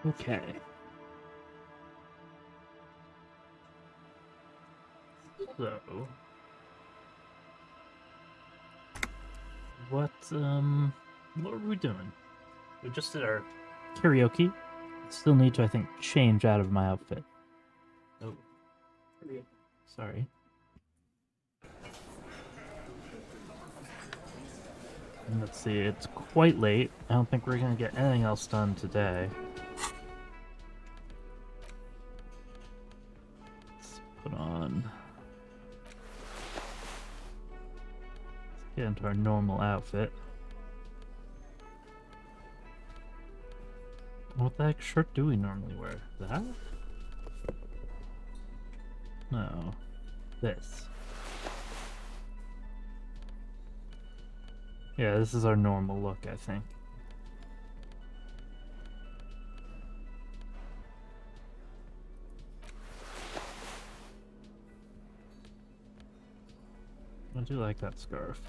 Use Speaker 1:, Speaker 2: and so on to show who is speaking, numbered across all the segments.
Speaker 1: Okay. So, what are we doing? We just did our karaoke. Still need to, I think, change out of my outfit. Oh. Sorry. And let's see, it's quite late. I don't think we're gonna get anything else done today. Let's put on... Let's get into our normal outfit. What the heck shirt do we normally wear? That? No. This. Yeah, this is our normal look, I think. I do like that scarf.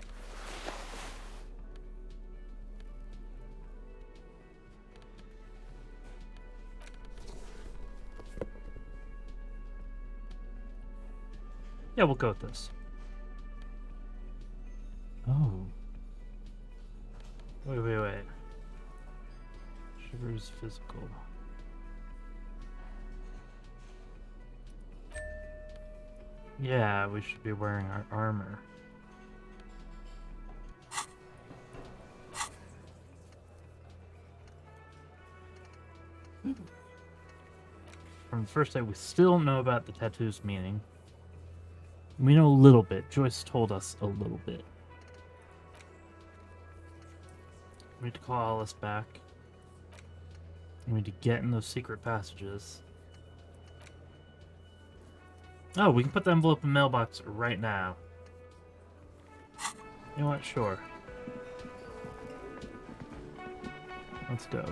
Speaker 1: Yeah, we'll go with this. Oh. Wait. Shivers physical. Yeah, we should be wearing our armor. From the first day, we still don't know about the tattoo's meaning. We know a little bit. Joyce told us a little bit. We need to call Alice back. We need to get in those secret passages. Oh, we can put the envelope in the mailbox right now. You know what? Sure. Let's go.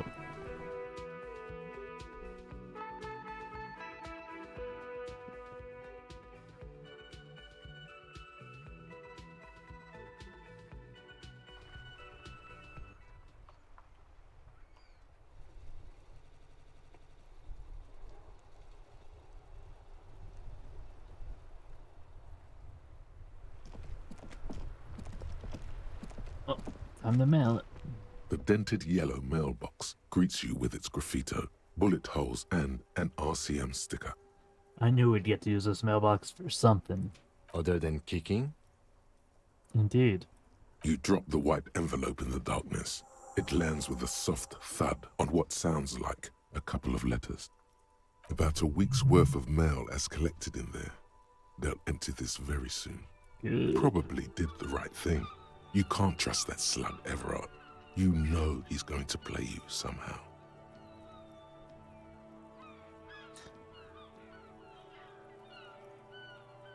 Speaker 1: Oh, time to mail it.
Speaker 2: The dented yellow mailbox greets you with its graffito, bullet holes, and an RCM sticker.
Speaker 1: I knew we'd get to use this mailbox for something.
Speaker 3: Other than kicking?
Speaker 1: Indeed.
Speaker 2: You drop the white envelope in the darkness. It lands with a soft thud on what sounds like a couple of letters. About a week's worth of mail as collected in there. They'll empty this very soon.
Speaker 1: Good.
Speaker 2: Probably did the right thing. You can't trust that slug, Everard. You know he's going to play you somehow.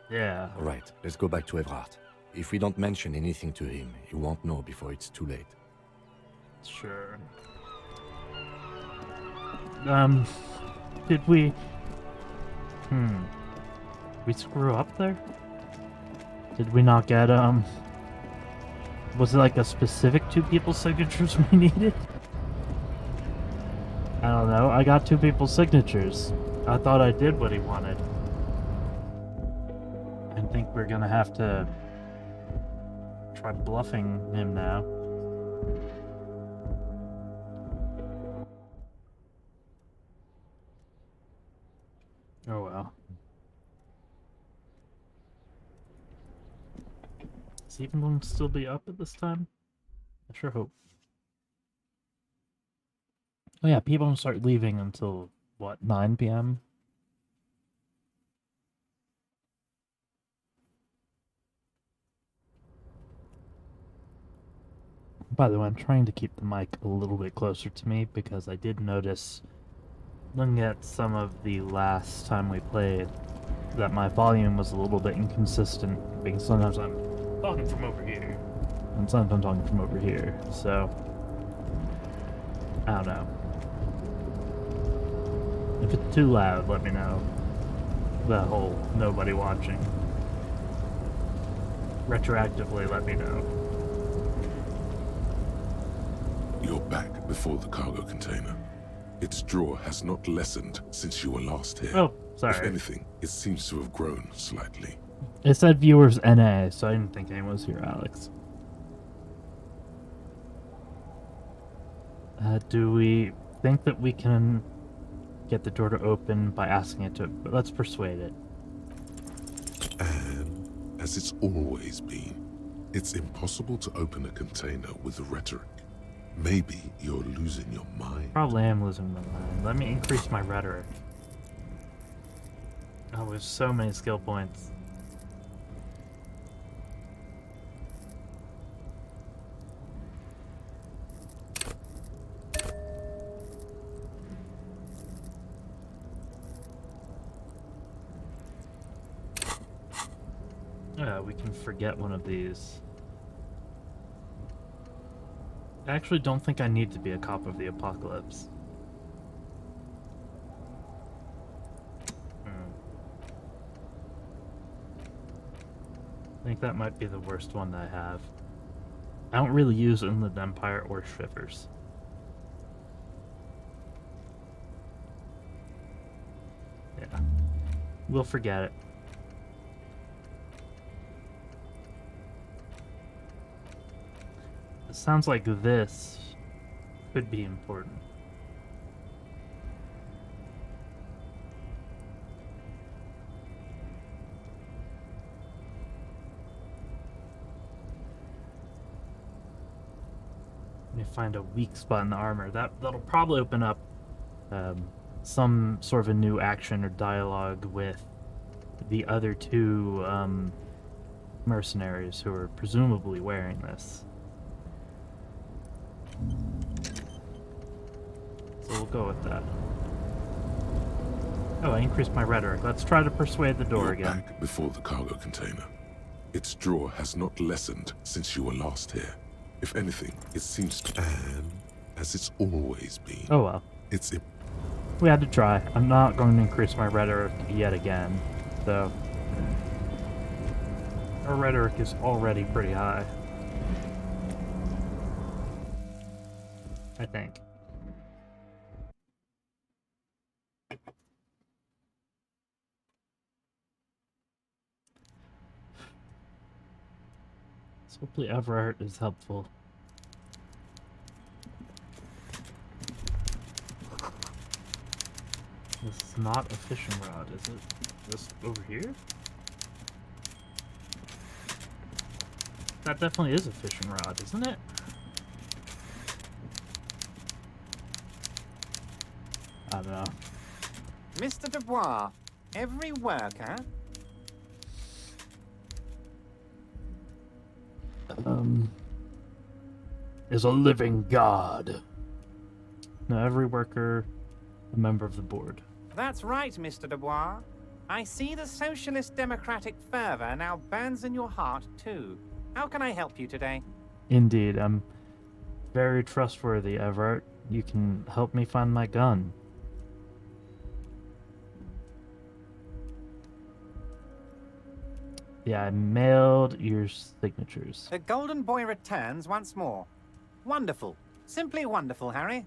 Speaker 1: Yeah.
Speaker 3: All right, let's go back to Everard. If we don't mention anything to him, he won't know before it's too late.
Speaker 1: Sure. Did we... We screw up there? Did we not get, was it like a specific 2 people's signatures we needed? I don't know. I got 2 people's signatures. I thought I did what he wanted. I think we're gonna have to try bluffing him now. Oh well. Is he even going to still be up at this time? I sure hope. Oh yeah, people don't start leaving until, what, 9 p.m.? By the way, I'm trying to keep the mic a little bit closer to me because I did notice, looking at some of the last time we played, that my volume was a little bit inconsistent because sometimes I'm talking from over here and sometimes I'm talking from over here, so I don't know. If it's too loud, let me know. The whole nobody watching. Retroactively, let me know.
Speaker 2: You're back before the cargo container. Its draw has not lessened since you were last here.
Speaker 1: Oh,
Speaker 2: If
Speaker 1: sorry.
Speaker 2: anything, it seems to have grown slightly.
Speaker 1: It said viewers NA, so I didn't think anyone was here, Alex. Do we think that we can get the door to open by asking it to? But let's persuade it.
Speaker 2: And, as it's always been, it's impossible to open a container with rhetoric. Maybe you're losing your mind.
Speaker 1: Probably am losing my mind. Let me increase my rhetoric. Oh, there's so many skill points. We can forget one of these. I actually don't think I need to be a cop of the apocalypse. I think that might be the worst one that I have. I don't really use Inland Empire or Shivers. Yeah. We'll forget it. It sounds like this could be important. Let me find a weak spot in the armor. That'll probably open up some sort of a new action or dialogue with the other two mercenaries who are presumably wearing this. So we'll go with that. Oh, I increased my rhetoric. Let's try to persuade the door
Speaker 2: You're
Speaker 1: again.
Speaker 2: back before the cargo container. Its draw has not lessened since you were last here. If anything, it seems to... And, as it's always been,
Speaker 1: Oh well.
Speaker 2: it's...
Speaker 1: We had to try. I'm not going to increase my rhetoric yet again, so... Our rhetoric is already pretty high. I think. So hopefully Everart is helpful. This is not a fishing rod, is it? This over here? That definitely is a fishing rod, isn't it? I don't know.
Speaker 4: Mr. Dubois, every worker...
Speaker 1: Is a living god. Now every worker, a member of the board.
Speaker 4: That's right, Mr. Dubois. I see the socialist democratic fervor now burns in your heart, too. How can I help you today?
Speaker 1: Indeed, I'm very trustworthy, Everett. You can help me find my gun. Yeah, I mailed your signatures.
Speaker 4: The Golden Boy returns once more. Wonderful. Simply wonderful, Harry.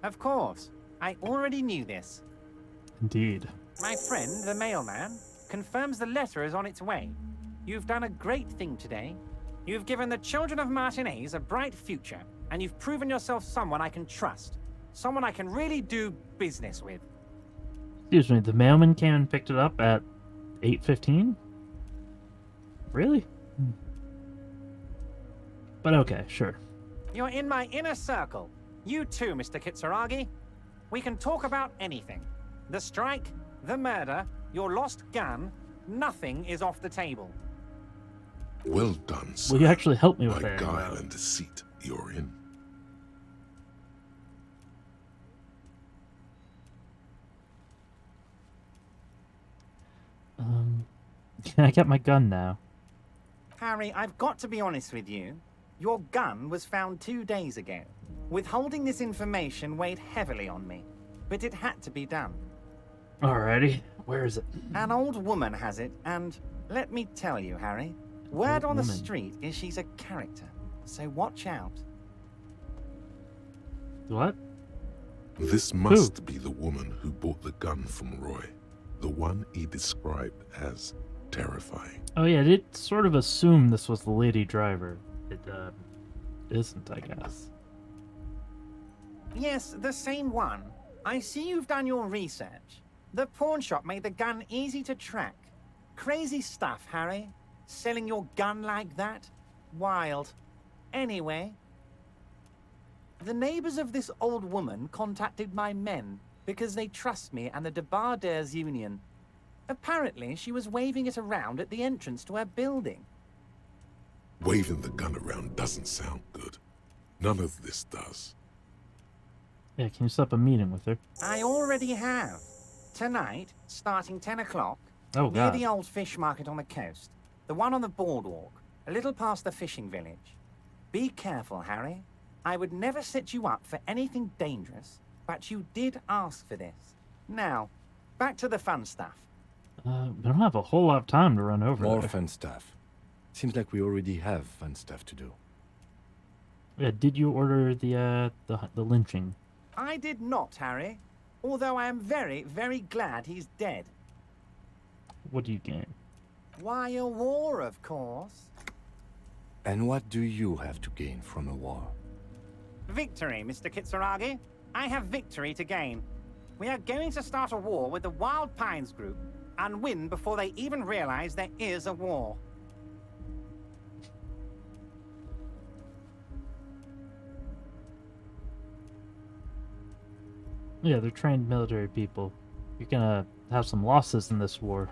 Speaker 4: Of course. I already knew this.
Speaker 1: Indeed.
Speaker 4: My friend, the mailman, confirms the letter is on its way. You've done a great thing today. You've given the children of Martinez a bright future, and you've proven yourself someone I can trust. Someone I can really do business with.
Speaker 1: Excuse me, the mailman came and picked it up at 8:15? Really? But okay, sure.
Speaker 4: You're in my inner circle. You too, Mr. Kitsuragi. We can talk about anything. The strike, the murder, your lost gun, nothing is off the table.
Speaker 2: Well done, sir.
Speaker 1: Will you actually help me with
Speaker 2: By
Speaker 1: that?
Speaker 2: guile and deceit, you're in.
Speaker 1: Can I get my gun now?
Speaker 4: Harry, I've got to be honest with you. Your gun was found 2 days ago. Withholding this information weighed heavily on me, but it had to be done.
Speaker 1: Alrighty, where is it?
Speaker 4: An old woman has it, and let me tell you, Harry, word on the
Speaker 1: woman.
Speaker 4: street is she's a character, so watch out.
Speaker 1: What?
Speaker 2: This must be the woman who bought the gun from Roy. The one he described as terrifying.
Speaker 1: Oh yeah, it sort of assumed this was the lady driver. It isn't, I guess.
Speaker 4: Yes, the same one. I see you've done your research. The pawn shop made the gun easy to track. Crazy stuff, Harry. Selling your gun like that? Wild. Anyway, the neighbors of this old woman contacted my men because they trust me and the Debarders Union. Apparently, she was waving it around at the entrance to her building.
Speaker 2: Waving the gun around doesn't sound good. None of this does.
Speaker 1: Yeah, can you set up a meeting with her?
Speaker 4: I already have. Tonight, starting 10 o'clock,
Speaker 1: Oh,
Speaker 4: near
Speaker 1: God.
Speaker 4: the old fish market on the coast. The one on the boardwalk, a little past the fishing village. Be careful, Harry. I would never set you up for anything dangerous, but you did ask for this. Now, back to the fun stuff.
Speaker 1: We don't have a whole lot of time to run over
Speaker 3: More
Speaker 1: there.
Speaker 3: fun stuff. Seems like we already have fun stuff to do.
Speaker 1: Yeah, did you order the lynching?
Speaker 4: I did not, Harry. Although I am very, very glad he's dead.
Speaker 1: What do you gain?
Speaker 4: Why, a war, of course.
Speaker 3: And what do you have to gain from a war?
Speaker 4: Victory, Mr. Kitsuragi. I have victory to gain. We are going to start a war with the Wild Pines group and win before they even realize there is a war.
Speaker 1: Yeah, they're trained military people. You're gonna have some losses in this war.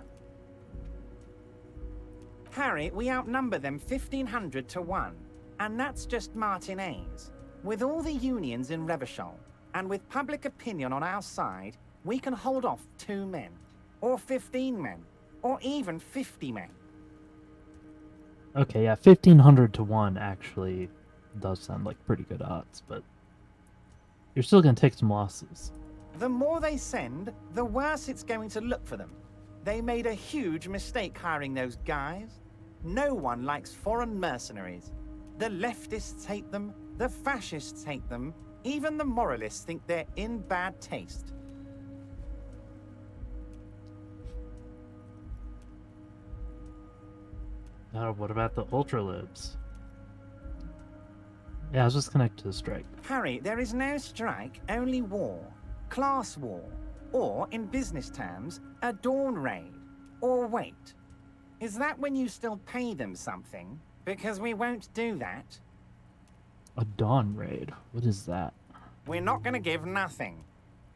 Speaker 4: Harry, we outnumber them 1,500 to 1. And that's just Martinez. With all the unions in Revachol, and with public opinion on our side, we can hold off 2 men, or 15 men, or even 50 men.
Speaker 1: Okay, yeah, 1,500 to 1 actually does sound like pretty good odds, but you're still gonna take some losses.
Speaker 4: The more they send, the worse it's going to look for them. They made a huge mistake hiring those guys. No one likes foreign mercenaries. The leftists hate them, the fascists hate them, even the moralists think they're in bad taste.
Speaker 1: What about the ultralibs? Yeah, I was just connected to the strike.
Speaker 4: Harry, there is no strike, only war. Class war. Or, in business terms, a dawn raid. Or wait. Is that when you still pay them something? Because we won't do that.
Speaker 1: A dawn raid? What is that?
Speaker 4: We're not going to give nothing.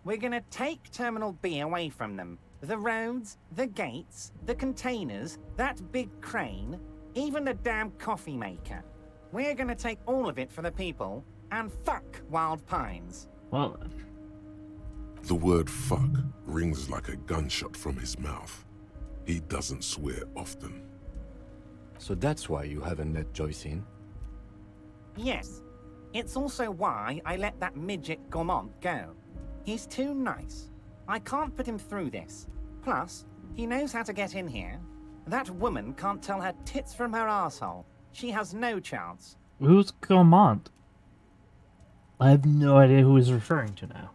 Speaker 4: We're going to take Terminal B away from them. The roads, the gates, the containers, that big crane, even the damn coffee maker. We're going to take all of it for the people, and fuck Wild Pines.
Speaker 1: Well,
Speaker 2: The word fuck rings like a gunshot from his mouth. He doesn't swear often.
Speaker 3: So that's why you haven't let Joyce in?
Speaker 4: Yes. It's also why I let that midget Gaumont go. He's too nice. I can't put him through this. Plus, he knows how to get in here. That woman can't tell her tits from her asshole. She has no chance.
Speaker 1: who's Gaumont? I have no idea who he's referring to now.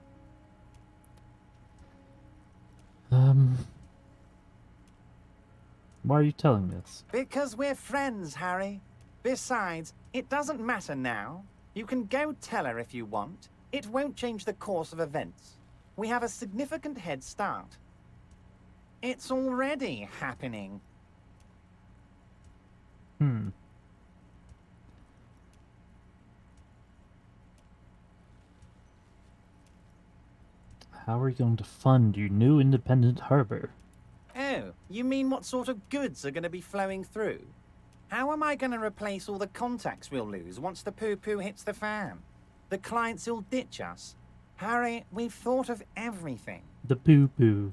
Speaker 1: Why are you telling me this?
Speaker 4: Because we're friends, Harry. Besides, it doesn't matter now. You can go tell her if you want. It won't change the course of events. We have a significant head start. It's already happening.
Speaker 1: How are you going to fund your new independent harbor?
Speaker 4: Oh, you mean what sort of goods are going to be flowing through? How am I going to replace all the contacts we'll lose once the poo-poo hits the fan? The clients will ditch us. Harry, we've thought of everything.
Speaker 1: The poo-poo.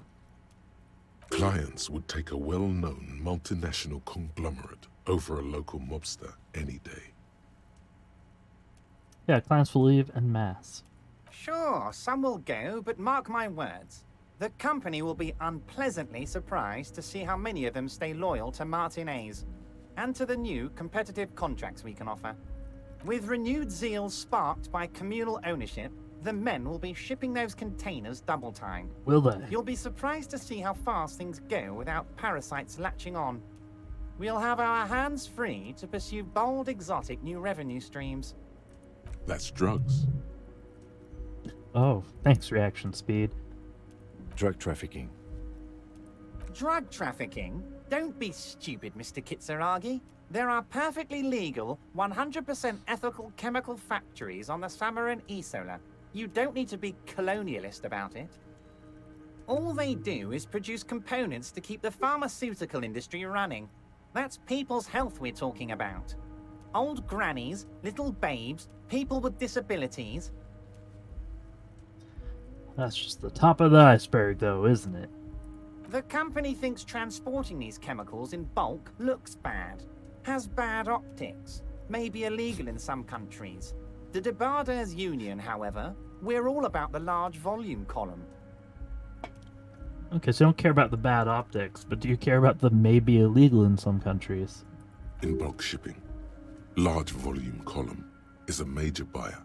Speaker 2: Clients would take a well-known multinational conglomerate over a local mobster any day.
Speaker 1: Yeah, clients will leave en masse.
Speaker 4: Sure, some will go, but mark my words. The company will be unpleasantly surprised to see how many of them stay loyal to Martinez and to the new competitive contracts we can offer. With renewed zeal sparked by communal ownership, The men will be shipping those containers double time.
Speaker 1: Will they?
Speaker 4: You'll be surprised to see how fast things go without parasites latching on. We'll have our hands free to pursue bold, exotic new revenue streams.
Speaker 2: That's drugs.
Speaker 1: Oh, thanks, reaction speed.
Speaker 3: Drug trafficking.
Speaker 4: Drug trafficking? Don't be stupid, Mr. Kitsuragi. There are perfectly legal, 100% ethical chemical factories on the Samaran Isola. You don't need to be colonialist about it. All they do is produce components to keep the pharmaceutical industry running. That's people's health we're talking about. Old grannies, little babes, people with disabilities.
Speaker 1: That's just the top of the iceberg, though, isn't it?
Speaker 4: The company thinks transporting these chemicals in bulk looks bad, has bad optics, may be illegal in some countries. The Debarders Union, however, we're all about the large volume column.
Speaker 1: Okay, so you don't care about the bad optics, but do you care about the maybe illegal in some countries?
Speaker 2: In bulk shipping, large volume column is a major buyer,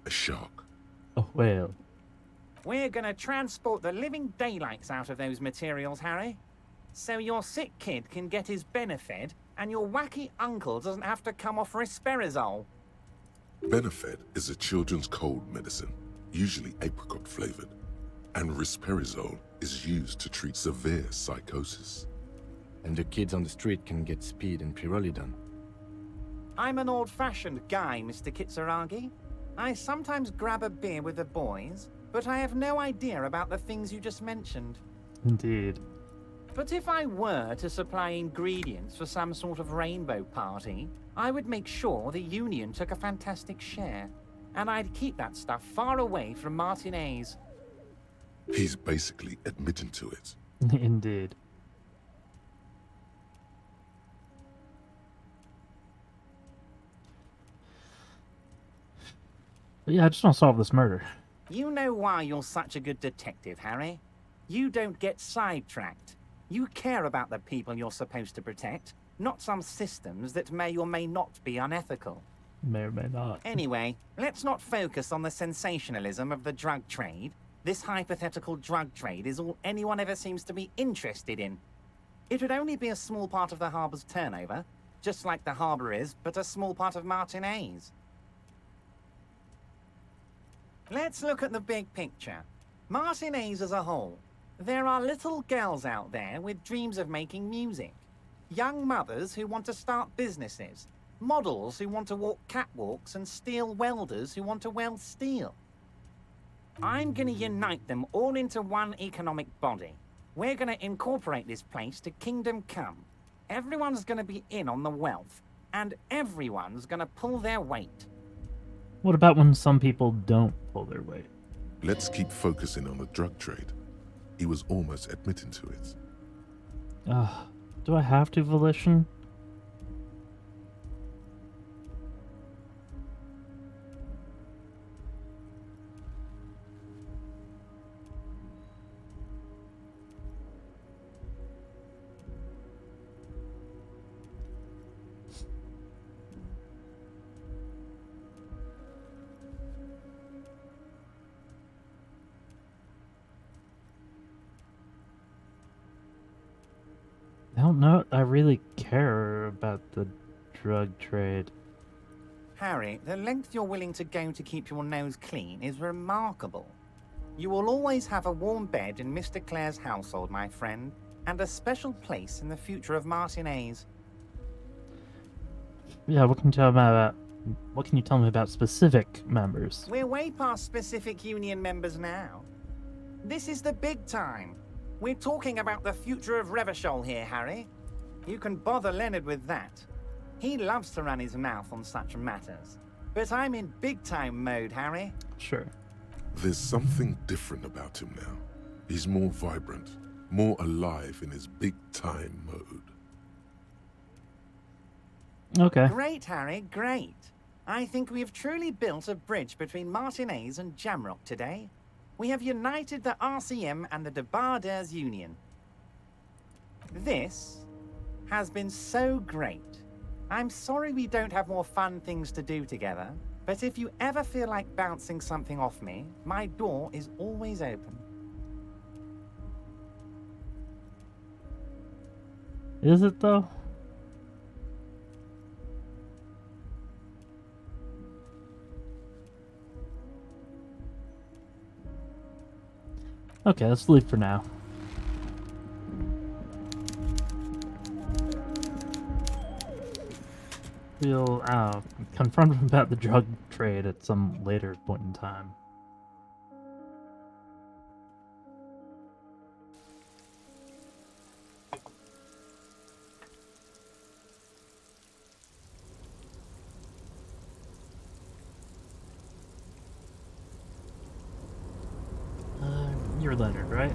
Speaker 2: a shark.
Speaker 1: A whale.
Speaker 4: We're gonna transport the living daylights out of those materials, Harry. So your sick kid can get his Benefed, and your wacky uncle doesn't have to come off risperidone.
Speaker 2: Benefed is a children's cold medicine, usually apricot flavored, and risperidone is used to treat severe psychosis.
Speaker 3: And the kids on the street can get speed and pyrrolidone.
Speaker 4: I'm an old-fashioned guy, Mr. Kitsuragi. I sometimes grab a beer with the boys, but I have no idea about the things you just mentioned.
Speaker 1: Indeed.
Speaker 4: But if I were to supply ingredients for some sort of rainbow party, I would make sure the Union took a fantastic share. And I'd keep that stuff far away from Martinez.
Speaker 2: He's basically admitting to it.
Speaker 1: Indeed. But yeah, I just want to solve this murder.
Speaker 4: You know why you're such a good detective, Harry? You don't get sidetracked. You care about the people you're supposed to protect, not some systems that may or may not be unethical.
Speaker 1: May or may not.
Speaker 4: Anyway, let's not focus on the sensationalism of the drug trade. This hypothetical drug trade is all anyone ever seems to be interested in. It would only be a small part of the harbor's turnover, just like the harbor is, but a small part of Martinez. Let's look at the big picture. Martinez as a whole. There are little girls out there with dreams of making music. Young mothers who want to start businesses. Models who want to walk catwalks and steel welders who want to weld steel. I'm gonna unite them all into one economic body. We're gonna incorporate this place to Kingdom Come. Everyone's gonna be in on the wealth, and everyone's gonna pull their weight.
Speaker 1: What about when some people don't pull their weight?
Speaker 2: Let's keep focusing on the drug trade. He was almost admitting to it.
Speaker 1: Do I have to, Volition? I don't know. I really care about the drug trade.
Speaker 4: Harry, the length you're willing to go to keep your nose clean is remarkable. You will always have a warm bed in Mr. Clare's household, my friend, and a special place in the future of Martinez.
Speaker 1: Yeah, what can you tell me about specific members?
Speaker 4: We're way past specific union members now. This is the big time. We're talking about the future of Revachol here, Harry. You can bother Leonard with that. He loves to run his mouth on such matters. But I'm in big-time mode, Harry.
Speaker 1: Sure.
Speaker 2: There's something different about him now. He's more vibrant, more alive in his big-time mode.
Speaker 1: Okay.
Speaker 4: Great, Harry, great. I think we have truly built a bridge between Martinez and Jamrock today. We have united the RCM and the Debarders Union. This has been so great. I'm sorry we don't have more fun things to do together, But if you ever feel like bouncing something off me, my door is always open.
Speaker 1: Is it though? Okay, let's leave for now. We'll confront him about the drug trade at some later point in time. You're Leonard, right?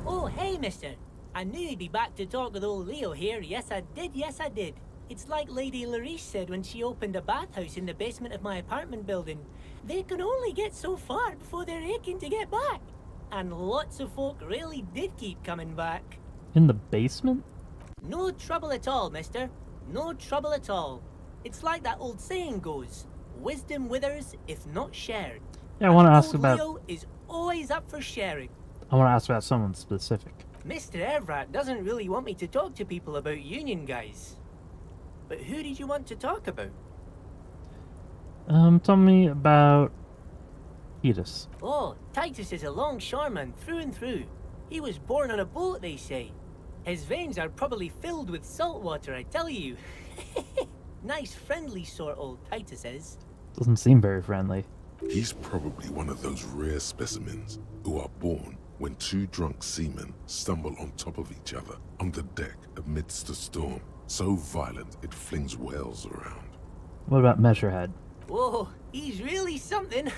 Speaker 5: Oh, hey, mister. I knew you'd be back to talk with old Leo here. Yes, I did. It's like Lady Larice said when she opened a bathhouse in the basement of my apartment building. They can only get so far before they're aching to get back. And lots of folk really did keep coming back.
Speaker 1: In the basement?
Speaker 5: No trouble at all, mister. No trouble at all. It's like that old saying goes, wisdom withers if not shared.
Speaker 1: Yeah, I want to ask
Speaker 5: Old
Speaker 1: about.
Speaker 5: Leo is always up for sharing.
Speaker 1: I want to ask about someone specific.
Speaker 5: Mr. Evrat doesn't really want me to talk to people about union guys. But who did you want to talk about?
Speaker 1: Tell me about Titus.
Speaker 5: Oh, Titus is a longshoreman through and through. He was born on a boat, they say. His veins are probably filled with salt water, I tell you. Nice, friendly sort, old Titus is.
Speaker 1: Doesn't seem very friendly.
Speaker 2: He's probably one of those rare specimens who are born when two drunk seamen stumble on top of each other on the deck amidst a storm so violent it flings whales around.
Speaker 1: What about Measurehead?
Speaker 5: Whoa, he's really something.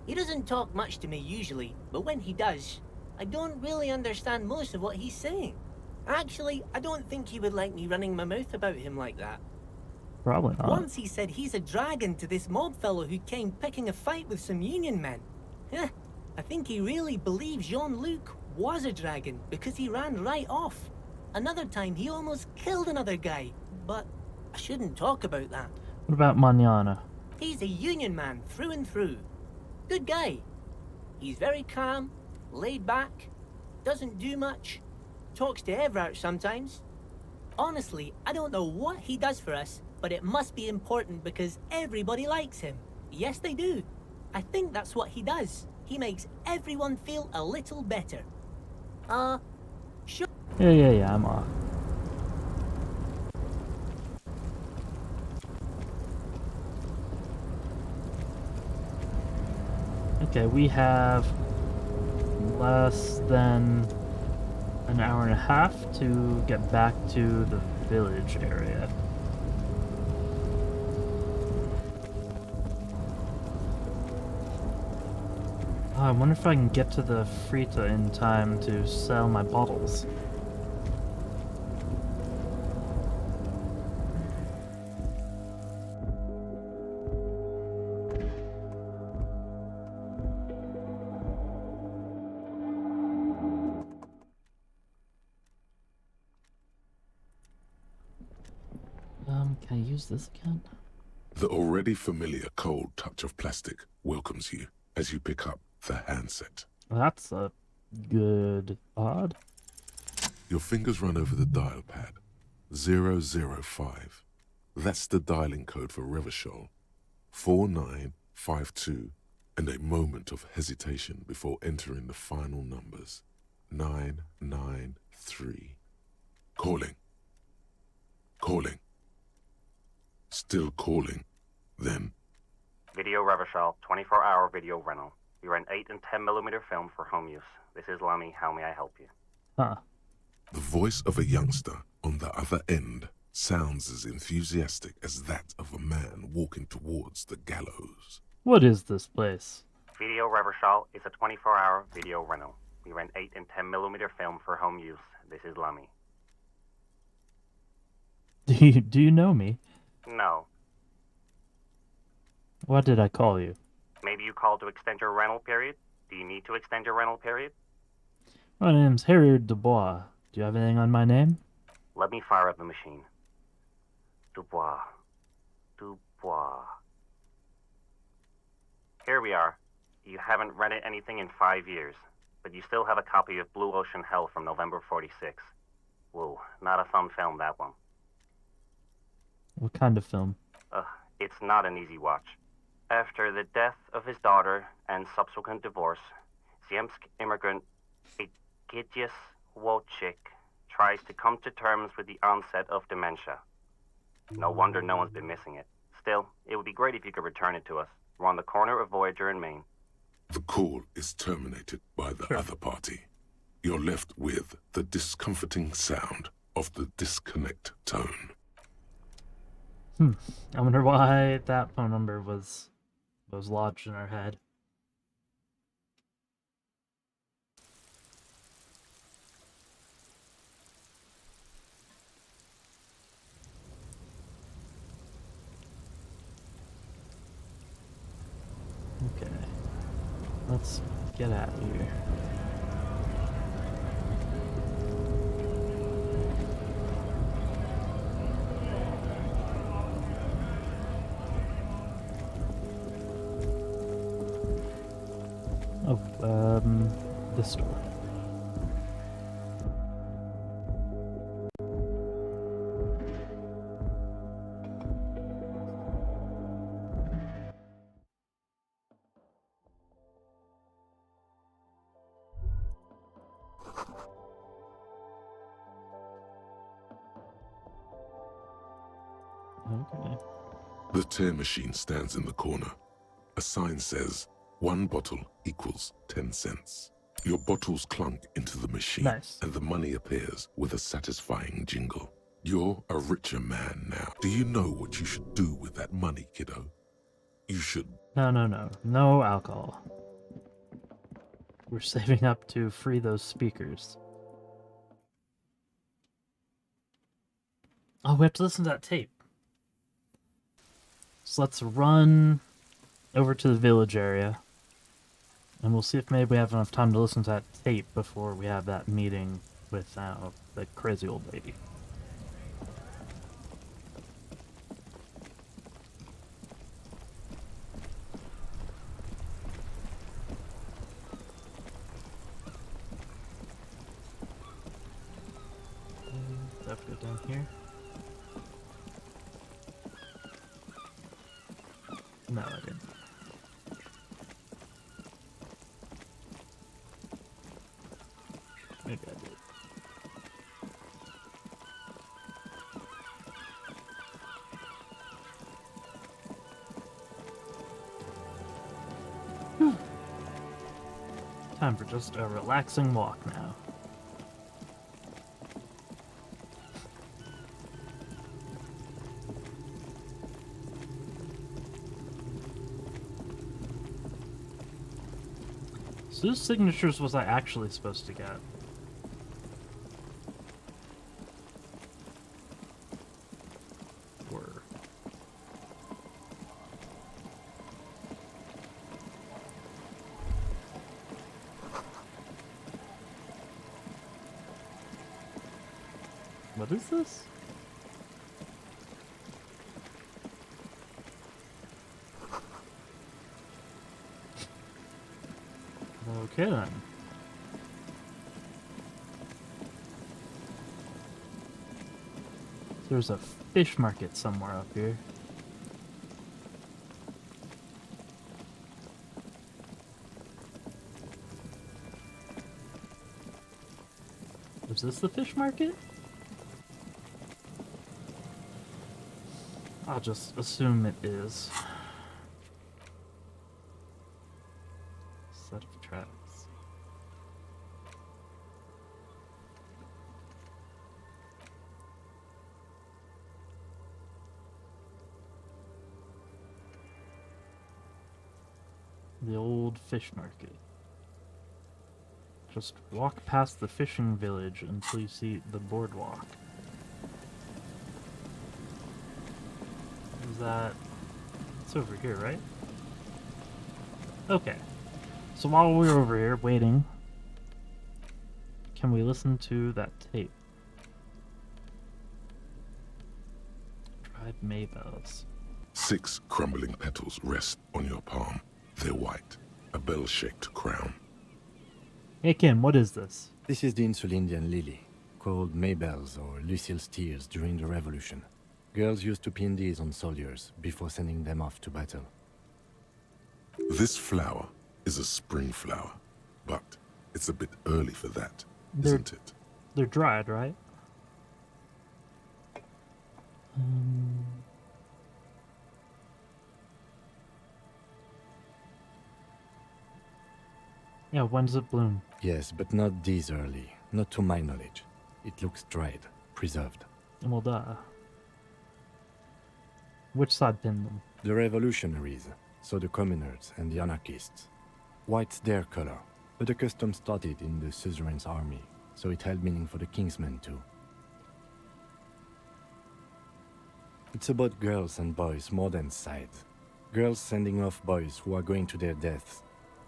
Speaker 5: He doesn't talk much to me usually, but when he does, I don't really understand most of what he's saying. Actually, I don't think he would like me running my mouth about him like that.
Speaker 1: Probably not.
Speaker 5: Once he said he's a dragon to this mob fellow who came picking a fight with some union men. Heh, I think he really believes Jean-Luc was a dragon because he ran right off. Another time he almost killed another guy, but I shouldn't talk about that.
Speaker 1: What about Manana?
Speaker 5: He's a union man through and through. Good guy. He's very calm, laid back, doesn't do much, talks to Evrat sometimes. Honestly, I don't know what he does for us, but it must be important because everybody likes him. Yes, they do. I think that's what he does. He makes everyone feel a little better. Sure.
Speaker 1: Yeah, I'm off. Okay, we have less than an hour and a half to get back to the village area. Oh, I wonder if I can get to the Frita in time to sell my bottles. Can I use this again?
Speaker 2: The already familiar cold touch of plastic welcomes you as you pick up the handset.
Speaker 1: That's a good odd.
Speaker 2: Your fingers run over the dial pad. 005. That's the dialing code for Revachol. 4952. And a moment of hesitation before entering the final numbers. 993. Calling. Calling. Still calling. Then.
Speaker 6: Video Revachol, 24-hour video rental. We rent 8 and 10mm film for home use. This is Lummy. How may I help you?
Speaker 1: Huh.
Speaker 2: The voice of a youngster on the other end sounds as enthusiastic as that of a man walking towards the gallows.
Speaker 1: What is this place?
Speaker 6: Video Revachol is a 24-hour video rental. We rent 8 and 10mm film for home use. This is Lummy.
Speaker 1: Do you know me?
Speaker 6: No.
Speaker 1: What did I call you?
Speaker 6: Maybe you called to extend your rental period? Do you need to extend your rental period?
Speaker 1: My name's Harry Dubois. Do you have anything on my name?
Speaker 6: Let me fire up the machine. Dubois. Dubois. Here we are. You haven't read anything in 5 years, but you still have a copy of Blue Ocean Hell from November 46. Whoa, not a fun film, that one.
Speaker 1: What kind of film?
Speaker 6: It's not an easy watch. After the death of his daughter and subsequent divorce, Ziemsk immigrant Egghead Puzzle tries to come to terms with the onset of dementia. No wonder no one's been missing it. Still, it would be great if you could return it to us. We're on the corner of Voyager and Maine.
Speaker 2: The call is terminated by the other party. You're left with the discomforting sound of the disconnect tone.
Speaker 1: I wonder why that phone number was lodged in our head. Okay. Let's get out of here. Oh, this door. Okay.
Speaker 2: The tear machine stands in the corner. A sign says, 1 bottle equals 10 cents. Your bottles clunk into the machine,
Speaker 1: Nice.
Speaker 2: and the money appears with a satisfying jingle. You're a richer man now. Do you know what you should do with that money, kiddo? You should...
Speaker 1: No. No alcohol. We're saving up to free those speakers. Oh, we have to listen to that tape. So let's run over to the village area. And we'll see if maybe we have enough time to listen to that tape before we have that meeting with the crazy old lady. Does that go down here? No, I didn't. Maybe I did. Whew. Time for just a relaxing walk now. So whose signatures was I actually supposed to get? What is this? Okay then. There's a fish market somewhere up here. Is this the fish market? I'll just assume it is. Set of traps. The old fish market. Just walk past the fishing village until you see the boardwalk. Is that... It's over here, right? Okay. So while we're over here waiting, can we listen to that tape? Drive Maybells.
Speaker 2: 6 crumbling petals rest on your palm. They're white, a bell-shaped crown.
Speaker 1: Hey Kim, what is this?
Speaker 3: This is the Insulindian lily, called Maybelle's or Lucille's tears during the Revolution. Girls used to pin these on soldiers before sending them off to battle.
Speaker 2: This flower is a spring flower, but it's a bit early for that,
Speaker 1: They're-
Speaker 2: isn't it?
Speaker 1: They're dried, right? Yeah, when does it bloom?
Speaker 3: Yes, but not these early. Not to my knowledge. It looks dried, preserved.
Speaker 1: Well, duh. Which side pinned them?
Speaker 3: The revolutionaries, so the commoners and the anarchists. White's their color, but the custom started in the suzerain's army, so it held meaning for the kingsmen too. It's about girls and boys more than sides. Girls sending off boys who are going to their deaths,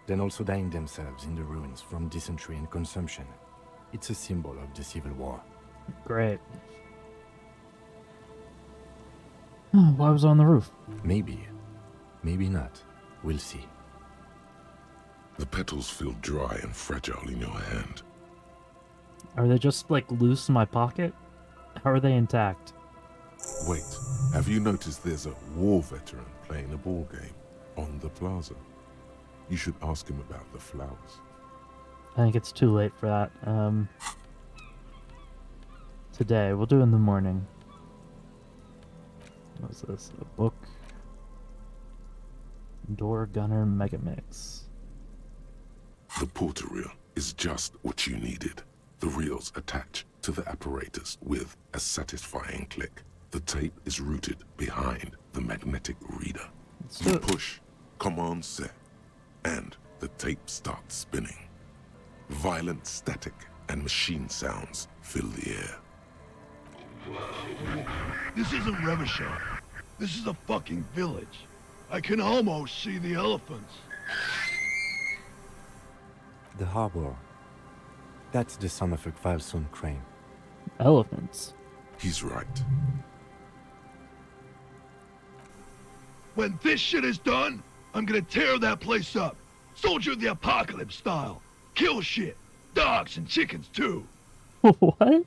Speaker 3: then also dying themselves in the ruins from dysentery and consumption. It's a symbol of the Civil War.
Speaker 1: Great. Why was it on the roof?
Speaker 3: Maybe. Maybe not. We'll see.
Speaker 2: The petals feel dry and fragile in your hand.
Speaker 1: Are they just, like, loose in my pocket? How are they intact?
Speaker 2: Wait, have you noticed there's a war veteran playing a ball game on the plaza? You should ask him about the flowers.
Speaker 1: I think it's too late for that. Today. We'll do it in the morning. What's this? A book? Door Gunner Megamix.
Speaker 2: The porter reel is just what you needed. The reels attach to the apparatus with a satisfying click. The tape is routed behind the magnetic reader.
Speaker 1: Let's do
Speaker 2: You
Speaker 1: it.
Speaker 2: push Command Set, and the tape starts spinning. Violent static and machine sounds fill the air.
Speaker 7: This isn't Revachon. This is a fucking village. I can almost see the elephants.
Speaker 3: The harbor. That's the son of a Kvalsund crane.
Speaker 1: Elephants.
Speaker 2: He's right.
Speaker 7: When this shit is done, I'm gonna tear that place up. Soldier of the Apocalypse style. Kill shit. Dogs and chickens too.
Speaker 1: What?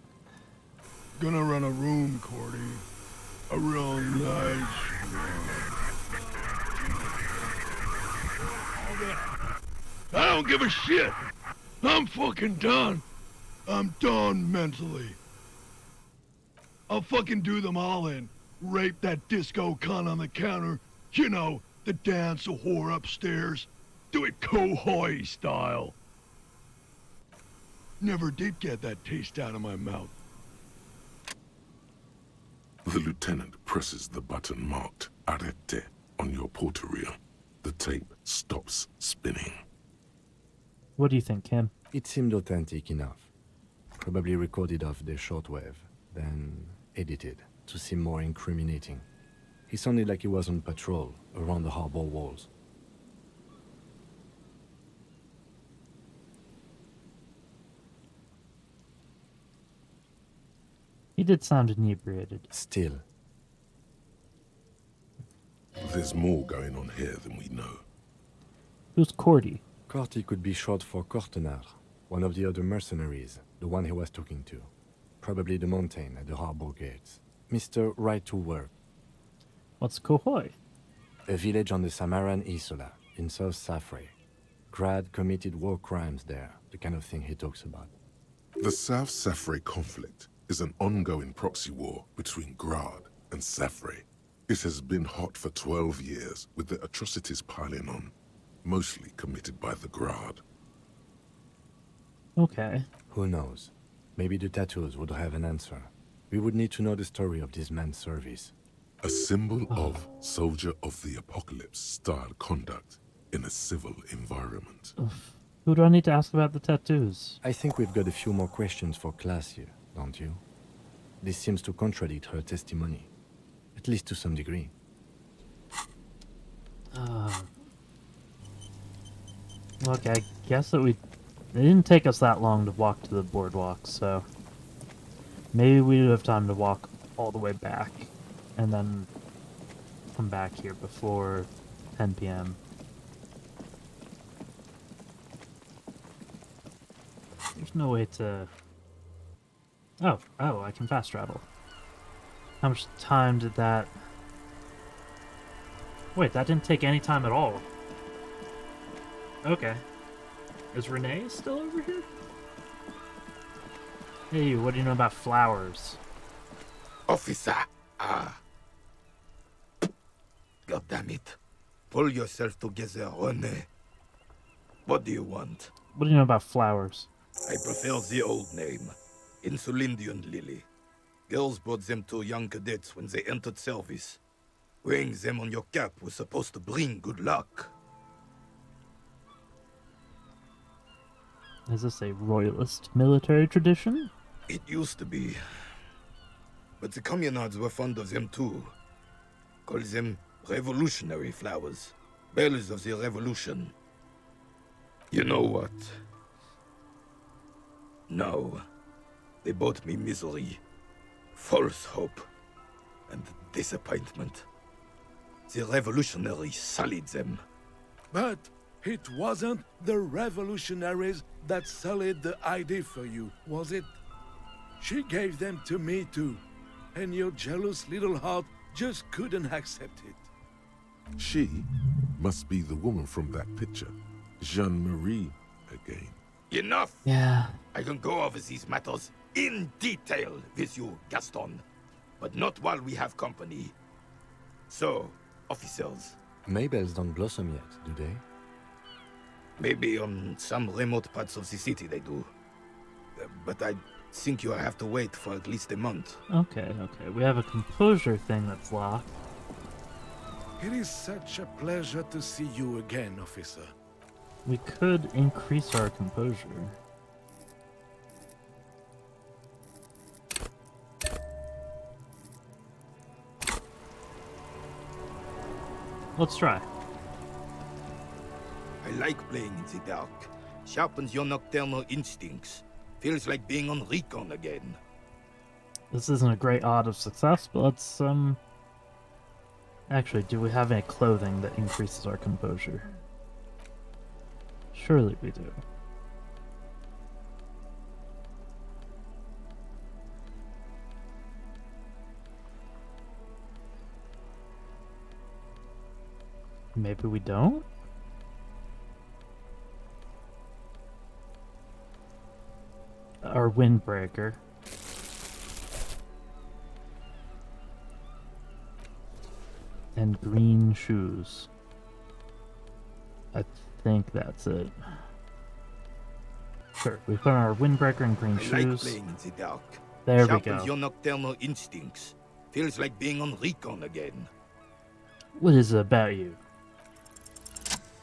Speaker 7: Gonna run a room, Cordy. A real nice room. I don't give a shit. I'm fucking done. I'm done mentally. I'll fucking do them all in. Rape that disco cunt on the counter. You know, the dance a whore upstairs. Do it Kohoi style. Never did get that taste out of my mouth.
Speaker 2: The lieutenant presses the button marked Arrête on your porter reel. The tape stops spinning.
Speaker 1: What do you think, Kim?
Speaker 3: It seemed authentic enough. Probably recorded off the shortwave, then edited to seem more incriminating. He sounded like he was on patrol around the harbor walls.
Speaker 1: He did sound inebriated.
Speaker 3: Still,
Speaker 2: There's more going on here than we know.
Speaker 1: Who's Cordy?
Speaker 3: Corty could be short for Cortenard, one of the other mercenaries, the one he was talking to. Probably the mountain at the harbor gates. Mr. Right to Work,
Speaker 1: What's Kohoi?
Speaker 3: a village on the Samaran Isola, in South Safre. Grad committed war crimes there, the kind of thing he talks about.
Speaker 2: The South Safre conflict is an ongoing proxy war between Grad and Safre. It has been hot for 12 years, with the atrocities piling on, mostly committed by the Grad.
Speaker 1: Okay.
Speaker 3: Who knows? Maybe the tattoos would have an answer. We would need to know the story of this man's service.
Speaker 2: A symbol of soldier of the apocalypse style conduct in a civil environment.
Speaker 1: Who do I need to ask about the tattoos?
Speaker 3: I think we've got a few more questions for class here, don't you? This seems to contradict her testimony. At least to some degree.
Speaker 1: Look, I guess that it didn't take us that long to walk to the boardwalk, so maybe we would have time to walk all the way back and then come back here before 10 p.m. There's no way to... Oh, I can fast travel. How much time did that... Wait, that didn't take any time at all. Okay. Is Renee still over here? Hey, what do you know about flowers?
Speaker 8: Officer! God damn it. Pull yourself together, René. What do you want?
Speaker 1: What do you know about flowers?
Speaker 8: I prefer the old name. Insulindian lily. Girls brought them to young cadets when they entered service. Wearing them on your cap was supposed to bring good luck.
Speaker 1: Is this a royalist military tradition?
Speaker 8: It used to be. But the communards were fond of them too. Call them revolutionary flowers. Bells of the revolution. You know what? No. They brought me misery, false hope, and disappointment. The revolutionaries sullied them.
Speaker 7: But it wasn't the revolutionaries that sullied the idea for you, was it? She gave them to me too, and your jealous little heart just couldn't accept it.
Speaker 2: She must be the woman from that picture. Jean-Marie again.
Speaker 8: Enough!
Speaker 1: Yeah.
Speaker 8: I can go over these matters in detail with you, Gaston. But not while we have company. So, officers.
Speaker 3: Maybells don't blossom yet, do they?
Speaker 8: Maybe on some remote parts of the city they do. But I think you have to wait for at least a month.
Speaker 1: Okay. We have a composure thing that's locked.
Speaker 7: It is such a pleasure to see you again, officer.
Speaker 1: We could increase our composure. Let's try.
Speaker 8: I like playing in the dark. Sharpens your nocturnal instincts. Feels like being on recon again.
Speaker 1: This isn't a great odd of success, but let's, Actually, do we have any clothing that increases our composure? Surely we do. Maybe we don't? Our windbreaker. And green shoes. I think that's it. Sure, we put on our windbreaker and green
Speaker 8: I
Speaker 1: shoes.
Speaker 8: like playing in the dark.
Speaker 1: There we
Speaker 8: Sharpens
Speaker 1: go.
Speaker 8: your nocturnal instincts. Feels like being on recon again.
Speaker 1: What is it about you?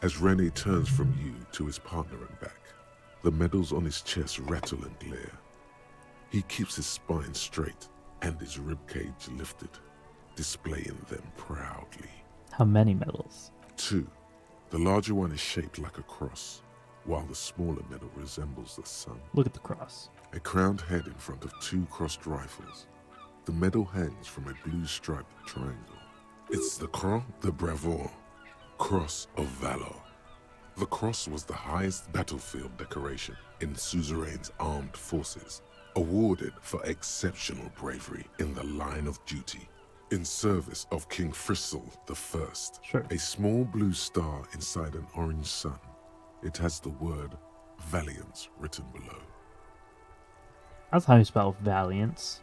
Speaker 2: As Rene turns from you to his partner and back, the medals on his chest rattle and glare. He keeps his spine straight and his ribcage lifted, displaying them proudly.
Speaker 1: How many medals?
Speaker 2: 2. The larger one is shaped like a cross, while the smaller medal resembles the sun.
Speaker 1: Look at the cross.
Speaker 2: A crowned head in front of 2 crossed rifles. The medal hangs from a blue striped triangle. It's the Croix de Bravoure, Cross of Valor. The cross was the highest battlefield decoration in Suzerain's armed forces, awarded for exceptional bravery in the line of duty, in service of King Frizzle I.
Speaker 1: Sure.
Speaker 2: A small blue star inside an orange sun. It has the word Valiance written below.
Speaker 1: That's how you spell valiance.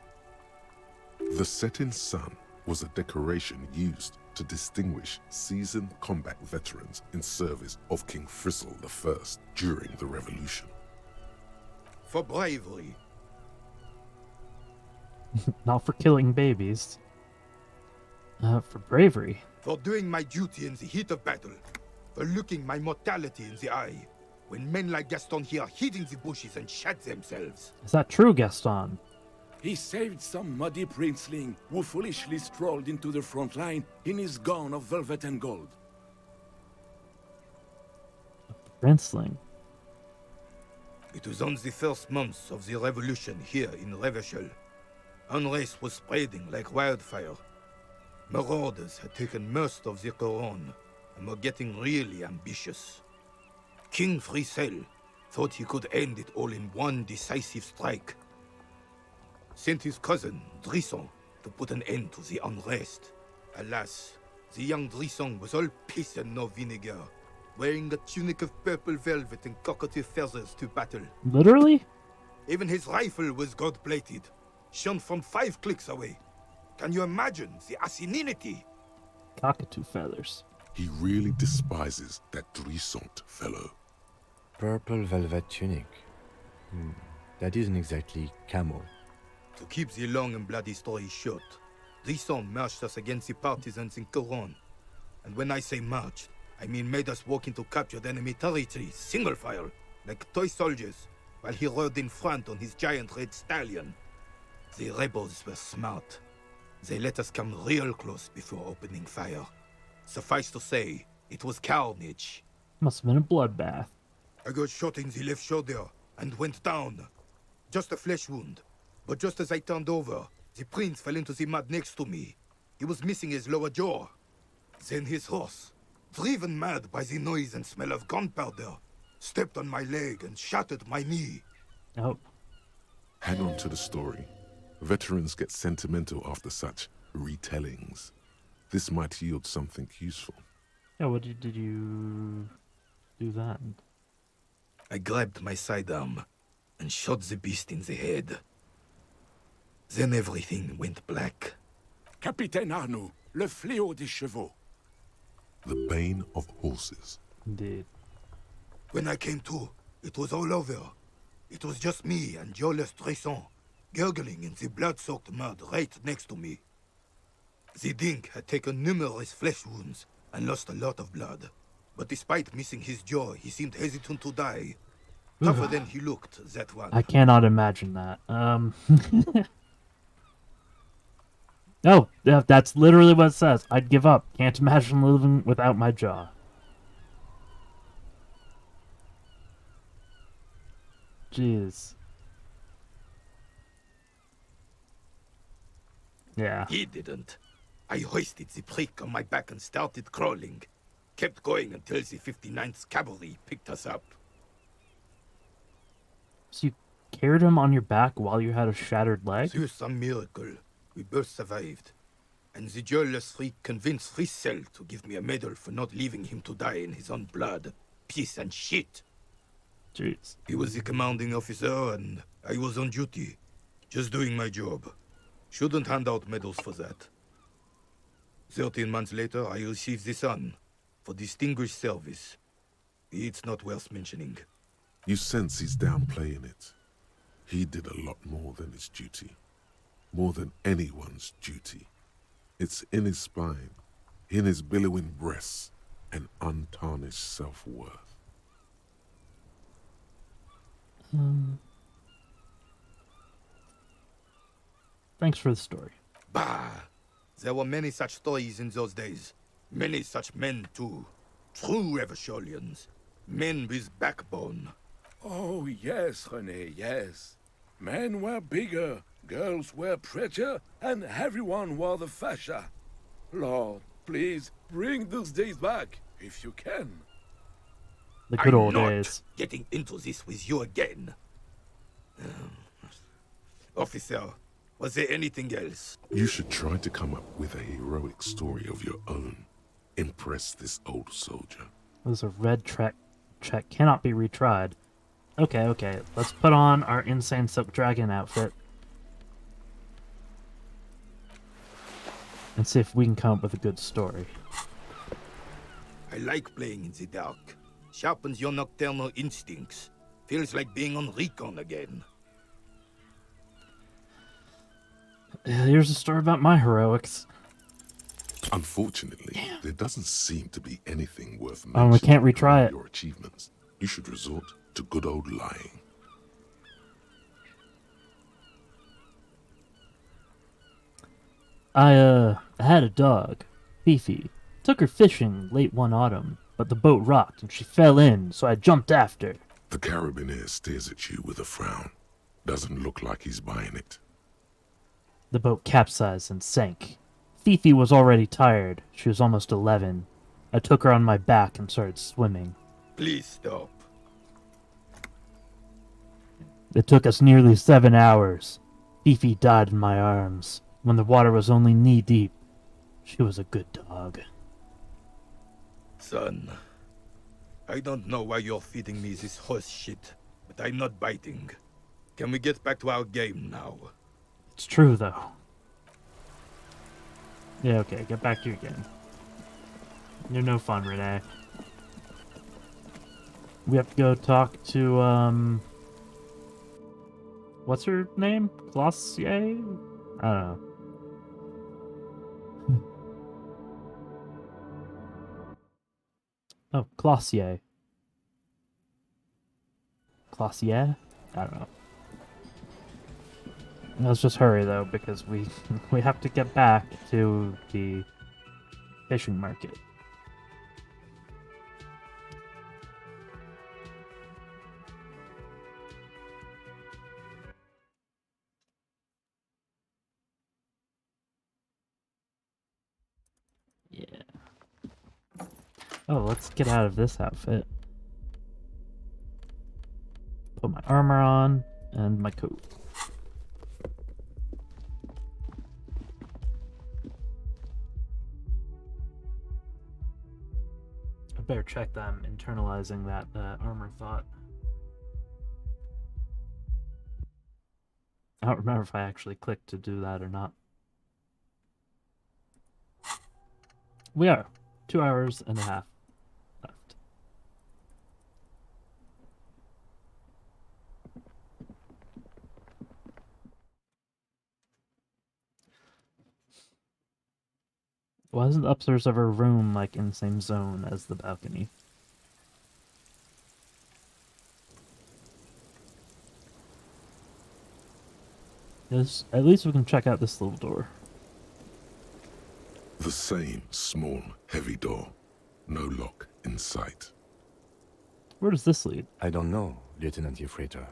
Speaker 2: The setting sun was a decoration used to distinguish seasoned combat veterans in service of King Frizzle I during the Revolution.
Speaker 8: For bravery.
Speaker 1: Not for killing babies. For bravery.
Speaker 8: For doing my duty in the heat of battle. For looking my mortality in the eye. When men like Gaston here hid in the bushes and shot themselves.
Speaker 1: Is that true, Gaston?
Speaker 7: He saved some muddy princeling who foolishly strolled into the front line in his gown of velvet and gold.
Speaker 1: Princeling.
Speaker 8: It was on the first months of the revolution here in Revachol. Unrest was spreading like wildfire. Marauders had taken most of the Coron and were getting really ambitious. King Frisel thought he could end it all in one decisive strike. Sent his cousin, Drisson, to put an end to the unrest. Alas, the young Drisson was all piss and no vinegar, wearing a tunic of purple velvet and cockatiel feathers to battle.
Speaker 1: Literally?
Speaker 8: Even his rifle was gold-plated, shone from 5 clicks away. Can you imagine the asininity?
Speaker 1: Cockatoo feathers.
Speaker 2: He really despises that Drissant fellow.
Speaker 3: Purple velvet tunic. That isn't exactly camel.
Speaker 8: To keep the long and bloody story short, Drisson marched us against the partisans in Coron. And when I say marched, I mean made us walk into captured enemy territory, single file, like toy soldiers, while he rode in front on his giant red stallion. The rebels were smart. They let us come real close before opening fire. Suffice to say, it was carnage.
Speaker 1: Must have been a bloodbath.
Speaker 8: I got shot in the left shoulder and went down. Just a flesh wound. But just as I turned over, the prince fell into the mud next to me. He was missing his lower jaw. Then his horse, driven mad by the noise and smell of gunpowder, stepped on my leg and shattered my knee.
Speaker 1: Oh.
Speaker 2: Hang on to the story. Veterans get sentimental after such retellings. This might yield something useful.
Speaker 1: Yeah, what did you do then?
Speaker 8: I grabbed my sidearm and shot the beast in the head. Then everything went black.
Speaker 9: Capitaine Arnoux, le fléau des chevaux.
Speaker 2: The bane of horses.
Speaker 1: Indeed.
Speaker 8: When I came to, it was all over. It was just me and Jolas Tresson, gurgling in the blood-soaked mud right next to me. The dink had taken numerous flesh wounds and lost a lot of blood. But despite missing his jaw, he seemed hesitant to die. Tougher than he looked, that one.
Speaker 1: I cannot imagine that. No, that's literally what it says. I'd give up. Can't imagine living without my jaw. Jeez. Yeah.
Speaker 8: He didn't. I hoisted the prick on my back and started crawling. Kept going until the 59th Cavalry picked us up.
Speaker 1: So you carried him on your back while you had a shattered leg?
Speaker 8: Through some miracle, we both survived. And the jealous freak convinced Frisel to give me a medal for not leaving him to die in his own blood. Piece and shit.
Speaker 1: Jeez.
Speaker 8: He was the commanding officer and I was on duty. Just doing my job. Shouldn't hand out medals for that. 13 months later, I received the Sun for distinguished service. It's not worth mentioning.
Speaker 2: You sense he's downplaying it. He did a lot more than his duty. More than anyone's duty. It's in his spine, in his billowing breasts, and untarnished self-worth.
Speaker 1: Thanks for the story.
Speaker 8: Bah! There were many such stories in those days. Many such men, too. True Revacholians. Men with backbone.
Speaker 9: Oh, yes, René, yes. Men were bigger, girls were prettier, and everyone wore the fascia. Lord, please, bring those days back, if you can.
Speaker 1: The good old
Speaker 8: I'm not
Speaker 1: days.
Speaker 8: getting into this with you again. Officer, was there anything else?
Speaker 2: You should try to come up with a heroic story of your own. Impress this old soldier.
Speaker 1: There's a red check cannot be retried. Okay. Let's put on our insane silk dragon outfit. And see if we can come up with a good story.
Speaker 8: I like playing in the dark. Sharpens your nocturnal instincts. Feels like being on recon again.
Speaker 1: Here's a story about my heroics.
Speaker 2: Unfortunately, there doesn't seem to be anything worth
Speaker 1: Oh, we
Speaker 2: mentioning
Speaker 1: can't retry
Speaker 2: around
Speaker 1: it.
Speaker 2: your achievements. You should resort to good old lying.
Speaker 1: I had a dog, Beefy. Took her fishing late one autumn, but the boat rocked and she fell in, so I jumped after.
Speaker 2: The carabiner stares at you with a frown. Doesn't look like he's buying it.
Speaker 1: The boat capsized and sank. Fifi was already tired. She was almost 11. I took her on my back and started swimming.
Speaker 8: Please stop.
Speaker 1: It took us nearly 7 hours. Fifi died in my arms when the water was only knee-deep. She was a good dog.
Speaker 8: Son, I don't know why you're feeding me this horse shit, but I'm not biting. Can we get back to our game now?
Speaker 1: It's true, though. Yeah, okay, get back to your game. You're no fun, Renee. We have to go talk to, what's her name? Glossier? I don't know. Oh, Glossier. Glossier? I don't know. Let's just hurry, though, because we have to get back to the fishing market. Yeah. Oh, let's get out of this outfit. Put my armor on and my coat. I better check that I'm internalizing that armor thought. I don't remember if I actually clicked to do that or not. We are 2 hours and a half left. Why isn't the upstairs of her room like in the same zone as the balcony? Yes, at least we can check out this little door.
Speaker 2: The same small, heavy door. No lock in sight.
Speaker 1: Where does this lead?
Speaker 3: I don't know, Lieutenant Yefreiter.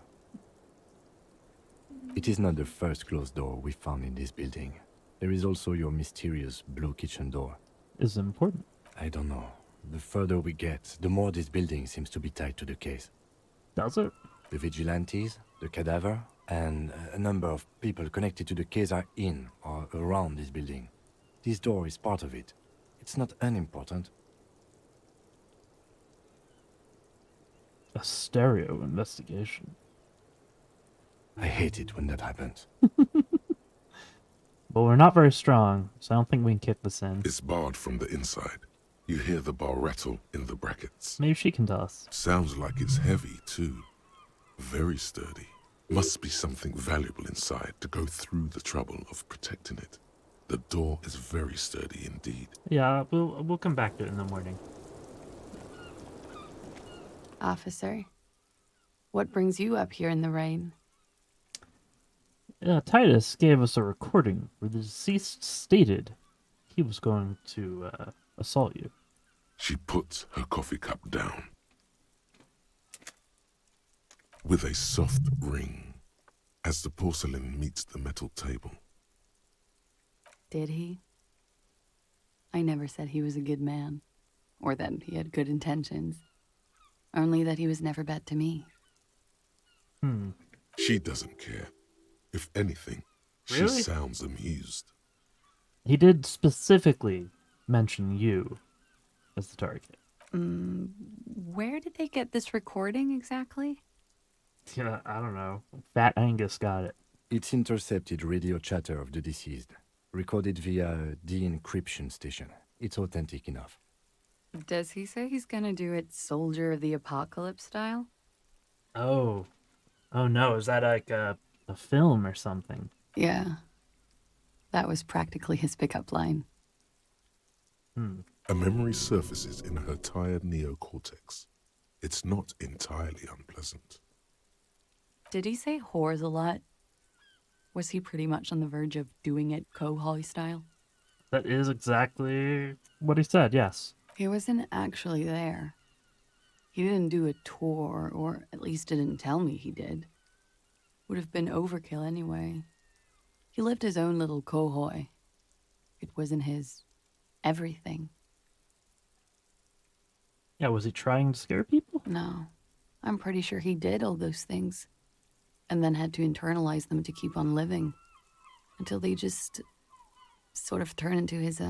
Speaker 3: It is not the first closed door we found in this building. There is also your mysterious blue kitchen door.
Speaker 1: Is it important?
Speaker 3: I don't know. The further we get, the more this building seems to be tied to the case.
Speaker 1: Does it?
Speaker 3: The vigilantes, the cadaver, and a number of people connected to the case are in or around this building. This door is part of it. It's not unimportant.
Speaker 1: A stereo investigation.
Speaker 3: I hate it when that happens.
Speaker 1: But we're not very strong, so I don't think we can kick this in.
Speaker 2: It's barred from the inside. You hear the bar rattle in the brackets.
Speaker 1: Maybe she can tell us.
Speaker 2: Sounds like it's heavy, too. Very sturdy. Must be something valuable inside to go through the trouble of protecting it. The door is very sturdy indeed.
Speaker 1: Yeah, we'll come back to it in the morning.
Speaker 10: Officer, what brings you up here in the rain?
Speaker 1: Titus gave us a recording where the deceased stated he was going to assault you.
Speaker 2: She puts her coffee cup down. With a soft ring, as the porcelain meets the metal table.
Speaker 10: Did he? I never said he was a good man, or that he had good intentions. Only that he was never bad to me.
Speaker 2: She doesn't care. If anything,
Speaker 1: Really?
Speaker 2: she sounds amused.
Speaker 1: He did specifically mention you as the target.
Speaker 10: Where did they get this recording exactly?
Speaker 1: Yeah, I don't know. Fat Angus got it.
Speaker 3: It's intercepted radio chatter of the deceased, recorded via a de-encryption station. It's authentic enough.
Speaker 10: Does he say he's gonna do it Soldier of the Apocalypse style?
Speaker 1: Oh. Oh no, is that like a film or something?
Speaker 10: Yeah. That was practically his pickup line.
Speaker 2: A memory surfaces in her tired neocortex. It's not entirely unpleasant.
Speaker 10: Did he say whores a lot? Was he pretty much on the verge of doing it Kohoi style?
Speaker 1: That is exactly what he said, yes.
Speaker 10: He wasn't actually there. He didn't do a tour, or at least didn't tell me he did. Would have been overkill anyway. He lived his own little Kohoi. It wasn't his everything.
Speaker 1: Yeah, was he trying to scare people?
Speaker 10: No. I'm pretty sure he did all those things. And then had to internalize them to keep on living. Until they just sort of turn into his,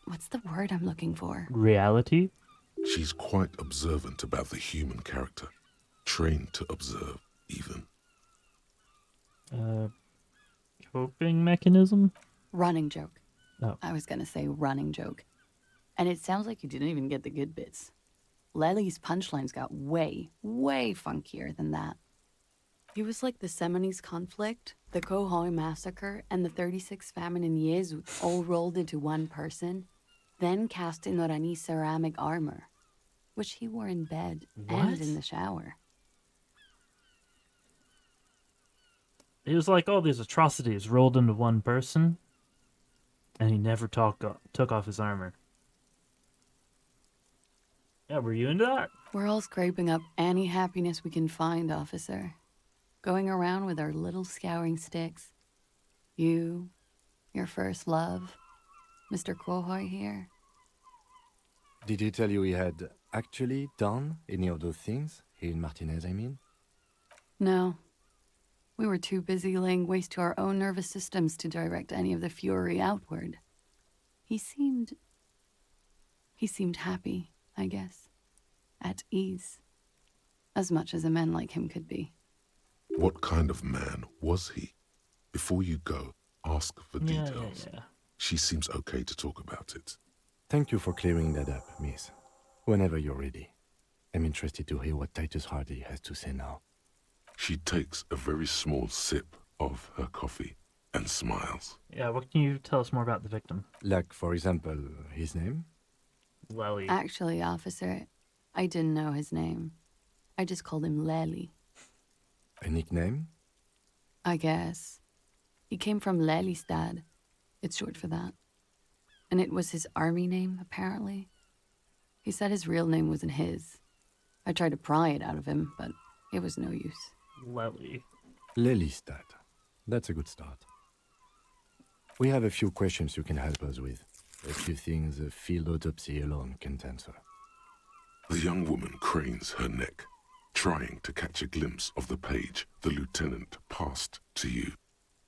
Speaker 10: what's the word I'm looking for?
Speaker 1: Reality?
Speaker 2: She's quite observant about the human character, trained to observe, even.
Speaker 1: Coping mechanism?
Speaker 10: Running joke.
Speaker 1: Oh.
Speaker 10: I was gonna say running joke. And it sounds like you didn't even get the good bits. Lely's punchlines got way, way funkier than that. He was like the Seminoles conflict, the Kohoi massacre, and the 36 famine in Jesu all rolled into one person, then cast in Orani's ceramic armor, which he wore in bed and
Speaker 1: What?
Speaker 10: in the shower.
Speaker 1: It was like all these atrocities rolled into one person, and he never took off his armor. Yeah, were you into that?
Speaker 10: We're all scraping up any happiness we can find, officer. Going around with our little scouring sticks. You, your first love, Mr. Kohoi here.
Speaker 3: Did he tell you he had actually done any of those things? He in Martinez, I mean?
Speaker 10: No. We were too busy laying waste to our own nervous systems to direct any of the fury outward. He seemed happy, I guess. At ease. As much as a man like him could be.
Speaker 2: What kind of man was he? Before you go, ask for details.
Speaker 1: Yeah.
Speaker 2: She seems okay to talk about it.
Speaker 3: Thank you for clearing that up, miss. Whenever you're ready. I'm interested to hear what Titus Hardy has to say now.
Speaker 2: She takes a very small sip of her coffee and smiles.
Speaker 1: Yeah, what can you tell us more about the victim?
Speaker 3: Like, for example, his name?
Speaker 1: Lely.
Speaker 10: Actually, officer, I didn't know his name. I just called him Lely.
Speaker 3: A nickname?
Speaker 10: I guess. He came from Lelystad. It's short for that. And it was his army name, apparently. He said his real name wasn't his. I tried to pry it out of him, but it was no use.
Speaker 1: Lely.
Speaker 3: Lelystad. That's a good start. We have a few questions you can help us with. A few things a field autopsy alone can't answer.
Speaker 2: The young woman cranes her neck, trying to catch a glimpse of the page the lieutenant passed to you.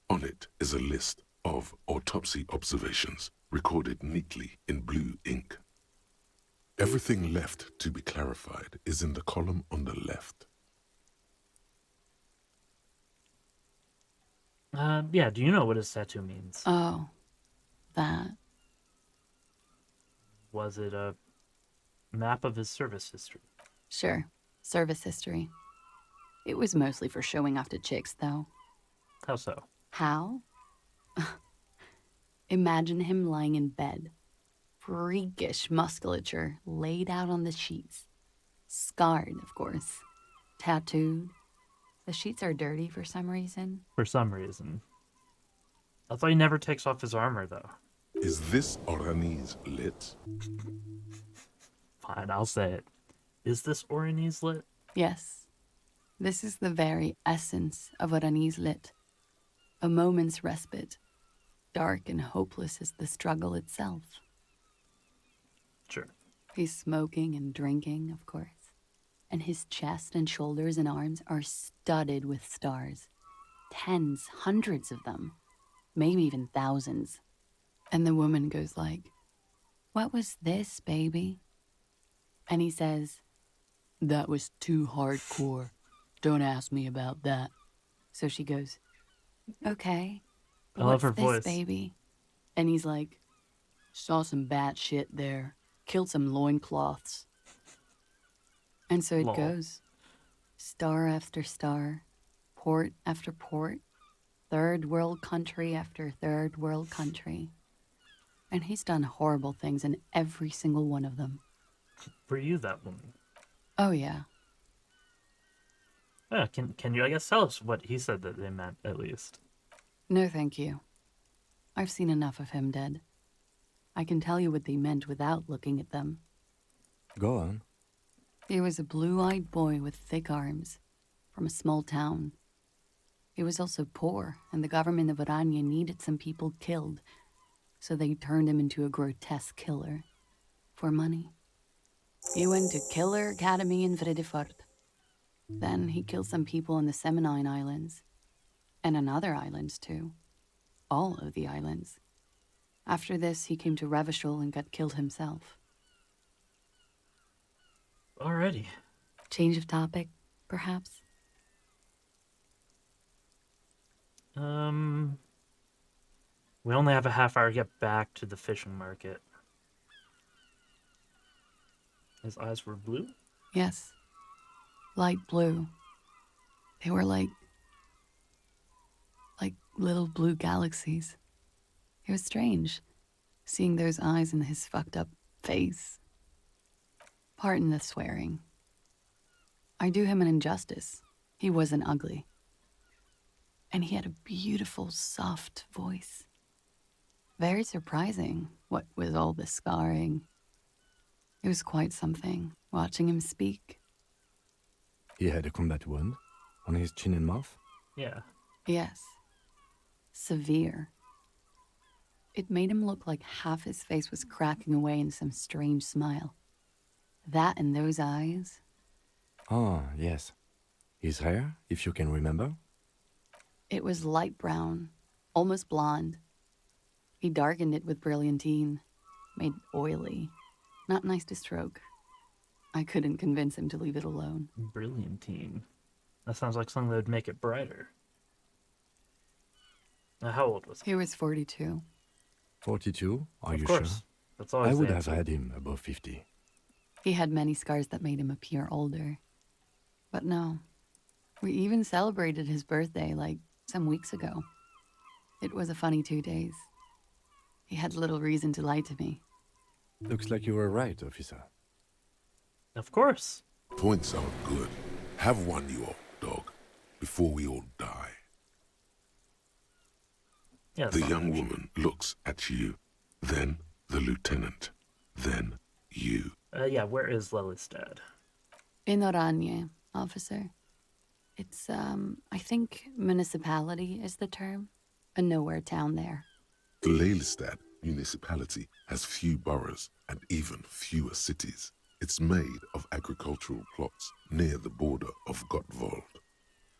Speaker 2: On it is a list of autopsy observations, recorded neatly in blue ink. Everything left to be clarified is in the column on the left.
Speaker 1: Yeah, do you know what his tattoo means?
Speaker 10: Oh, that.
Speaker 1: Was it a map of his service history?
Speaker 10: Sure. Service history. It was mostly for showing off to chicks, though.
Speaker 1: How so?
Speaker 10: How? Imagine him lying in bed. Freakish musculature laid out on the sheets. Scarred, of course. Tattooed. The sheets are dirty for some reason.
Speaker 1: For some reason. I thought he never takes off his armor, though.
Speaker 2: Is this Orani's lit?
Speaker 1: Fine, I'll say it. Is this Orani's lit?
Speaker 10: Yes. This is the very essence of Orani's lit. A moment's respite. Dark and hopeless as the struggle itself.
Speaker 1: Sure.
Speaker 10: He's smoking and drinking, of course. And his chest and shoulders and arms are studded with stars. Tens, hundreds of them. Maybe even thousands. And the woman goes like, "What was this, baby?" And he says, "That was too hardcore. Don't ask me about that." So she goes, "Okay. But
Speaker 1: I love
Speaker 10: what's
Speaker 1: her
Speaker 10: this,
Speaker 1: voice.
Speaker 10: baby?" And he's like, "Saw some bat shit there. Killed some loincloths." And so it
Speaker 1: Lol.
Speaker 10: goes. Star after star. Port after port. Third world country after third world country. And he's done horrible things in every single one of them.
Speaker 1: Were you that woman?
Speaker 10: Oh, yeah.
Speaker 1: Yeah, can you, I guess, tell us what he said that they meant, at least?
Speaker 10: No, thank you. I've seen enough of him dead. I can tell you what they meant without looking at them.
Speaker 3: Go on.
Speaker 10: He was a blue-eyed boy with thick arms, from a small town. He was also poor, and the government of Orania needed some people killed so they turned him into a grotesque killer. For money. He went to Killer Academy in Vredefort. Then he killed some people on the Seminine Islands. And on other islands, too. All of the islands. After this, he came to Revachol and got killed himself.
Speaker 1: Alrighty.
Speaker 10: Change of topic, perhaps?
Speaker 1: We only have a half hour to get back to the fishing market. His eyes were blue?
Speaker 10: Yes. Light blue. They were like little blue galaxies. It was strange, seeing those eyes in his fucked up face. Pardon the swearing. I do him an injustice. He wasn't ugly. And he had a beautiful, soft voice. Very surprising, what with all the scarring. It was quite something, watching him speak.
Speaker 3: He had a combat wound on his chin and mouth?
Speaker 1: Yeah.
Speaker 10: Yes. Severe. It made him look like half his face was cracking away in some strange smile. That and those eyes.
Speaker 3: Ah, yes. His hair, if you can remember?
Speaker 10: It was light brown, almost blonde. He darkened it with brilliantine, made oily. Not nice to stroke. I couldn't convince him to leave it alone.
Speaker 1: Brilliantine. That sounds like something that would make it brighter. Now, how old was he?
Speaker 10: He was 42.
Speaker 3: 42? Are you
Speaker 1: Of course.
Speaker 3: sure?
Speaker 1: That's always
Speaker 3: I would
Speaker 1: the
Speaker 3: have
Speaker 1: answer.
Speaker 3: had him above 50.
Speaker 10: He had many scars that made him appear older. But no. We even celebrated his birthday, some weeks ago. It was a funny 2 days. He had little reason to lie to me.
Speaker 3: Looks like you were right, officer.
Speaker 1: Of course.
Speaker 2: Points are good. Have one, you old dog, before we all die.
Speaker 1: Yeah, that's
Speaker 2: The
Speaker 1: not
Speaker 2: young
Speaker 1: bad.
Speaker 2: woman looks at you, then the lieutenant, then you.
Speaker 1: Yeah, where is Lelystad?
Speaker 10: In Oranje, officer. It's, I think municipality is the term. A nowhere town there.
Speaker 2: The Lelystad municipality has few boroughs and even fewer cities. It's made of agricultural plots near the border of Gottwald.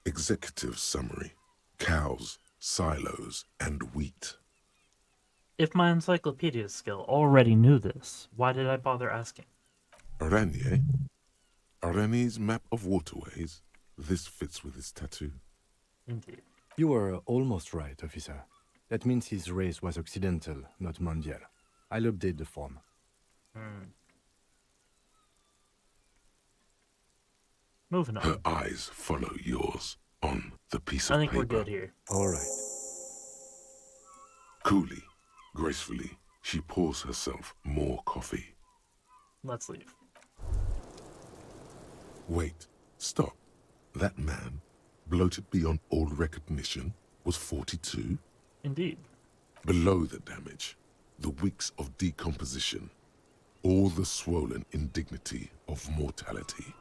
Speaker 2: Executive summary: cows, silos, and wheat.
Speaker 1: If my encyclopedia skill already knew this, why did I bother asking?
Speaker 2: Oranje? Oranje's map of waterways? This fits with his tattoo.
Speaker 1: Indeed.
Speaker 3: You were almost right, officer. That means his race was occidental, not mondial. I'll update the form.
Speaker 1: Moving
Speaker 2: Her
Speaker 1: on.
Speaker 2: eyes follow yours on the piece
Speaker 1: I
Speaker 2: of
Speaker 1: think
Speaker 2: paper.
Speaker 1: we're good here.
Speaker 3: All right.
Speaker 2: Coolly, gracefully, she pours herself more coffee.
Speaker 1: Let's leave.
Speaker 2: Wait, stop. That man, bloated beyond all recognition, was 42?
Speaker 1: Indeed.
Speaker 2: Below the damage, the weeks of decomposition, all the swollen indignity of mortality.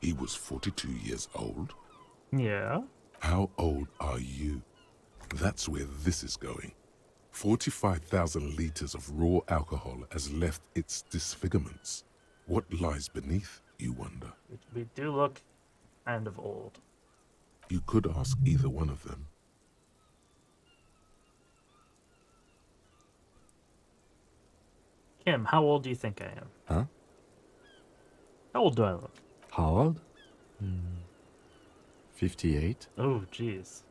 Speaker 2: He was 42 years old?
Speaker 1: Yeah.
Speaker 2: How old are you? That's where this is going. 45,000 liters of raw alcohol has left its disfigurements. What lies beneath, you wonder?
Speaker 1: We do look kind of old.
Speaker 2: You could ask either one of them.
Speaker 1: Kim, how old do you think I am?
Speaker 3: Huh?
Speaker 1: How old do I look?
Speaker 3: How old? 58?
Speaker 1: Oh, jeez.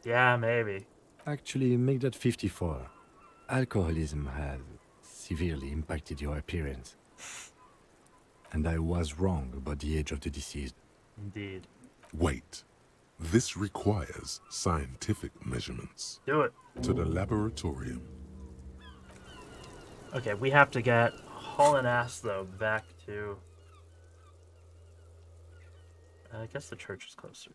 Speaker 1: Yeah, maybe.
Speaker 3: Actually, make that 54. Alcoholism has severely impacted your appearance. And I was wrong about the age of the deceased.
Speaker 1: Indeed.
Speaker 2: Wait. This requires scientific measurements.
Speaker 1: Do it.
Speaker 2: To the laboratorium.
Speaker 1: Okay, we have to get hauling ass, though, back to... I guess the church is closer.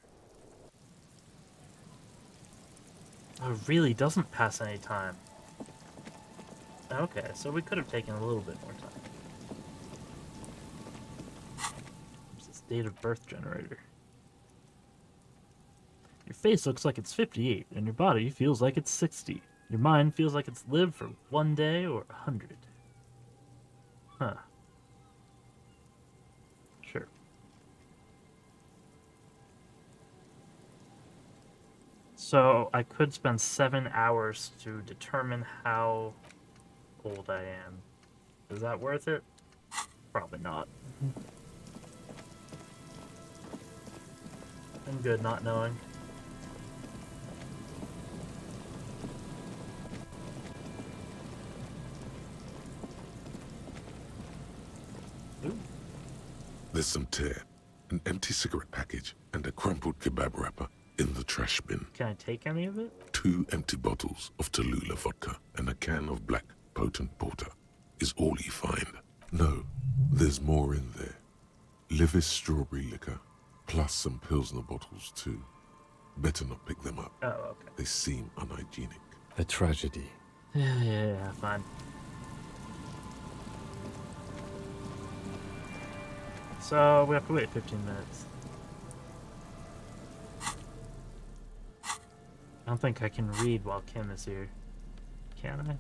Speaker 1: Oh, it really doesn't pass any time. Okay, so we could have taken a little bit more time. There's this date of birth generator. Your face looks like it's 58, and your body feels like it's 60. Your mind feels like it's lived for 1 day or 100. Huh. Sure. So I could spend 7 hours to determine how old I am. Is that worth it? Probably not. I'm good not knowing. Ooh.
Speaker 2: There's some tear, an empty cigarette package, and a crumpled kebab wrapper in the trash bin.
Speaker 1: Can I take any of it?
Speaker 2: 2 empty bottles of Tallulah vodka and a can of black potent porter is all you find. No, there's more in there. Livis strawberry liquor, plus some Pilsner bottles too. Better not pick them up.
Speaker 1: Oh, okay.
Speaker 2: They seem unhygienic.
Speaker 3: A tragedy.
Speaker 1: Yeah, fine. So we have to wait 15 minutes. I don't think I can read while Kim is here. Can I?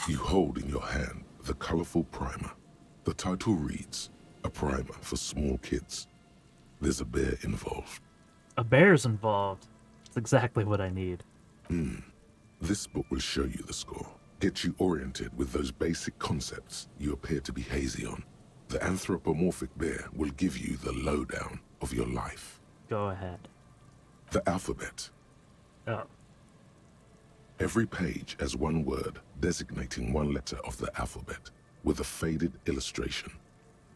Speaker 2: You hold in your hand the colorful primer. The title reads, "A primer for small kids." There's a bear involved.
Speaker 1: A bear's involved. That's exactly what I need.
Speaker 2: This book will show you the score. Get you oriented with those basic concepts you appear to be hazy on. The anthropomorphic bear will give you the lowdown of your life.
Speaker 1: Go ahead.
Speaker 2: The alphabet.
Speaker 1: Oh.
Speaker 2: Every page has one word designating one letter of the alphabet with a faded illustration.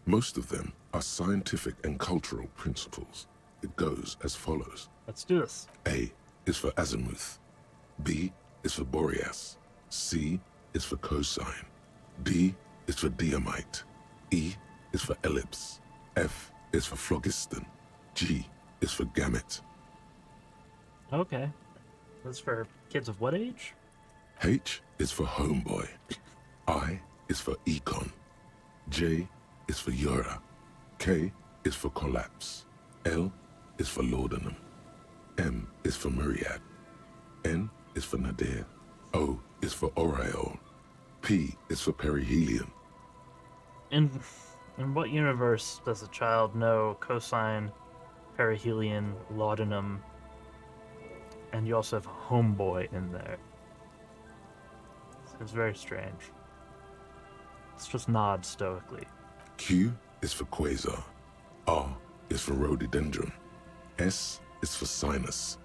Speaker 2: Most of them are scientific and cultural principles. It goes as follows.
Speaker 1: Let's do this.
Speaker 2: A is for azimuth. B is for Boreas. C is for cosine. D is for diamite. E is for ellipse. F is for phlogiston. G is for gamete.
Speaker 1: Okay. That's for kids of what age?
Speaker 2: H is for homeboy. I is for econ. J is for Eura. K is for collapse. L is for laudanum. M is for myriad. N is for nadir. O is for aureole. P is for perihelion.
Speaker 1: In what universe does a child know cosine, perihelion, laudanum, and you also have homeboy in there? It's very strange. Let's just nod stoically.
Speaker 2: Q is for quasar. R is for rhododendron. S is for sinus.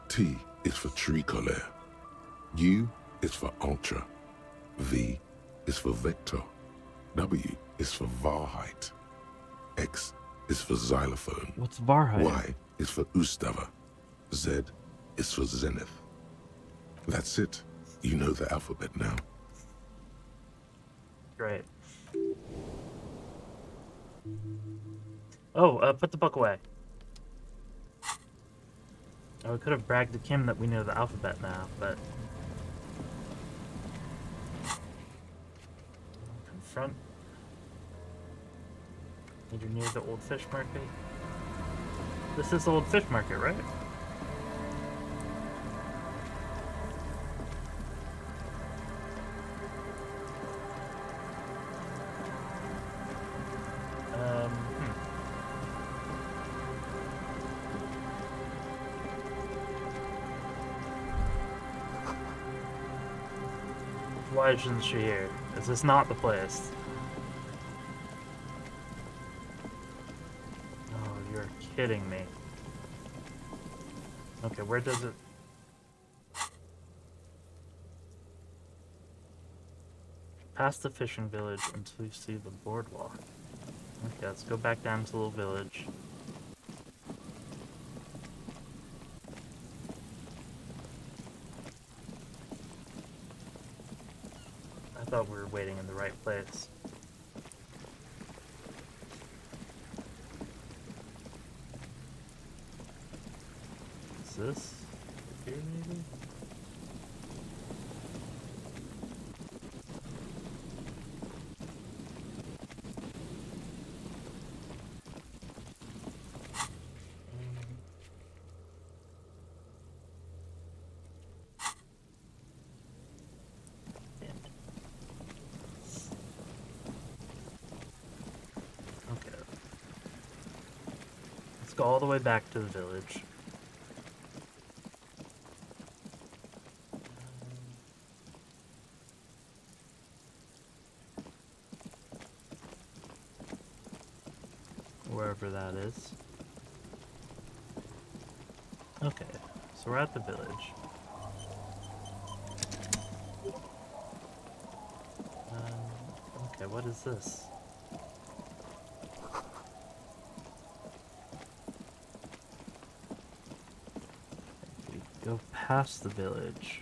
Speaker 2: T is for tricolor. U is for ultra. V is for vector. W is for Wahrheit. X is for xylophone.
Speaker 1: What's Wahrheit?
Speaker 2: Y is for Ustava. Z is for zenith. That's it. You know the alphabet now.
Speaker 1: Great. Oh, put the book away. Oh, we could have bragged to Kim that we know the alphabet now, but... Confront. You're near the old fish market. This is the old fish market, right? Why isn't she here? Is this not the place? Oh, you're kidding me. Okay, where does it... Past the fishing village until you see the boardwalk. Okay, let's go back down to the little village. I thought we were waiting in the right place. Is this here maybe? go all the way back to the village. Wherever that is. Okay, so we're at the village. Okay, what is this? We go past the village.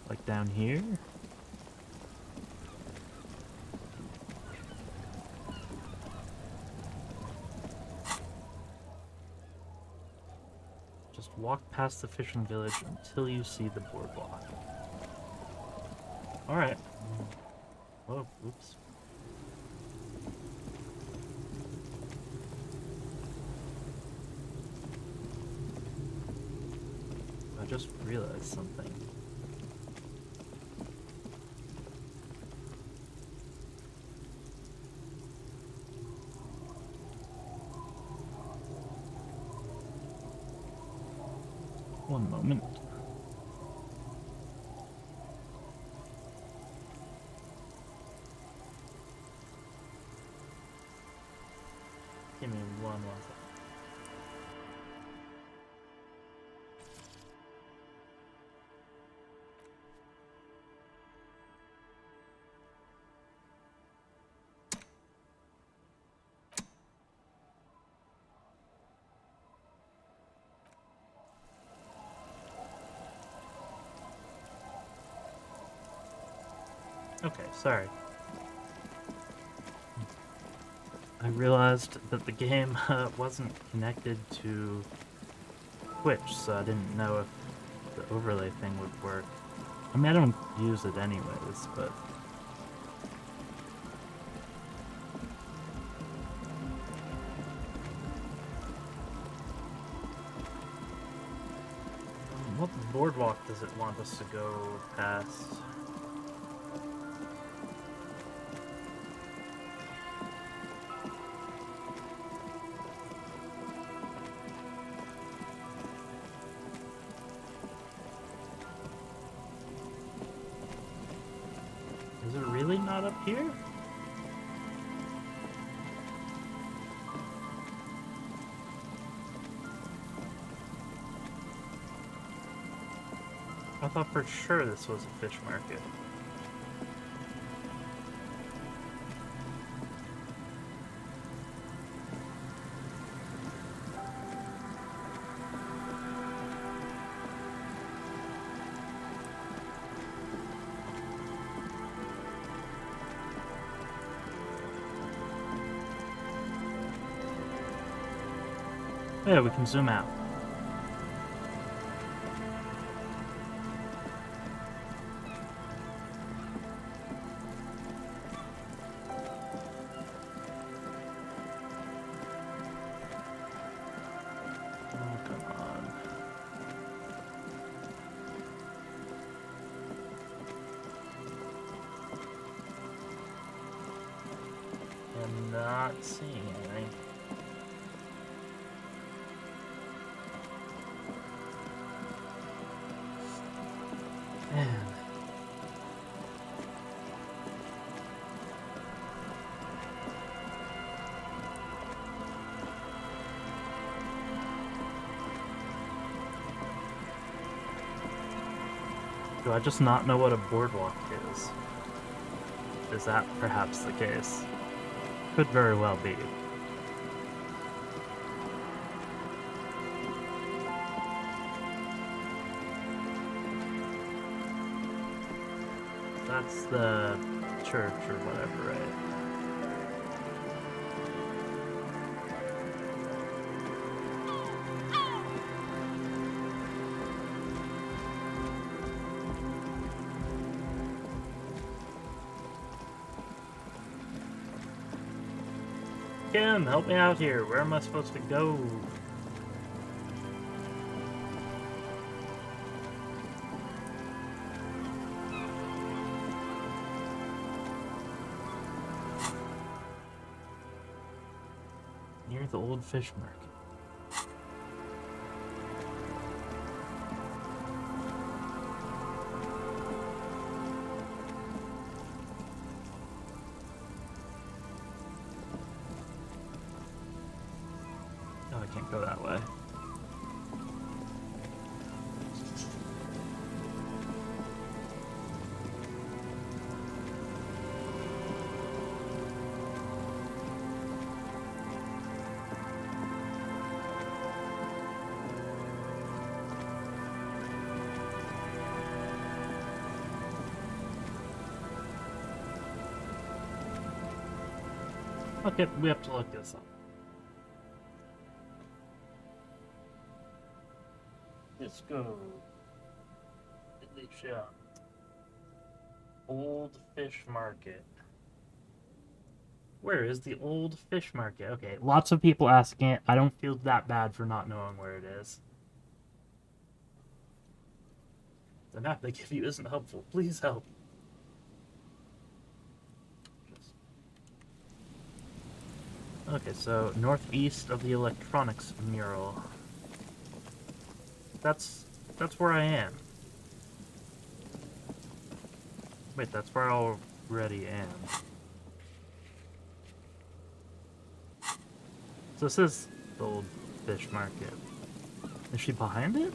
Speaker 1: Like down here? Just walk past the fishing village until you see the boardwalk. Alright. Oh, oops. I just realized something. One moment. Give me one second. Okay, sorry. I realized that the game wasn't connected to Twitch, so I didn't know if the overlay thing would work. I mean, I don't use it anyways, but... What boardwalk does it want us to go past? Is it really not up here? I thought for sure this was a fish market. Yeah, we can zoom out. Oh, come on. I'm not seeing anything. Man. Do I just not know what a boardwalk is? Is that perhaps the case? Could very well be. That's the church or whatever, right? Kim, help me out here. Where am I supposed to go? Near the old fish market. Oh, I can't go that way. Okay, we have to look this up. Let's go. Elysium. Old fish market. Where is the old fish market? Okay, lots of people asking it. I don't feel that bad for not knowing where it is. The map they give you isn't helpful. Please help. Okay, so northeast of the electronics mural. That's where I am. Wait, that's where I already am. So this is the old fish market. Is she behind it?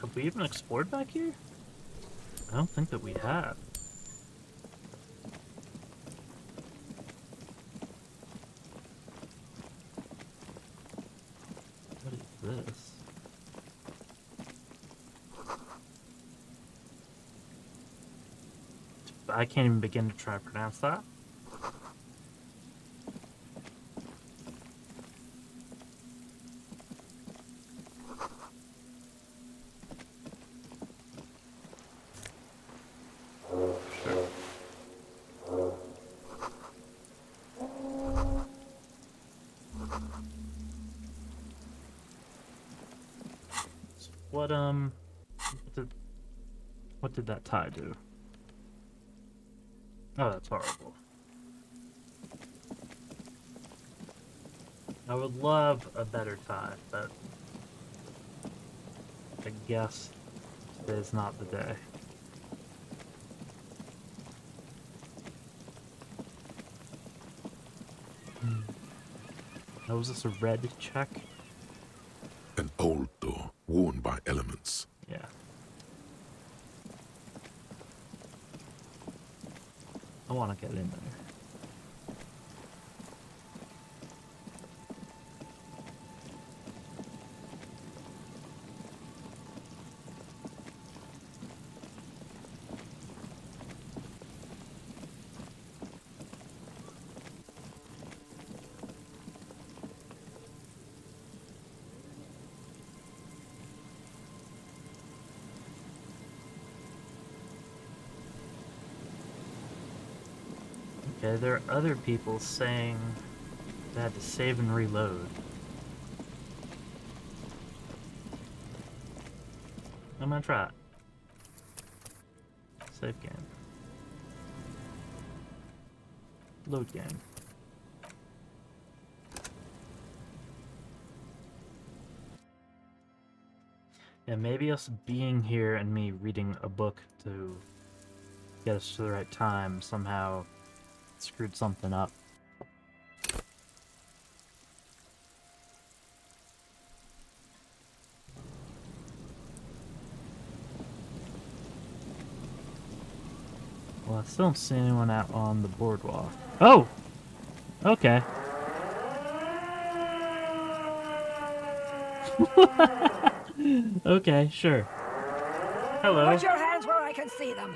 Speaker 1: Have we even explored back here? I don't think that we have. What is this? I can't even begin to try to pronounce that. What did that tie do? Oh, that's horrible. I would love a better tie, but I guess today's not the day. Oh, was this a red check?
Speaker 2: An old door, worn by elements.
Speaker 1: Yeah. I want to get in there. Okay, there are other people saying they had to save and reload. I'm gonna try it. Save game. Load game. Yeah, maybe us being here and me reading a book to get us to the right time somehow screwed something up. Well, I still don't see anyone out on the boardwalk. Oh! Okay. Okay, sure. Hello.
Speaker 11: Put your hands where I can see them.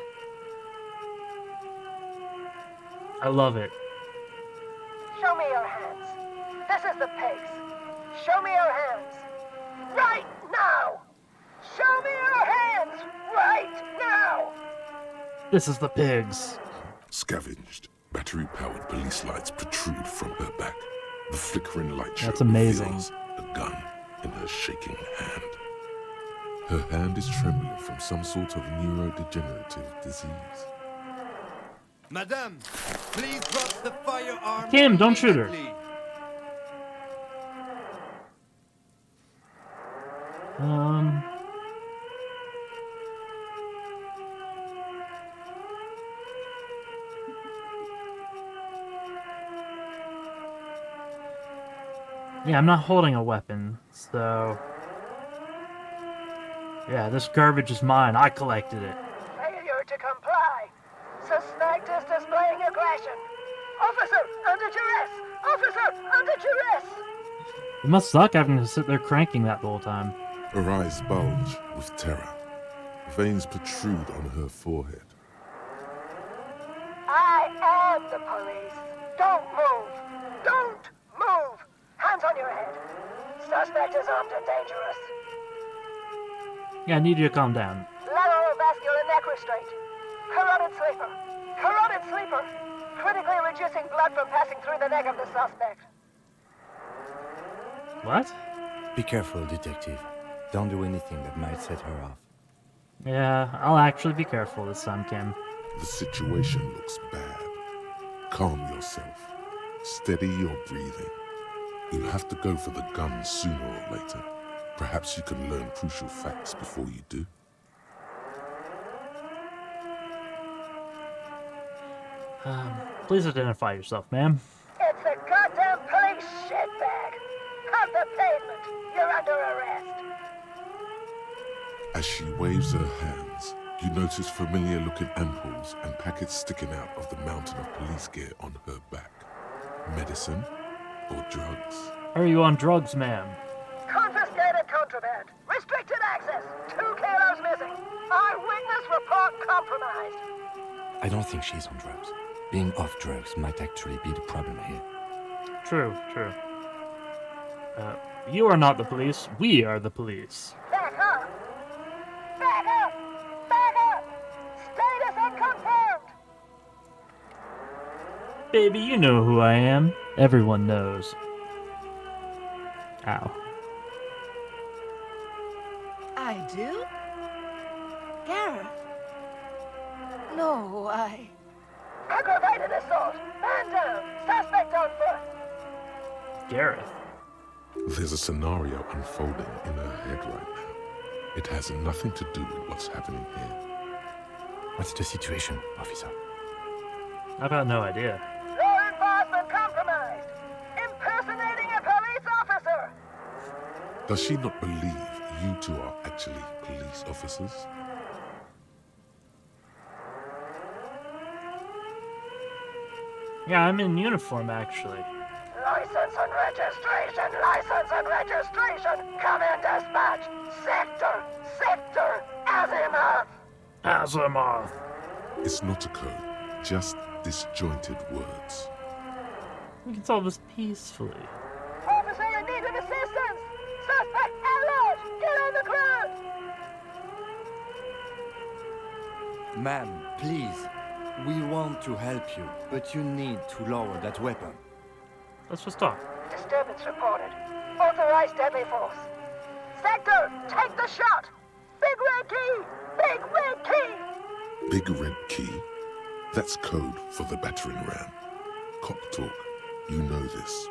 Speaker 1: I love it.
Speaker 11: Show me your hands. This is the pace. Show me your hands. Right now! Show me your hands!
Speaker 1: This is the pigs.
Speaker 2: Scavenged, battery-powered police lights protrude from her back. The flickering light show
Speaker 1: That's amazing.
Speaker 2: reveals a gun in her shaking hand. Her hand is trembling from some sort of neurodegenerative disease.
Speaker 12: Madame, please drop the firearm.
Speaker 1: Kim, don't shoot her.
Speaker 12: immediately.
Speaker 1: Yeah, I'm not holding a weapon, so... Yeah, this garbage is mine. I collected it.
Speaker 11: Failure to comply. Suspect is displaying aggression. Officer, under duress! Officer, under duress!
Speaker 1: It must suck having to sit there cranking that the whole time.
Speaker 2: Her eyes bulge with terror. Veins protrude on her forehead.
Speaker 11: I am the police. Don't move. Don't move. Hands on your head. Suspect is armed and dangerous.
Speaker 1: Yeah, I need you to calm down.
Speaker 11: Lateral vascular neck restraint. Carotid sleeper. Carotid sleeper. Critically reducing blood from passing through the neck of the suspect.
Speaker 1: What?
Speaker 3: Be careful, detective. Don't do anything that might set her off.
Speaker 1: Yeah, I'll actually be careful this time, Kim.
Speaker 2: The situation looks bad. Calm yourself. Steady your breathing. You'll have to go for the gun sooner or later. Perhaps you can learn crucial facts before you do.
Speaker 1: Please identify yourself, ma'am.
Speaker 11: It's a goddamn police shitbag. Cut the pavement. You're under arrest.
Speaker 2: As she waves her hands, you notice familiar-looking ampoules and packets sticking out of the mountain of police gear on her back. Medicine or drugs?
Speaker 1: Are you on drugs, ma'am?
Speaker 11: Confiscated contraband. Restricted access. 2 kilos missing. Eyewitness report compromised.
Speaker 3: I don't think she's on drugs. Being off drugs might actually be the problem here.
Speaker 1: True, true. You are not the police. We are the police.
Speaker 11: Back up. Back up. Back up. Status unconfirmed.
Speaker 1: Baby, you know who I am. Everyone knows. Ow.
Speaker 11: I do? Gareth? No, I... Aggravated assault. Man down. Suspect on foot.
Speaker 1: Gareth.
Speaker 2: There's a scenario unfolding in her head right now. It has nothing to do with what's happening here.
Speaker 3: What's the situation, officer?
Speaker 1: I've got no idea.
Speaker 11: Law enforcement compromised. Impersonating a police officer.
Speaker 2: Does she not believe you two are actually police officers?
Speaker 1: Yeah, I'm in uniform, actually.
Speaker 11: License and registration. License and registration. Come in dispatch. Sector. Sector. Azimuth.
Speaker 1: Azimuth.
Speaker 2: It's not a code, just disjointed words.
Speaker 1: We can solve this peacefully.
Speaker 11: Officer in need of assistance. Suspect alert. Get on the ground.
Speaker 3: Ma'am, please. We want to help you, but you need to lower that weapon.
Speaker 1: Let's just talk.
Speaker 11: Disturbance reported. Authorized deadly force. Sector, take the shot. Big red key. Big red key.
Speaker 2: Big red key? That's code for the battering ram. Cop talk. You know this.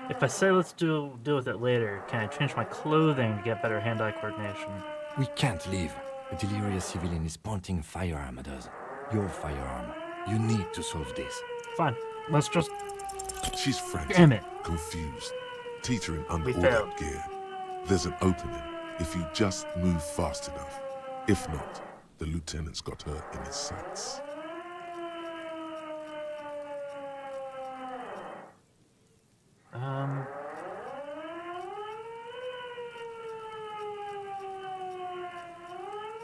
Speaker 1: If I say let's deal with it later, can I change my clothing to get better hand-eye coordination?
Speaker 3: We can't leave. A delirious civilian is pointing a firearm at us. Your firearm. You need to solve this.
Speaker 1: Fine. Let's just...
Speaker 2: She's frantic.
Speaker 1: Damn it.
Speaker 2: Confused. Teetering under
Speaker 1: We
Speaker 2: all
Speaker 1: failed.
Speaker 2: that gear. There's an opening if you just move fast enough. If not, the lieutenant's got her in his sights.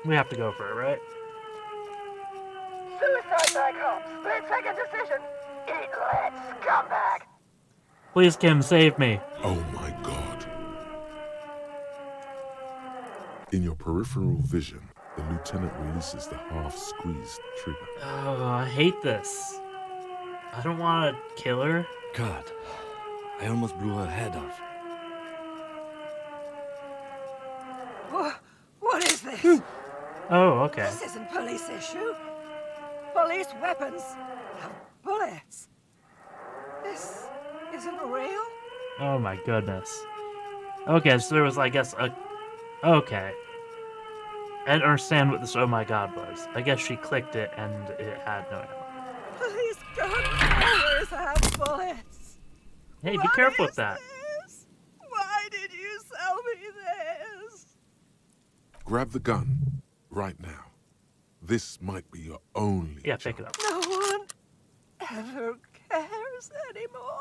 Speaker 1: We have to go for it, right?
Speaker 11: Suicide by cop. Split second decision. Eat lead, scumbag.
Speaker 1: Please, Kim, save me.
Speaker 2: Oh my god. In your peripheral vision, the lieutenant releases the half-squeezed trigger.
Speaker 1: Oh, I hate this. I don't want to kill her.
Speaker 3: God, I almost blew her head off.
Speaker 11: What is this?
Speaker 1: Oh, okay.
Speaker 11: This isn't police issue. Police weapons have bullets. This isn't real.
Speaker 1: Oh my goodness. Okay, so there was, I guess, a... Okay. I didn't understand what this oh my god was. I guess she clicked it and it had no ammo.
Speaker 11: Police guns always have bullets.
Speaker 1: Hey, be
Speaker 11: What
Speaker 1: careful with
Speaker 11: is
Speaker 1: that.
Speaker 11: this? Why did you sell me this?
Speaker 2: Grab the gun, right now. This might be your only
Speaker 1: Yeah, pick it up.
Speaker 11: No one ever cares anymore.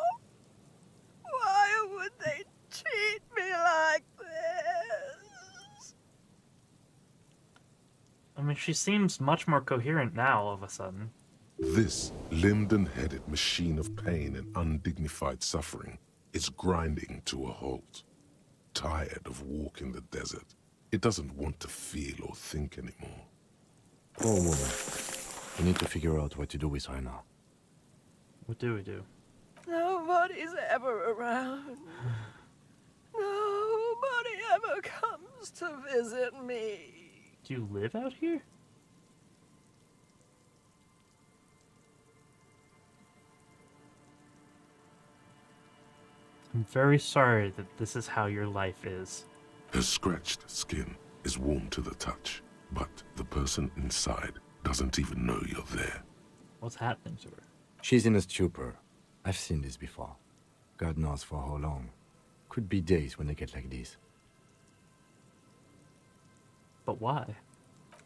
Speaker 11: Why would they treat me like this?
Speaker 1: I mean, she seems much more coherent now, all of a sudden.
Speaker 2: This limbed and headed machine of pain and undignified suffering is grinding to a halt. Tired of walking the desert, it doesn't want to feel or think anymore.
Speaker 3: Poor woman. We need to figure out what to do with her now.
Speaker 1: What do we do?
Speaker 11: Nobody's ever around. Nobody ever comes to visit me.
Speaker 1: Do you live out here? I'm very sorry that this is how your life is.
Speaker 2: Her scratched skin is warm to the touch, but the person inside doesn't even know you're there.
Speaker 1: What's happening to her?
Speaker 3: She's in a stupor. I've seen this before. God knows for how long. Could be days when they get like this.
Speaker 1: But why?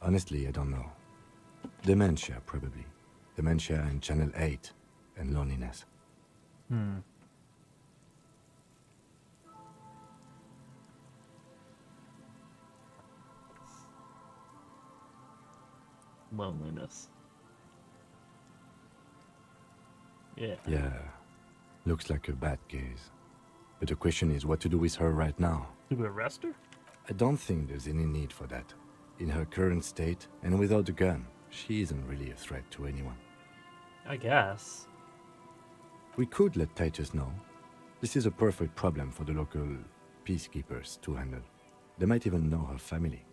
Speaker 3: Honestly, I don't know. Dementia, probably. Dementia and Channel 8, and loneliness.
Speaker 1: Loneliness. Yeah.
Speaker 3: Yeah. Looks like a bad case. But the question is what to do with her right now.
Speaker 1: Do we arrest her?
Speaker 3: I don't think there's any need for that. In her current state, and without the gun, she isn't really a threat to anyone.
Speaker 1: I guess.
Speaker 3: We could let Titus know. This is a perfect problem for the local peacekeepers to handle. They might even know her family.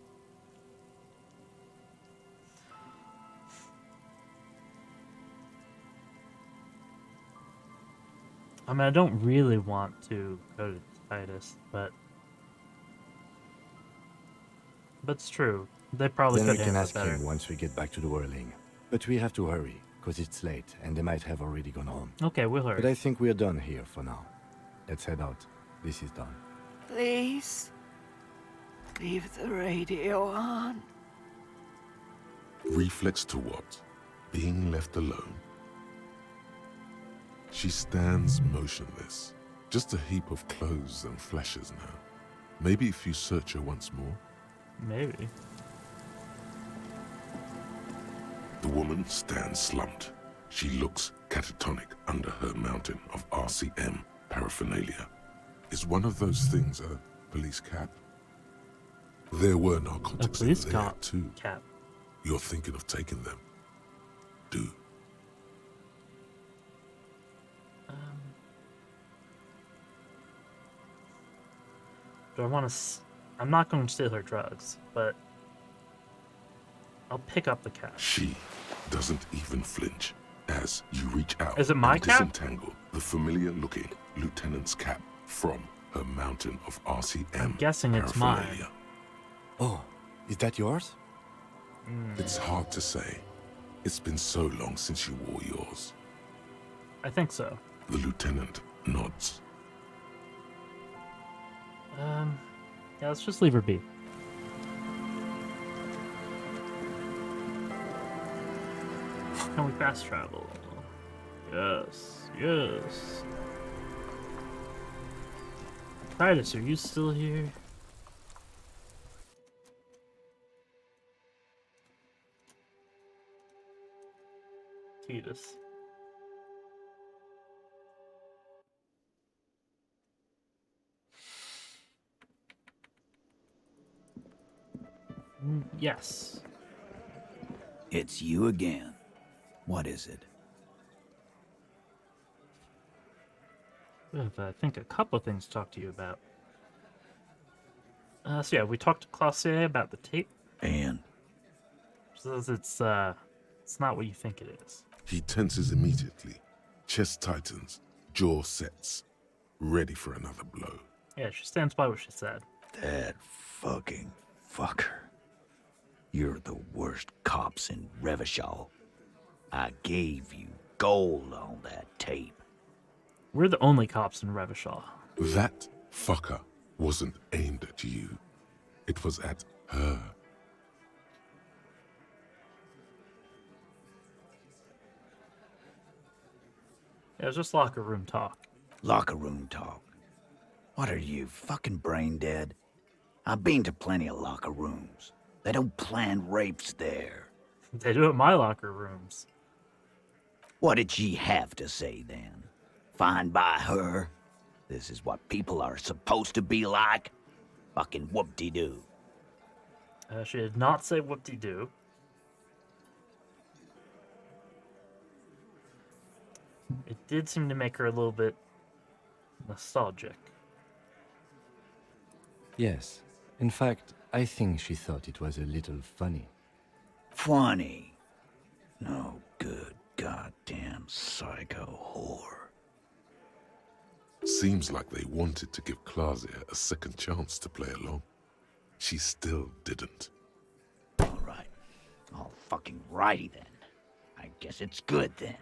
Speaker 1: I mean, I don't really want to go to Titus, but it's true. They probably
Speaker 3: Then we
Speaker 1: could
Speaker 3: can
Speaker 1: handle
Speaker 3: ask
Speaker 1: it better.
Speaker 3: him once we get back to the whirling. But we have to hurry, because it's late, and they might have already gone home.
Speaker 1: Okay, we'll hurry.
Speaker 3: But I think we're done here for now. Let's head out. This is done.
Speaker 11: Please, leave the radio on.
Speaker 2: Reflex to what? Being left alone? She stands motionless, just a heap of clothes and flashes now. Maybe if you search her once more?
Speaker 1: Maybe.
Speaker 2: The woman stands slumped. She looks catatonic under her mountain of RCM paraphernalia. Is one of those things a police cap? There were
Speaker 1: A
Speaker 2: narcotics
Speaker 1: police
Speaker 2: in there
Speaker 1: cop
Speaker 2: too.
Speaker 1: cap.
Speaker 2: You're thinking of taking them? Do.
Speaker 1: Do I want to... I'm not going to steal her drugs, but I'll pick up the cap.
Speaker 2: She doesn't even flinch as you reach out
Speaker 1: Is it my
Speaker 2: and
Speaker 1: cap?
Speaker 2: disentangle the familiar-looking lieutenant's cap from her mountain of RCM
Speaker 1: I'm guessing it's mine.
Speaker 2: paraphernalia.
Speaker 3: Oh, is that yours?
Speaker 2: It's hard to say. It's been so long since you wore yours.
Speaker 1: I think so.
Speaker 2: The lieutenant nods.
Speaker 1: Yeah, let's just leave her be. Can we fast travel? Yes, yes. Titus, are you still here? Titus. Yes.
Speaker 13: It's you again. What is it?
Speaker 1: We have, I think, a couple of things to talk to you about. So yeah, we talked to Clausier about the tape.
Speaker 13: And?
Speaker 1: Says it's not what you think it is.
Speaker 2: He tenses immediately. Chest tightens, jaw sets, ready for another blow.
Speaker 1: Yeah, she stands by what she said.
Speaker 13: That fucking fucker. You're the worst cops in Revachol. I gave you gold on that tape.
Speaker 1: We're the only cops in Revachol.
Speaker 2: That fucker wasn't aimed at you. It was at her.
Speaker 1: Yeah, it was just locker room talk.
Speaker 13: Locker room talk? What are you, fucking brain dead? I've been to plenty of locker rooms. They don't plan rapes there.
Speaker 1: They do at my locker rooms.
Speaker 13: What did she have to say then? Fine by her? This is what people are supposed to be like? Fucking whoop-de-doo.
Speaker 1: She did not say whoop-de-doo. It did seem to make her a little bit nostalgic.
Speaker 3: Yes. In fact, I think she thought it was a little funny.
Speaker 13: Funny? No good goddamn psycho whore.
Speaker 2: Seems like they wanted to give Clausier a second chance to play along. She still didn't.
Speaker 13: All right. All fucking righty then. I guess it's good then.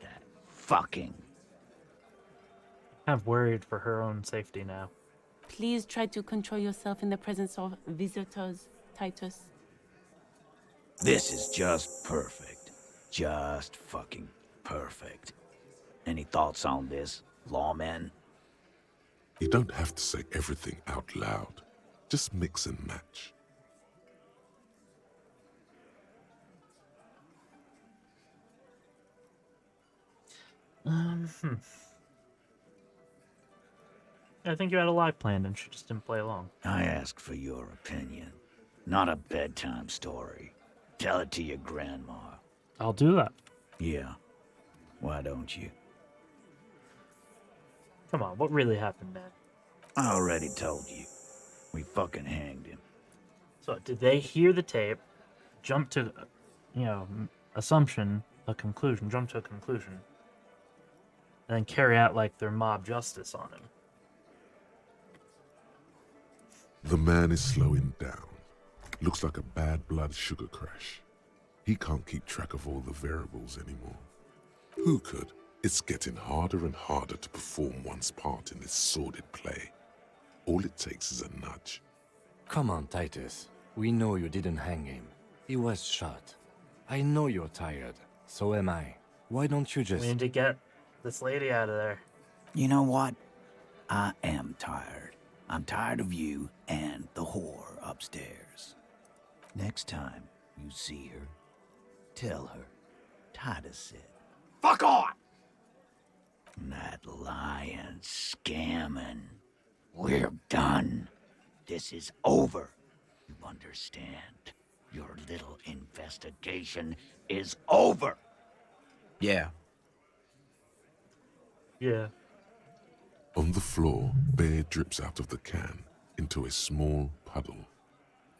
Speaker 13: That fucking...
Speaker 1: I'm worried for her own safety now.
Speaker 14: Please try to control yourself in the presence of visitors, Titus.
Speaker 13: This is just perfect. Just fucking perfect. Any thoughts on this, lawman?
Speaker 2: You don't have to say everything out loud. Just mix and match.
Speaker 1: I think you had a live plan and she just didn't play along.
Speaker 13: I ask for your opinion. Not a bedtime story. Tell it to your grandma.
Speaker 1: I'll do that.
Speaker 13: Yeah. Why don't you?
Speaker 1: Come on, what really happened, man?
Speaker 13: I already told you. We fucking hanged him.
Speaker 1: So, did they hear the tape, jump to, assumption, jump to a conclusion, and then carry out, their mob justice on him?
Speaker 2: The man is slowing down. Looks like a bad blood sugar crash. He can't keep track of all the variables anymore. Who could? It's getting harder and harder to perform one's part in this sordid play. All it takes is a nudge.
Speaker 3: Come on, Titus. We know you didn't hang him. He was shot. I know you're tired. So am I. Why don't you just...
Speaker 1: We need to get this lady out of there.
Speaker 13: You know what? I am tired. I'm tired of you and the whore upstairs. Next time you see her, tell her Titus said, "Fuck on!" That lying, scamming. We're done. This is over. You understand? Your little investigation is over. Yeah.
Speaker 1: Yeah.
Speaker 2: On the floor, beer drips out of the can into a small puddle.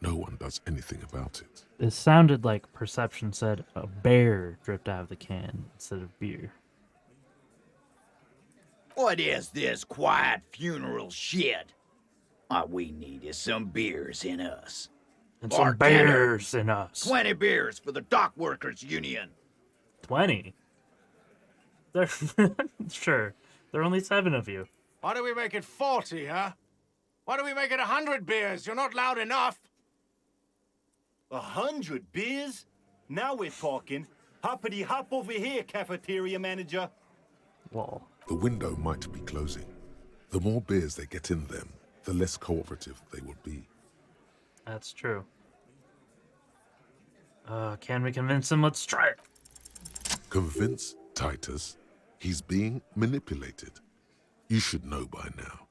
Speaker 2: No one does anything about it.
Speaker 1: It sounded like Perception said a bear dripped out of the can instead of beer.
Speaker 13: What is this quiet funeral shit? All we need is some beers in us.
Speaker 1: And some bears in us.
Speaker 13: 20 beers for the Dock Workers Union.
Speaker 1: 20? They're sure. There are only 7 of you.
Speaker 12: Why do we make it 40, huh? Why do we make it 100 beers? You're not loud enough.
Speaker 15: 100 beers? Now we're talking. Hoppity hop over here, cafeteria manager.
Speaker 1: Whoa.
Speaker 2: The window might be closing. The more beers they get in them, the less cooperative they will be.
Speaker 1: That's true. Can we convince him? Let's try it.
Speaker 2: Convince Titus he's being manipulated. You should know by now.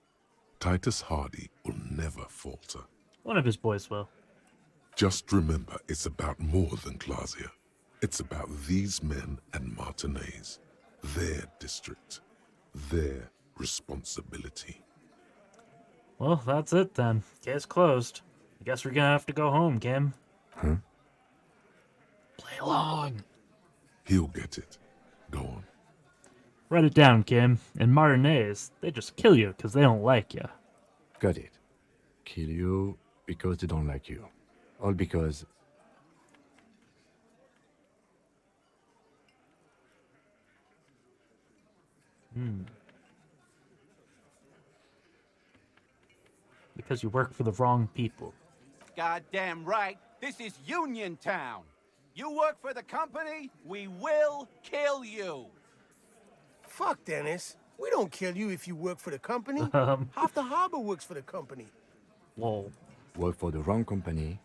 Speaker 2: Titus Hardy will never falter.
Speaker 1: One of his boys will.
Speaker 2: Just remember, it's about more than Glasia. It's about these men and Martinez, their district, their responsibility.
Speaker 1: Well, that's it then. Case closed. I guess we're gonna have to go home, Kim.
Speaker 3: Huh?
Speaker 1: Play along.
Speaker 2: He'll get it. Go on.
Speaker 1: Write it down, Kim. In Martinez, they just kill you because they don't like you.
Speaker 3: Got it. Kill you because they don't like you. All because...
Speaker 1: Because you work for the wrong people.
Speaker 16: Goddamn right. This is Union Town. You work for the company, we will kill you.
Speaker 17: Fuck, Dennis. We don't kill you if you work for the company. Half the harbor works for the company.
Speaker 1: Whoa.
Speaker 3: Work for the wrong company,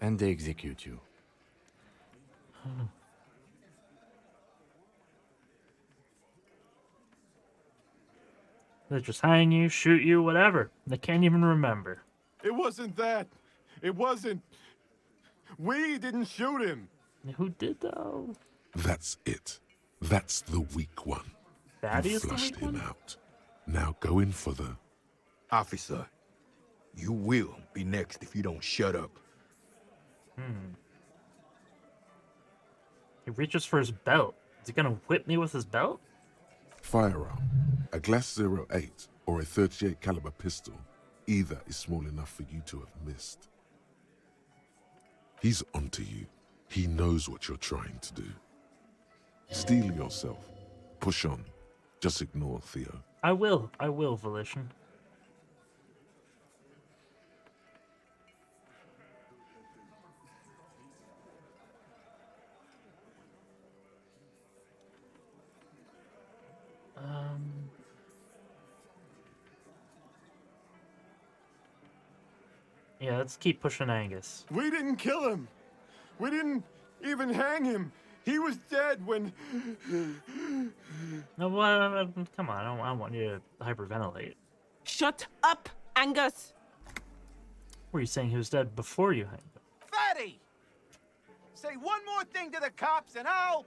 Speaker 3: and they execute you.
Speaker 1: They just hang you, shoot you, whatever. They can't even remember.
Speaker 7: It wasn't that. It wasn't. We didn't shoot him.
Speaker 1: Who did, though?
Speaker 2: That's it. That's the weak one.
Speaker 1: That
Speaker 2: You
Speaker 1: is the
Speaker 2: flushed
Speaker 1: weak
Speaker 2: him
Speaker 1: one?
Speaker 2: out. Now go in for the...
Speaker 8: Officer, you will be next if you don't shut up.
Speaker 1: He reaches for his belt. Is he gonna whip me with his belt?
Speaker 2: Firearm, a Glass 08 or a 38 caliber pistol, either is small enough for you to have missed. He's onto you. He knows what you're trying to do. Steel yourself. Push on. Just ignore Theo.
Speaker 1: I will, Volition. Yeah, let's keep pushing Angus.
Speaker 7: We didn't kill him. We didn't even hang him. He was dead when...
Speaker 1: No, well, come on, I don't want you to hyperventilate.
Speaker 14: Shut up, Angus!
Speaker 1: Were you saying he was dead before you hanged him?
Speaker 16: Fatty! Say one more thing to the cops and I'll...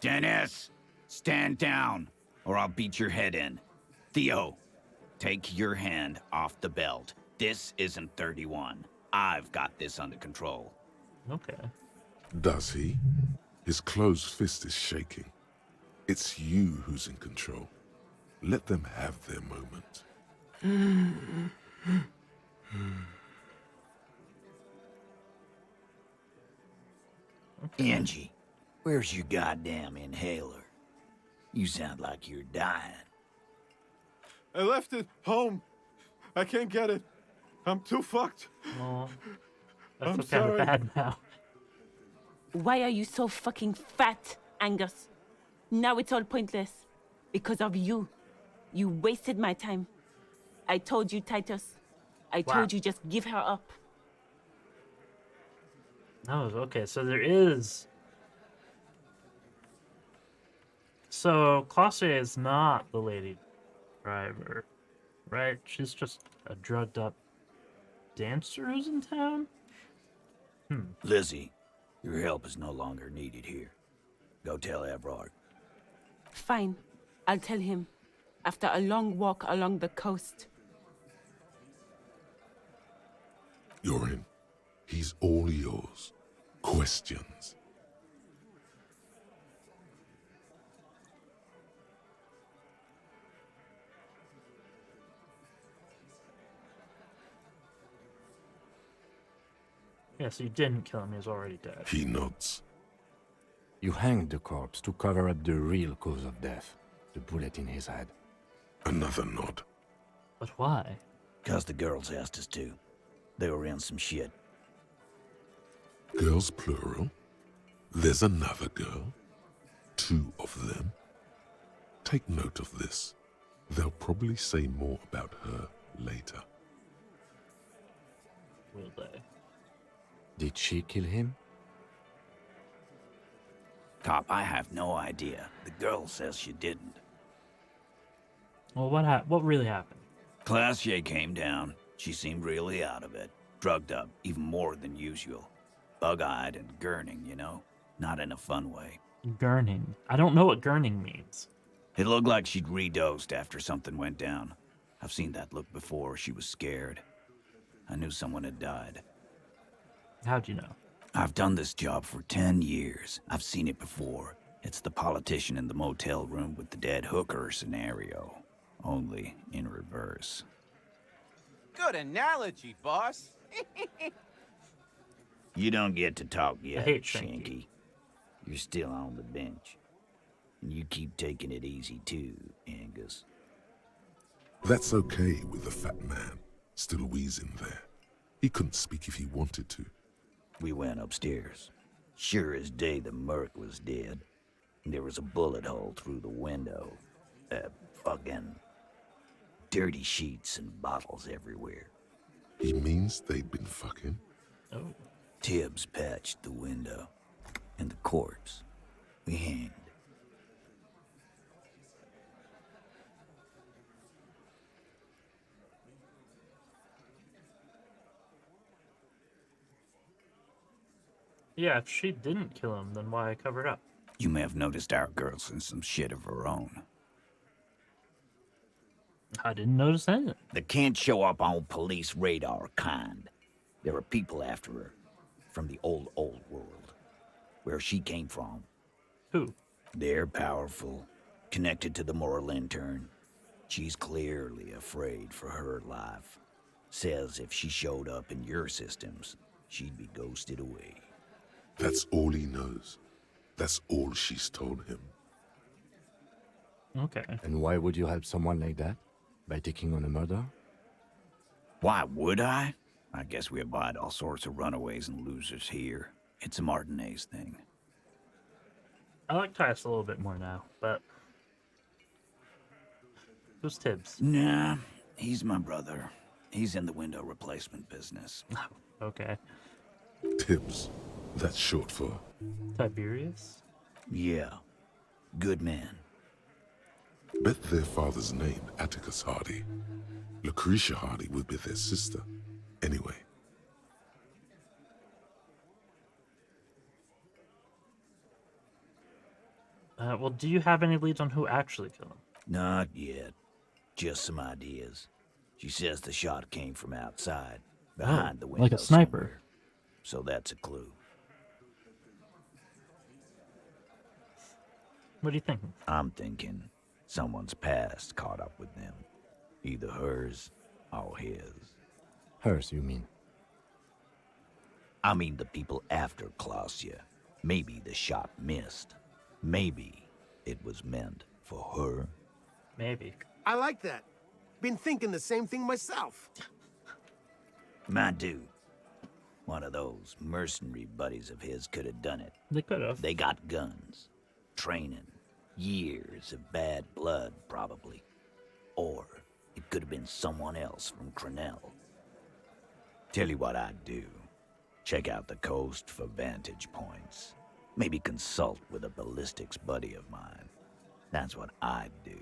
Speaker 13: Dennis, stand down, or I'll beat your head in. Theo, take your hand off the belt. This isn't 31. I've got this under control.
Speaker 1: Okay.
Speaker 2: Does he? His closed fist is shaking. It's you who's in control. Let them have their moment.
Speaker 1: Okay.
Speaker 13: Angie, where's your goddamn inhaler? You sound like you're dying.
Speaker 7: I left it home. I can't get it. I'm too fucked.
Speaker 1: Oh, I
Speaker 7: I'm
Speaker 1: feel kind
Speaker 7: sorry.
Speaker 1: of bad now.
Speaker 14: Why are you so fucking fat, Angus? Now it's all pointless. Because of you. You wasted my time. I told you, Titus. I
Speaker 1: Wow.
Speaker 14: told you just give her up.
Speaker 1: Oh, okay, so there is... So, Claudia is not the lady driver, right? She's just a drugged-up dancer who's in town?
Speaker 13: Lizzie, your help is no longer needed here. Go tell Everard.
Speaker 14: Fine. I'll tell him. After a long walk along the coast.
Speaker 2: You're in. He's all yours. Questions.
Speaker 1: Yeah, so you didn't kill him, he was already dead.
Speaker 2: He nods.
Speaker 3: You hanged the corpse to cover up the real cause of death. The bullet in his head.
Speaker 2: Another nod.
Speaker 1: But why?
Speaker 13: 'Cause the girls asked us to. They were in some shit.
Speaker 2: Girls plural? There's another girl? 2 of them? Take note of this. They'll probably say more about her later.
Speaker 1: Will they?
Speaker 3: Did she kill him?
Speaker 13: Cop, I have no idea. The girl says she didn't.
Speaker 1: Well, what really happened?
Speaker 13: Classier came down. She seemed really out of it. Drugged up, even more than usual. Bug-eyed and gurning, you know? Not in a fun way.
Speaker 1: Gurning. I don't know what gurning means.
Speaker 13: It looked like she'd redosed after something went down. I've seen that look before. She was scared. I knew someone had died.
Speaker 1: How'd you know?
Speaker 13: I've done this job for 10 years. I've seen it before. It's the politician in the motel room with the dead hooker scenario. Only in reverse.
Speaker 16: Good analogy, boss.
Speaker 13: You don't get to talk yet,
Speaker 1: hate
Speaker 13: Shanky. You're still on the bench. And you keep taking it easy too, Angus.
Speaker 2: That's okay with the fat man, still wheezing there. He couldn't speak if he wanted to.
Speaker 13: We went upstairs. Sure as day the merc was dead. There was a bullet hole through the window. Fucking dirty sheets and bottles everywhere.
Speaker 2: He means they'd been fucking?
Speaker 1: Oh.
Speaker 13: Tibbs patched the window. And the corpse. We hanged.
Speaker 1: Yeah, if she didn't kill him, then why cover it up?
Speaker 13: You may have noticed our girl's in some shit of her own.
Speaker 1: I didn't notice anything.
Speaker 13: The can't show up on police radar kind. There are people after her. From the old world. Where she came from.
Speaker 1: Who?
Speaker 13: They're powerful. Connected to the Moral Intern. She's clearly afraid for her life. Says if she showed up in your systems, she'd be ghosted away.
Speaker 2: That's all he knows. That's all she's told him.
Speaker 1: Okay.
Speaker 3: And why would you help someone like that? By taking on a murder?
Speaker 13: Why would I? I guess we abide all sorts of runaways and losers here. It's a Martinez thing.
Speaker 1: I like Titus a little bit more now, but... Who's Tibbs?
Speaker 13: Nah, he's my brother. He's in the window replacement business.
Speaker 1: Okay.
Speaker 2: Tibbs. That's short for...
Speaker 1: Tiberius?
Speaker 13: Yeah. Good man.
Speaker 2: Bet their father's named Atticus Hardy. Lucretia Hardy would be their sister. Anyway.
Speaker 1: Well, do you have any leads on who actually killed him?
Speaker 13: Not yet. Just some ideas. She says the shot came from outside, behind the window.
Speaker 1: Like a sniper.
Speaker 13: Somewhere. So that's a clue.
Speaker 1: What do you think?
Speaker 13: I'm thinking someone's past caught up with them. Either hers or his.
Speaker 3: Hers, you mean?
Speaker 13: I mean the people after Klausya. Maybe the shot missed. Maybe it was meant for her.
Speaker 1: Maybe.
Speaker 17: I like that. Been thinking the same thing myself.
Speaker 13: My dude. One of those mercenary buddies of his could have done it.
Speaker 1: They could have.
Speaker 13: They got guns. Training. Years of bad blood, probably. Or it could have been someone else from Crenell. Tell you what I'd do. Check out the coast for vantage points. Maybe consult with a ballistics buddy of mine. That's what I'd do.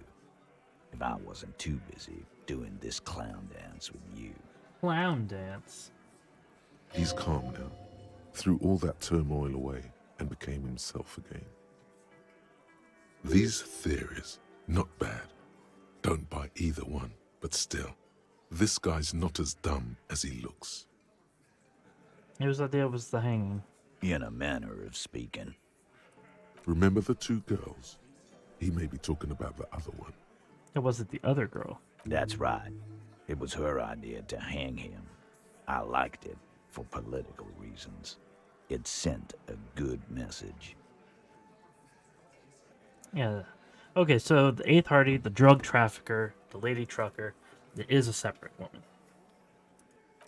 Speaker 13: If I wasn't too busy doing this clown dance with you.
Speaker 1: Clown dance?
Speaker 2: He's calm now. Threw all that turmoil away and became himself again. These theories, not bad. Don't buy either one, but still, this guy's not as dumb as he looks.
Speaker 1: Whose idea was the hanging?
Speaker 13: In a manner of speaking.
Speaker 2: Remember the two girls? He may be talking about the other one.
Speaker 1: It wasn't the other girl.
Speaker 13: That's right. It was her idea to hang him. I liked it for political reasons. It sent a good message.
Speaker 1: Yeah. Okay, so the 8th Hardy, the drug trafficker, the lady trucker, there is a separate woman.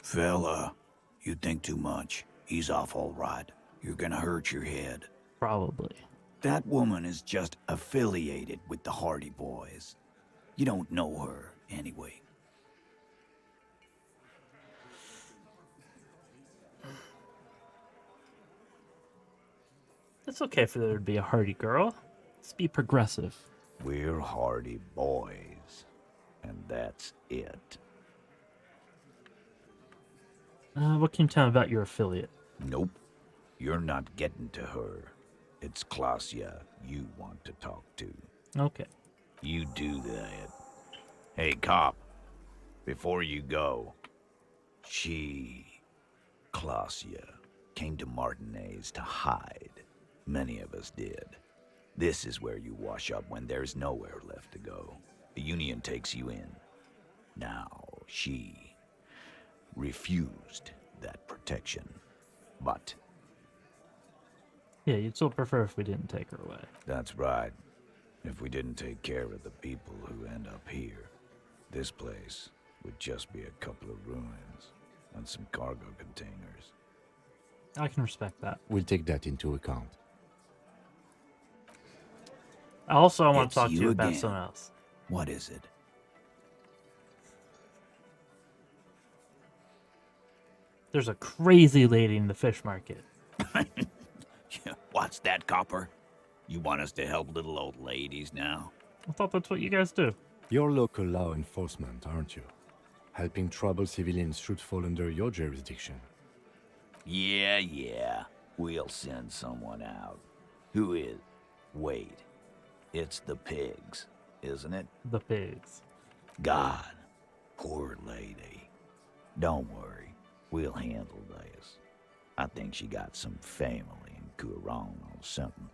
Speaker 13: Fella, you think too much. He's off all right. You're gonna hurt your head.
Speaker 1: Probably.
Speaker 13: That woman is just affiliated with the Hardy Boys. You don't know her, anyway.
Speaker 1: It's okay for there to be a Hardy girl. Let's be progressive.
Speaker 13: We're Hardy Boys. And that's it.
Speaker 1: What can you tell me about your affiliate?
Speaker 13: Nope. You're not getting to her. It's Klasia you want to talk to.
Speaker 1: Okay.
Speaker 13: You do that. Hey, cop. Before you go, Klasia, came to Martinez to hide. Many of us did. This is where you wash up when there's nowhere left to go. The Union takes you in. Now, she refused that protection. But...
Speaker 1: Yeah, you'd still prefer if we didn't take her away.
Speaker 13: That's right. If we didn't take care of the people who end up here, this place would just be a couple of ruins and some cargo containers.
Speaker 1: I can respect that.
Speaker 3: We'll take that into account.
Speaker 1: Also, I want
Speaker 13: It's
Speaker 1: to talk to you about
Speaker 13: again.
Speaker 1: something else.
Speaker 13: What is it?
Speaker 1: There's a crazy lady in the fish market.
Speaker 13: What's that, copper? You want us to help little old ladies now?
Speaker 1: I thought that's what you guys do.
Speaker 3: You're local law enforcement, aren't you? Helping troubled civilians should fall under your jurisdiction.
Speaker 13: Yeah. We'll send someone out. Who is? Wait. It's the pigs, isn't it?
Speaker 1: The pigs.
Speaker 13: God. Poor lady. Don't worry. We'll handle this. I think she got some family in Courant or something.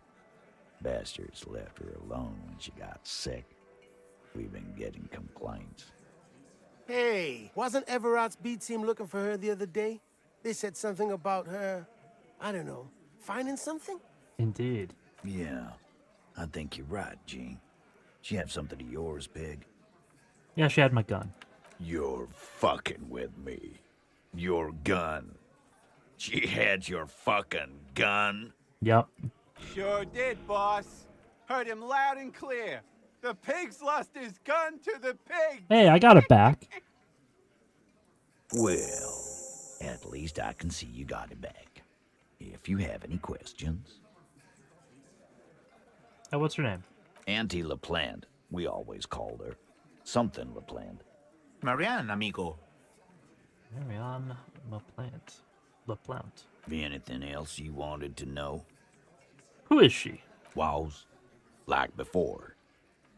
Speaker 13: Bastards left her alone when she got sick. We've been getting complaints.
Speaker 17: Hey, wasn't Everard's B team looking for her the other day? They said something about her, I don't know, finding something?
Speaker 1: Indeed.
Speaker 13: Yeah, I think you're right, Gene. She have something of yours, pig?
Speaker 1: Yeah, she had my gun.
Speaker 13: You're fucking with me. Your gun. She had your fucking gun?
Speaker 1: Yep.
Speaker 16: Sure did, boss. Heard him loud and clear. The pig's lost his gun to the pig.
Speaker 1: Hey, I got it back.
Speaker 13: Well, at least I can see you got it back. If you have any questions.
Speaker 1: What's her name?
Speaker 13: Auntie LaPlante. We always called her. Something LaPlante.
Speaker 18: Marianne, amigo.
Speaker 1: Marianne LaPlante. LaPlante.
Speaker 13: Be anything else you wanted to know?
Speaker 1: Who is she?
Speaker 13: Was. Like before.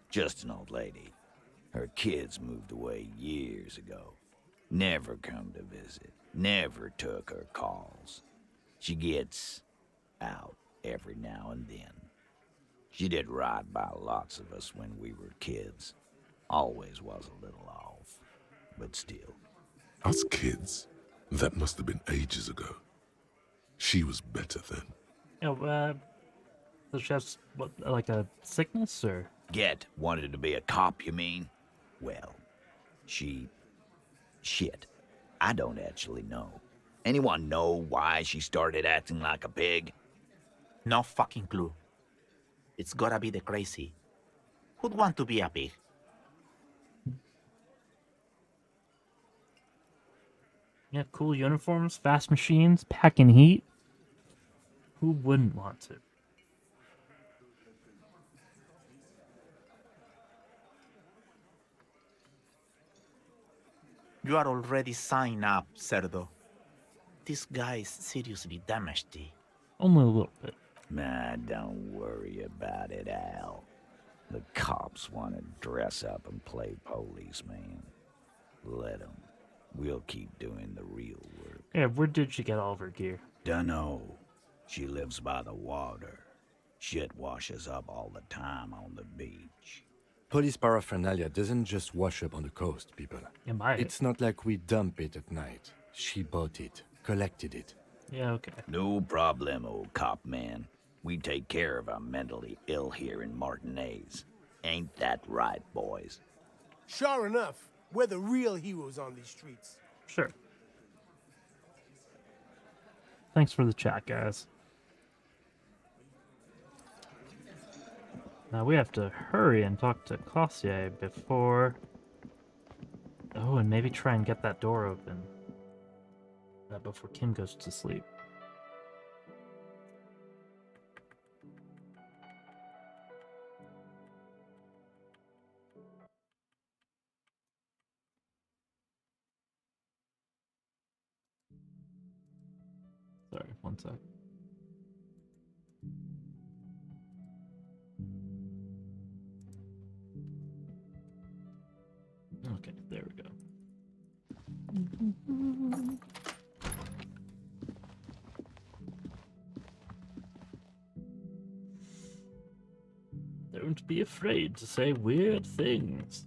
Speaker 13: Just an old lady. Her kids moved away years ago. Never come to visit. Never took her calls. She gets out every now and then. She did right by lots of us when we were kids. Always was a little off, but still.
Speaker 2: Us kids? That must have been ages ago. She was better then.
Speaker 1: Does she have, what, like a sickness, or?
Speaker 13: Wanted to be a cop, you mean? Well, shit. I don't actually know. Anyone know why she started acting like a pig?
Speaker 18: No fucking clue. It's gotta be the crazy. Who'd want to be a pig?
Speaker 1: Yeah, cool uniforms, fast machines, packing heat. Who wouldn't want to?
Speaker 18: You are already signed up, Cerdo. This guy is seriously damaged.
Speaker 1: Only a little bit.
Speaker 13: Man, don't worry about it, Al. The cops want to dress up and play policeman. Let them. We'll keep doing the real work.
Speaker 1: Yeah, where did she get all of her gear?
Speaker 13: Dunno. She lives by the water. Shit washes up all the time on the beach.
Speaker 3: Police paraphernalia doesn't just wash up on the coast, people.
Speaker 1: It might.
Speaker 3: It's not like we dump it at night. She bought it, collected it.
Speaker 1: Yeah, okay.
Speaker 13: No problem, old cop man. We take care of our mentally ill here in Martinez. Ain't that right, boys?
Speaker 17: Sure enough, we're the real heroes on these streets.
Speaker 1: Sure. Thanks for the chat, guys. Now we have to hurry and talk to Clausier before... Oh, and maybe try and get that door open. Before Kim goes to sleep. Sorry, one sec. Okay, there we go. Don't be afraid to say weird things.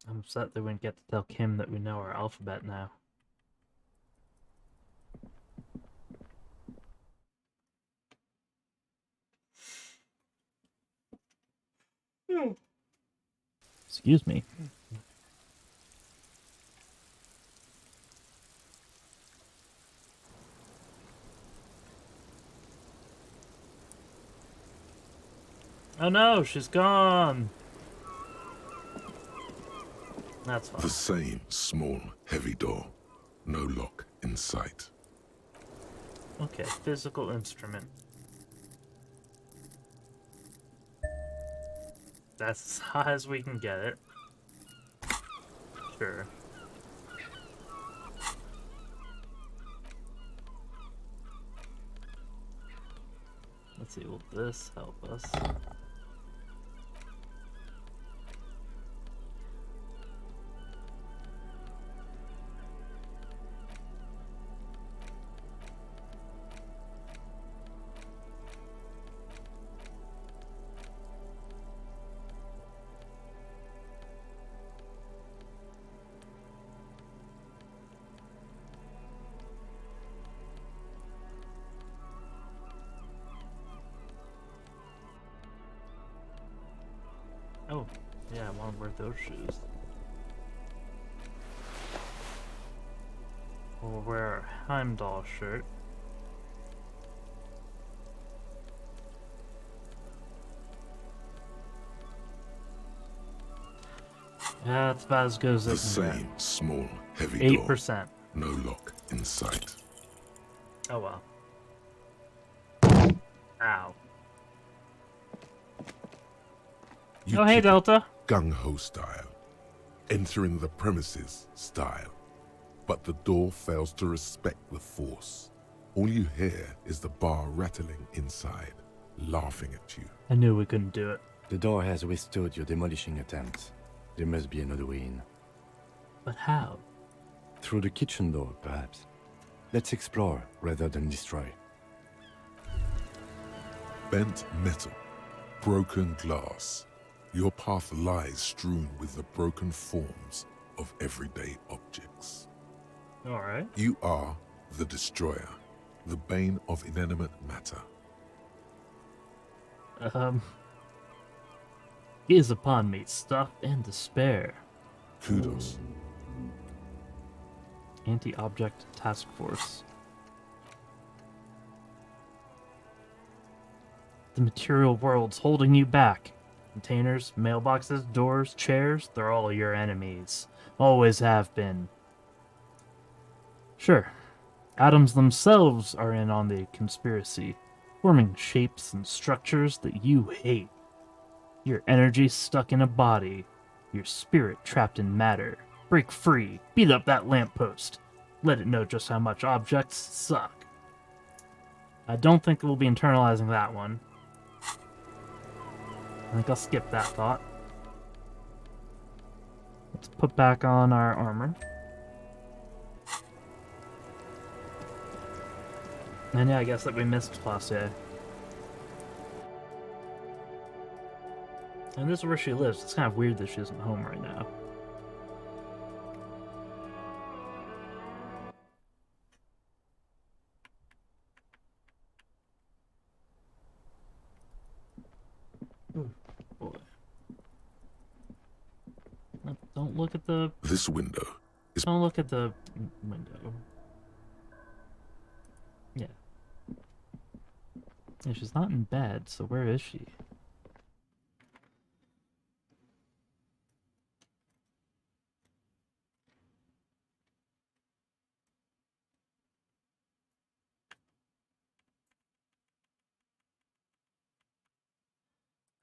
Speaker 1: I'm upset they wouldn't get to tell Kim that we know our alphabet now. Excuse me. Oh no, she's gone. That's fine.
Speaker 2: The same small, heavy door. No lock in sight.
Speaker 1: Okay, physical instrument. That's as high as we can get it. Sure. Let's see, will this help us? Oh, yeah, I want to wear those shoes. We'll wear a Heimdall shirt. Yeah, that's about as good as it
Speaker 2: The
Speaker 1: can
Speaker 2: same small, heavy
Speaker 1: get.
Speaker 2: door.
Speaker 1: 8%.
Speaker 2: No lock in sight.
Speaker 1: Oh well. Ow.
Speaker 2: You
Speaker 1: Oh, hey,
Speaker 2: keep it
Speaker 1: Delta.
Speaker 2: gung-ho style. Entering the premises style. But the door fails to respect the force. All you hear is the bar rattling inside, laughing at you.
Speaker 1: I knew we couldn't do it.
Speaker 3: The door has withstood your demolishing attempts. There must be another way in.
Speaker 1: But how?
Speaker 3: Through the kitchen door, perhaps. Let's explore rather than destroy.
Speaker 2: Bent metal, broken glass. Your path lies strewn with the broken forms of everyday objects.
Speaker 1: Alright.
Speaker 2: You are the destroyer, the bane of inanimate matter.
Speaker 1: Gaze upon me, stuff and despair.
Speaker 2: Kudos.
Speaker 1: Anti-object task force. The material world's holding you back. Containers, mailboxes, doors, chairs, they're all your enemies. Always have been. Sure, atoms themselves are in on the conspiracy, forming shapes and structures that you hate. Your energy stuck in a body, your spirit trapped in matter. Break free, beat up that lamppost. Let it know just how much objects suck. I don't think we'll be internalizing that one. I think I'll skip that thought. Let's put back on our armor. And yeah, I guess that we missed Claudia. And this is where she lives. It's kind of weird that she isn't home right now. Ooh, boy. Don't look at the...
Speaker 2: This window is...
Speaker 1: Don't look at the window. Yeah. Yeah, she's not in bed, so where is she?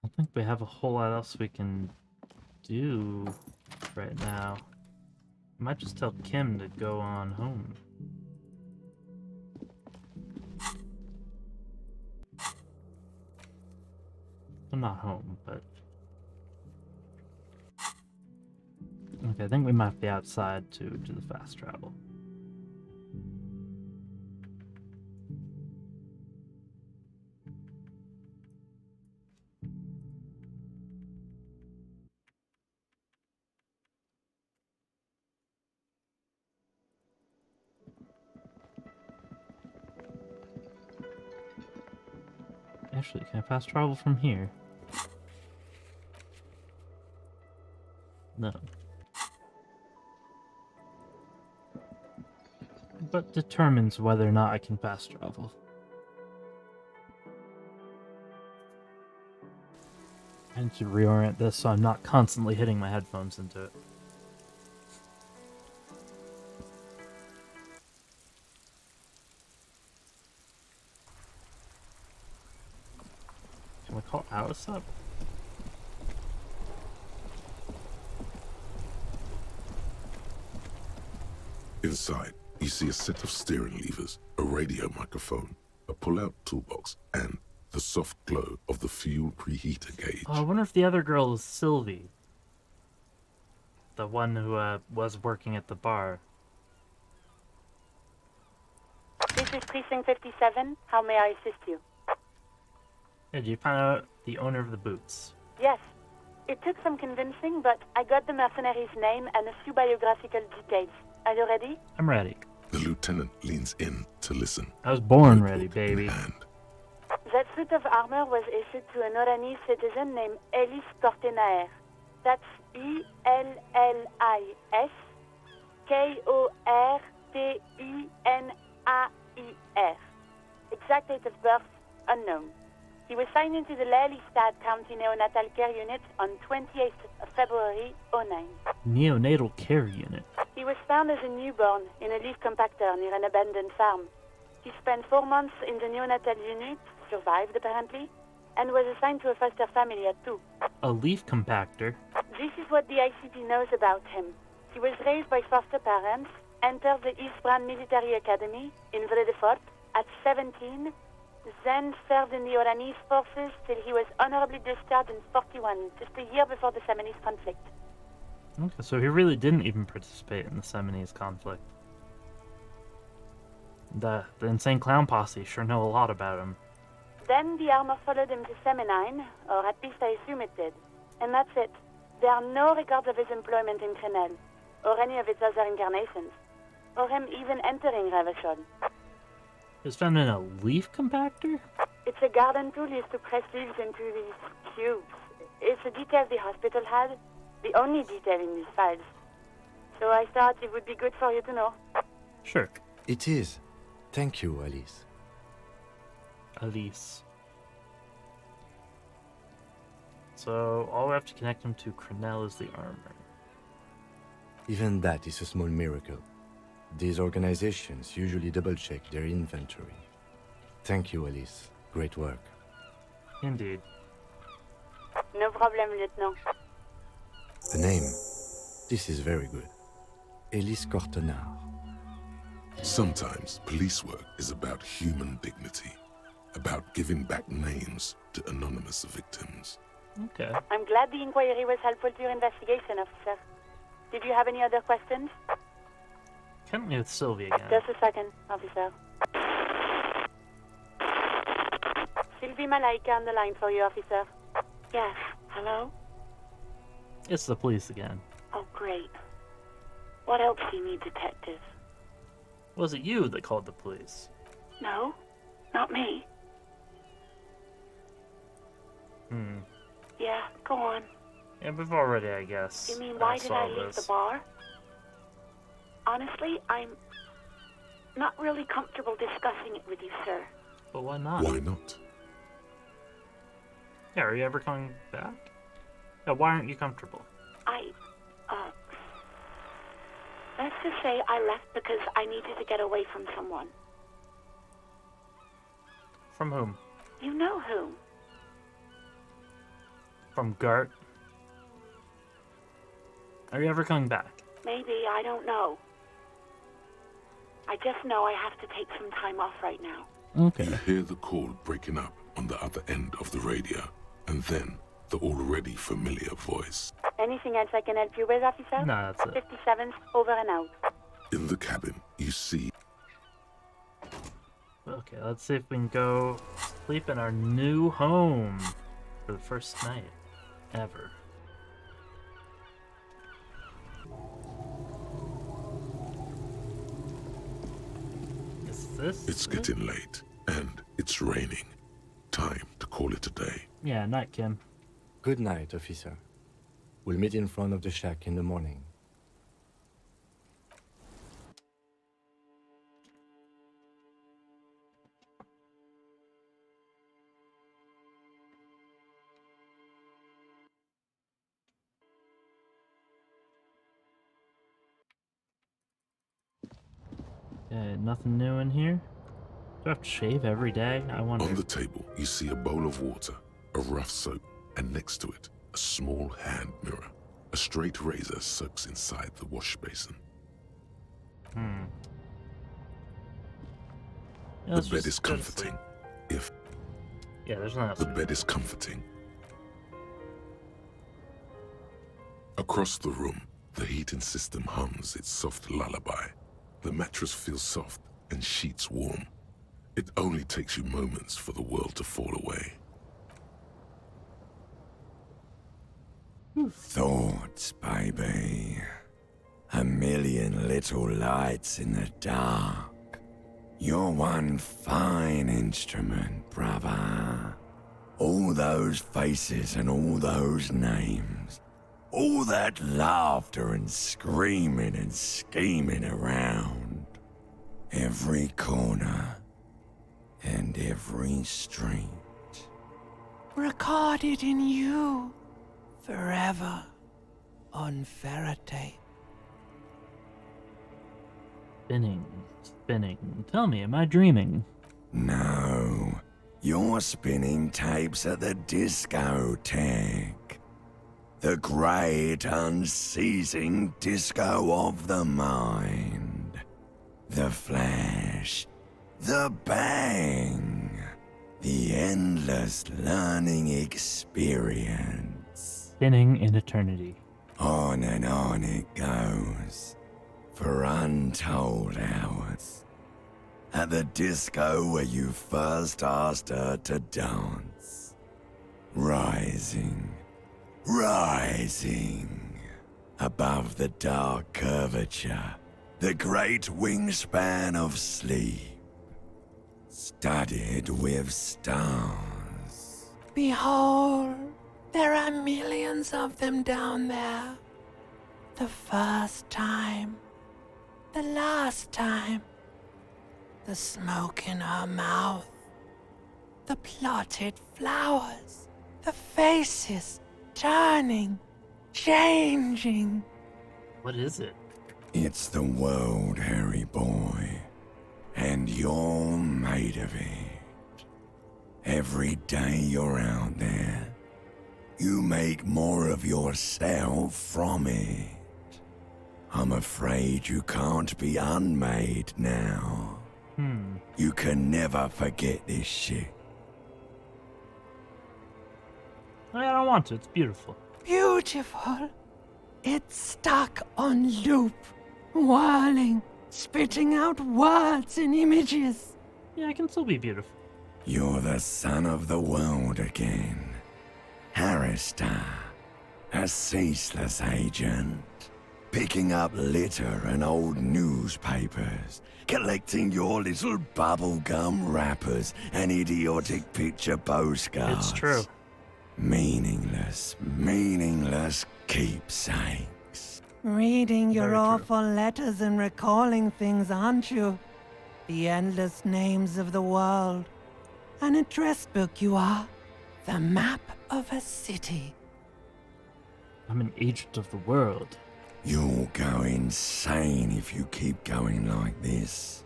Speaker 1: I don't think we have a whole lot else we can do right now. I might just tell Kim to go on home. Well, not home, but... Okay, I think we might be outside to do the fast travel. Actually, can I fast travel from here? No. But determines whether or not I can fast travel. I need to reorient this so I'm not constantly hitting my headphones into it. Can we call Alice up?
Speaker 2: Inside, you see a set of steering levers, a radio microphone, a pull-out toolbox, and the soft glow of the fuel preheater gauge.
Speaker 1: Oh, I wonder if the other girl is Sylvie. The one who was working at the bar.
Speaker 19: This is Precinct 57. How may I assist you?
Speaker 1: Did you find out the owner of the boots?
Speaker 19: Yes. It took some convincing, but I got the mercenary's name and a few biographical details. Are you ready?
Speaker 1: I'm ready.
Speaker 2: The lieutenant leans in to listen.
Speaker 1: I was born ready, baby.
Speaker 19: That suit of armor was issued to an Oranese citizen named Ellis Kortenaer. That's E-L-L-I-S Kortenaer. Exact date of birth, unknown. He was signed into the Lelystad County Neonatal Care Unit on 28th of February 09.
Speaker 1: Neonatal Care Unit.
Speaker 19: He was found as a newborn in a leaf compactor near an abandoned farm. He spent 4 months in the neonatal unit, survived apparently, and was assigned to a foster family at 2.
Speaker 1: A leaf compactor?
Speaker 19: This is what the ICP knows about him. He was raised by foster parents, entered the East Brand Military Academy in Vredefort at 17, then served in the Oranese forces till he was honorably discharged in 41, just a year before the Seminese conflict.
Speaker 1: Okay, so he really didn't even participate in the Seminese conflict. The Insane Clown Posse sure know a lot about him.
Speaker 19: Then the armor followed him to Seminine, or at least I assume it did. And that's it. There are no records of his employment in Crenel, or any of its other incarnations, or him even entering Revachol.
Speaker 1: It was found in a leaf compactor?
Speaker 19: It's a garden tool used to press leaves into these cubes. It's a detail the hospital had, the only detail in these files. So I thought it would be good for you to know.
Speaker 1: Sure.
Speaker 3: It is. Thank you, Alice.
Speaker 1: Alice. So all we have to connect him to Crenel is the armor.
Speaker 3: Even that is a small miracle. These organizations usually double-check their inventory. Thank you, Alice. Great work.
Speaker 1: Indeed.
Speaker 19: No problem, Lieutenant.
Speaker 3: The name. This is very good. Ellis Kortenaer.
Speaker 2: Sometimes police work is about human dignity, about giving back names to anonymous victims.
Speaker 1: Okay.
Speaker 19: I'm glad the inquiry was helpful to your investigation, officer. Did you have any other questions?
Speaker 1: Connect me with Sylvie again.
Speaker 19: Just a second, officer. Sylvie Malaika on the line for you, officer. Yes, hello?
Speaker 1: It's the police again.
Speaker 19: Oh, great. What else do you need, detective?
Speaker 1: Was it you that called the police?
Speaker 19: No, not me. Yeah, go on.
Speaker 1: Yeah, we've already, I guess.
Speaker 19: You mean, why did I leave the bar? Honestly, I'm not really comfortable discussing it with you, sir.
Speaker 1: But why not?
Speaker 2: Why not?
Speaker 1: Yeah, are you ever coming back? Yeah, why aren't you comfortable?
Speaker 19: Let's just say I left because I needed to get away from someone.
Speaker 1: From whom?
Speaker 19: You know whom.
Speaker 1: From Gart? Are you ever coming back?
Speaker 19: Maybe, I don't know. I just know I have to take some time off right now.
Speaker 1: Okay.
Speaker 2: You hear the call breaking up on the other end of the radio, and then the already familiar voice.
Speaker 19: Anything else I can help you with, officer?
Speaker 1: No, that's it.
Speaker 19: 57th, over and out.
Speaker 2: In the cabin, you see...
Speaker 1: Okay, let's see if we can go sleep in our new home for the first night ever. Is this?
Speaker 2: It's getting late, and it's raining. Time to call it a day.
Speaker 1: Yeah, night, Kim.
Speaker 3: Good night, officer. We'll meet in front of the shack in the morning.
Speaker 1: Okay, nothing new in here. Do I have to shave every day? I wonder.
Speaker 2: On the table, you see a bowl of water, a rough soap, and next to it, a small hand mirror. A straight razor soaks inside the wash basin.
Speaker 1: Yeah,
Speaker 2: The
Speaker 1: let's
Speaker 2: bed
Speaker 1: just
Speaker 2: is
Speaker 1: go to
Speaker 2: comforting.
Speaker 1: sleep. Yeah, there's nothing else.
Speaker 2: The bed is comforting. Across the room, the heating system hums its soft lullaby. The mattress feels soft and sheets warm. It only takes you moments for the world to fall away.
Speaker 20: Thoughts, baby. A million little lights in the dark. You're one fine instrument, brother. All those faces and all those names. All that laughter and screaming and scheming around. Every corner and every street.
Speaker 21: Recorded in you. Forever. On Faraday.
Speaker 1: Spinning. Tell me, am I dreaming?
Speaker 20: No. You're spinning tapes at the discotheque. The great unceasing disco of the mind. The flash. The bang. The endless learning experience.
Speaker 1: Spinning in eternity.
Speaker 20: On and on it goes. For untold hours. At the disco where you first asked her to dance. Rising. Above the dark curvature, the great wingspan of sleep, studded with stars.
Speaker 21: Behold, there are millions of them down there. The first time. The last time. The smoke in her mouth. The plotted flowers. The faces turning, changing.
Speaker 1: What is it?
Speaker 20: It's the world, Harry boy. And you're made of it. Every day you're out there, you make more of yourself from it. I'm afraid you can't be unmade now. You can never forget this shit.
Speaker 1: I don't want to, it's beautiful.
Speaker 21: Beautiful. It's stuck on loop, whirling, spitting out words and images.
Speaker 1: Yeah, I can still be beautiful.
Speaker 20: You're the son of the world again. Harrister, a ceaseless agent. Picking up litter and old newspapers. Collecting your little bubblegum wrappers and idiotic picture postcards.
Speaker 1: It's true.
Speaker 20: Meaningless keepsakes.
Speaker 21: Reading your
Speaker 20: Very true.
Speaker 21: awful letters and recalling things, aren't you? The endless names of the world. An address book you are. The map of a city.
Speaker 1: I'm an agent of the world.
Speaker 20: You'll go insane if you keep going like this.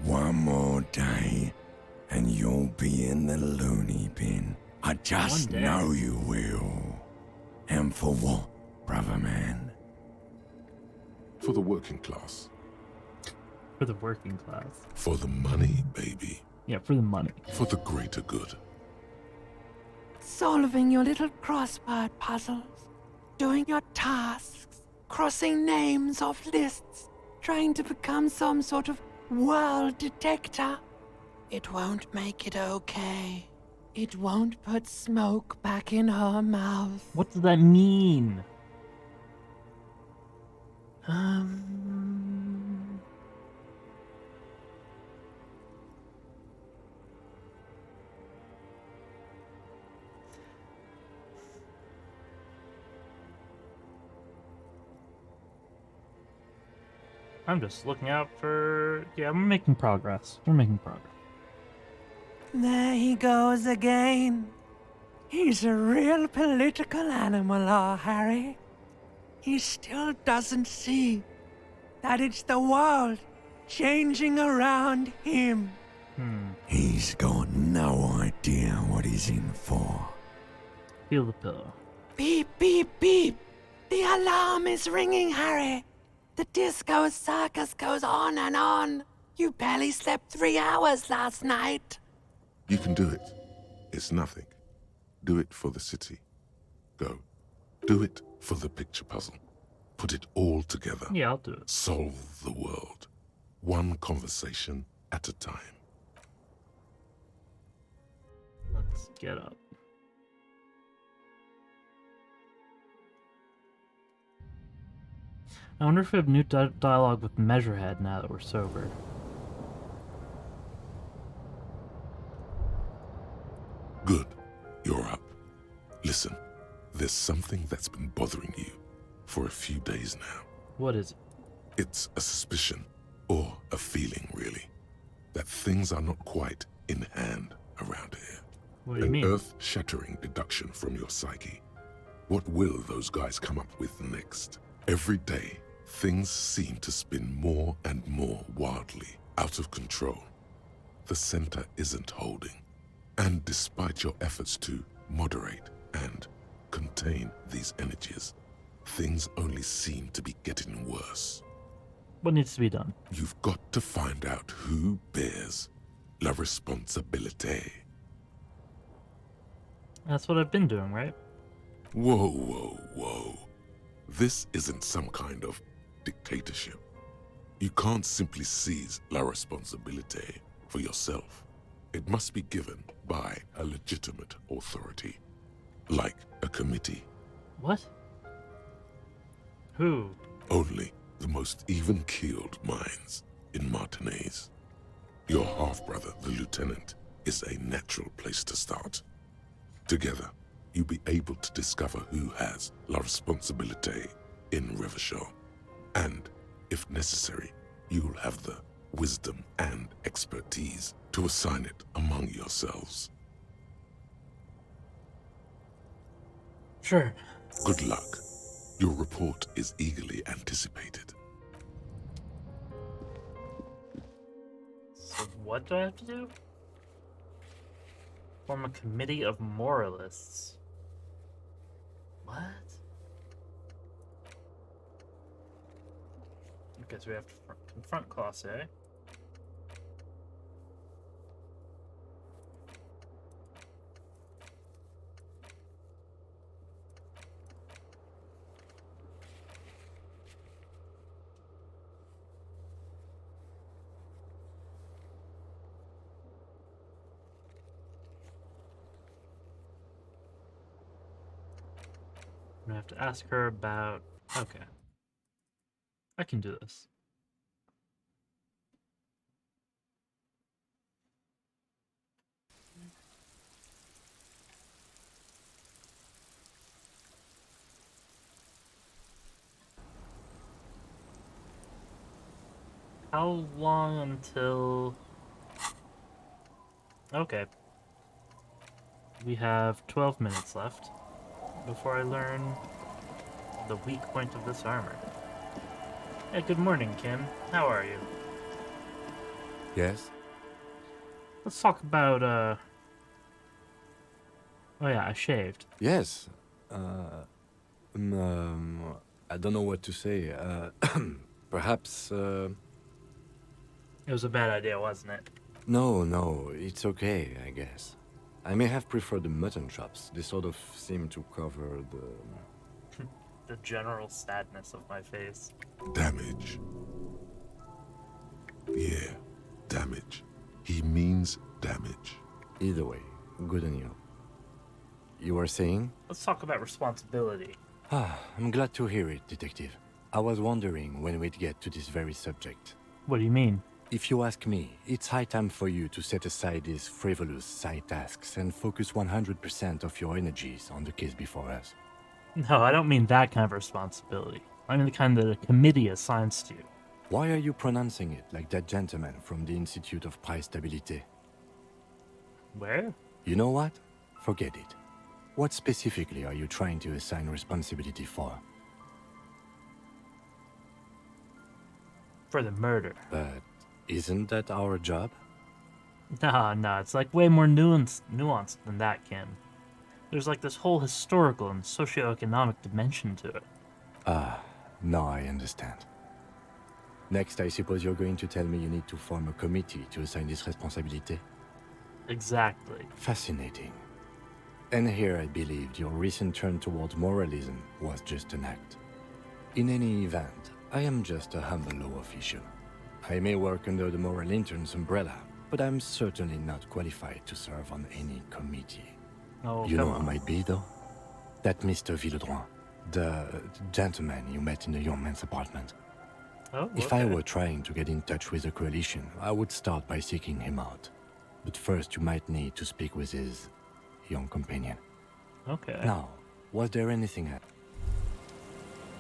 Speaker 20: One more day, and you'll be in the loony bin. I just know you will. And for what, brother man?
Speaker 2: For the working class.
Speaker 1: For the working class.
Speaker 2: For the money, baby.
Speaker 1: Yeah, for the money.
Speaker 2: For the greater good.
Speaker 21: Solving your little crossword puzzles, doing your tasks, crossing names off lists, trying to become some sort of world detector. It won't make it okay. It won't put smoke back in her mouth.
Speaker 1: What does that mean? I'm just looking out for... Yeah, we're making progress. We're making progress.
Speaker 21: There he goes again. He's a real political animal, our Harry. He still doesn't see that it's the world changing around him.
Speaker 20: He's got no idea what he's in for.
Speaker 1: Feel the pillow.
Speaker 21: Beep, beep, beep. The alarm is ringing, Harry. The disco circus goes on and on. You barely slept 3 hours last night.
Speaker 2: You can do it. It's nothing. Do it for the city. Go. Do it for the picture puzzle. Put it all together.
Speaker 1: Yeah, I'll do it.
Speaker 2: Solve the world. One conversation at a time.
Speaker 1: Let's get up. I wonder if we have new dialogue with Measurehead now that we're sober.
Speaker 2: Good. You're up. Listen, there's something that's been bothering you for a few days now.
Speaker 1: What is it?
Speaker 2: It's a suspicion, or a feeling, really, that things are not quite in hand around here.
Speaker 1: What do you mean?
Speaker 2: An earth-shattering deduction from your psyche. What will those guys come up with next? Every day, things seem to spin more and more wildly, out of control. The center isn't holding. And despite your efforts to moderate and contain these energies, things only seem to be getting worse.
Speaker 1: What needs to be done?
Speaker 2: You've got to find out who bears la responsabilité.
Speaker 1: That's what I've been doing, right?
Speaker 2: Whoa, whoa, whoa. This isn't some kind of dictatorship. You can't simply seize la responsabilité for yourself. It must be given by a legitimate authority, like a committee.
Speaker 1: What? Who?
Speaker 2: Only the most even-keeled minds in Martinez. Your half-brother, the lieutenant, is a natural place to start. Together, you'll be able to discover who has la responsabilité in Revachol. And, if necessary, you'll have the wisdom and expertise to assign it among yourselves.
Speaker 1: Sure.
Speaker 2: Good luck. Your report is eagerly anticipated.
Speaker 1: So what do I have to do? Form a committee of moralists. What? Okay, so we have to confront Classe. I'm gonna have to ask her about... Okay. I can do this. How long until... Okay. We have 12 minutes left before I learn the weak point of this armor. Hey, good morning, Kim. How are you?
Speaker 3: Yes?
Speaker 1: Let's talk about, Oh yeah, I shaved.
Speaker 3: Yes. I don't know what to say. Perhaps,
Speaker 1: It was a bad idea, wasn't it?
Speaker 3: No, it's okay, I guess. I may have preferred the mutton chops. They sort of seem to cover the...
Speaker 1: The general sadness of my face.
Speaker 2: Damage. Yeah, damage. He means damage.
Speaker 3: Either way, good on you. You were saying?
Speaker 1: Let's talk about responsibility.
Speaker 3: I'm glad to hear it, Detective. I was wondering when we'd get to this very subject.
Speaker 1: What do you mean?
Speaker 3: If you ask me, it's high time for you to set aside these frivolous side tasks and focus 100% of your energies on the case before us.
Speaker 1: No, I don't mean that kind of responsibility. I mean the kind that a committee assigns to you.
Speaker 3: Why are you pronouncing it like that gentleman from the Institute of Price Stability?
Speaker 1: Where?
Speaker 3: You know what? Forget it. What specifically are you trying to assign responsibility for?
Speaker 1: For the murder.
Speaker 3: But isn't that our job?
Speaker 1: No, it's like way more nuanced than that, Kim. There's like this whole historical and socioeconomic dimension to it.
Speaker 3: Now I understand. Next, I suppose you're going to tell me you need to form a committee to assign this responsibility?
Speaker 1: Exactly.
Speaker 3: Fascinating. And here I believed your recent turn toward moralism was just an act. In any event, I am just a humble law official. I may work under the moral intern's umbrella, but I'm certainly not qualified to serve on any committee.
Speaker 1: Oh,
Speaker 3: you know
Speaker 1: on.
Speaker 3: who might be, though? That Mr. Villedroit, the gentleman you met in the young man's apartment.
Speaker 1: Oh,
Speaker 3: If I were trying to get in touch with the coalition, I would start by seeking him out. But first, you might need to speak with his young companion.
Speaker 1: Okay.
Speaker 3: Now, was there anything else?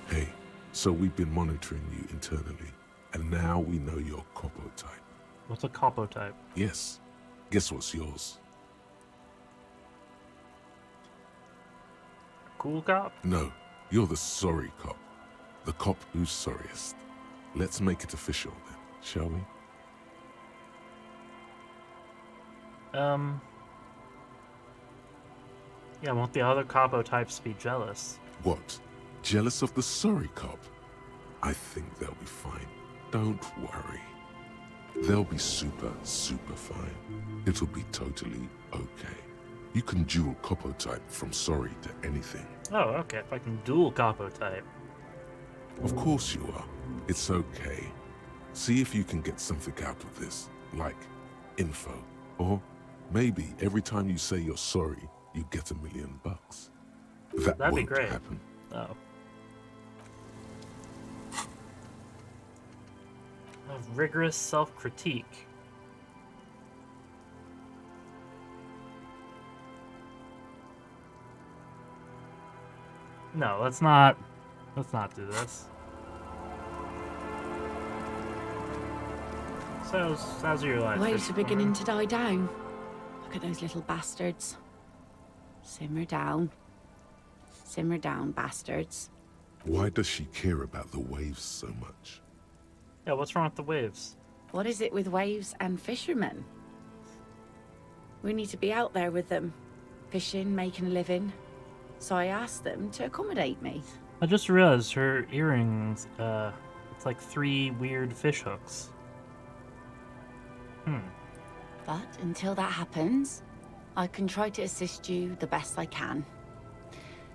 Speaker 2: Hey, so we've been monitoring you internally, and now we know your Copo type.
Speaker 1: What's a capo type?
Speaker 2: Yes. Guess what's yours?
Speaker 1: Cool cop?
Speaker 2: No, you're the sorry cop. The cop who's sorriest. Let's make it official then, shall we?
Speaker 1: Yeah, won't the other capo types be jealous?
Speaker 2: What? Jealous of the sorry cop? I think they'll be fine. Don't worry. They'll be super fine. It'll be totally okay. You can dual capo type from sorry to anything.
Speaker 1: Oh, okay, if I can dual capo type.
Speaker 2: Of course you are. It's okay. See if you can get something out of this, like info. Or maybe every time you say you're sorry, you get $1 million. That
Speaker 1: That'd be
Speaker 2: won't
Speaker 1: great.
Speaker 2: happen.
Speaker 1: Oh. A rigorous self-critique. No, let's not do this. So, how's your life?
Speaker 10: Waves are beginning to die down. Look at those little bastards. Simmer down. Simmer down, bastards.
Speaker 2: Why does she care about the waves so much?
Speaker 1: Yeah, what's wrong with the waves?
Speaker 10: What is it with waves and fishermen? We need to be out there with them, fishing, making a living. So I asked them to accommodate me.
Speaker 1: I just realized her earrings, it's like 3 weird fish hooks.
Speaker 10: But until that happens, I can try to assist you the best I can.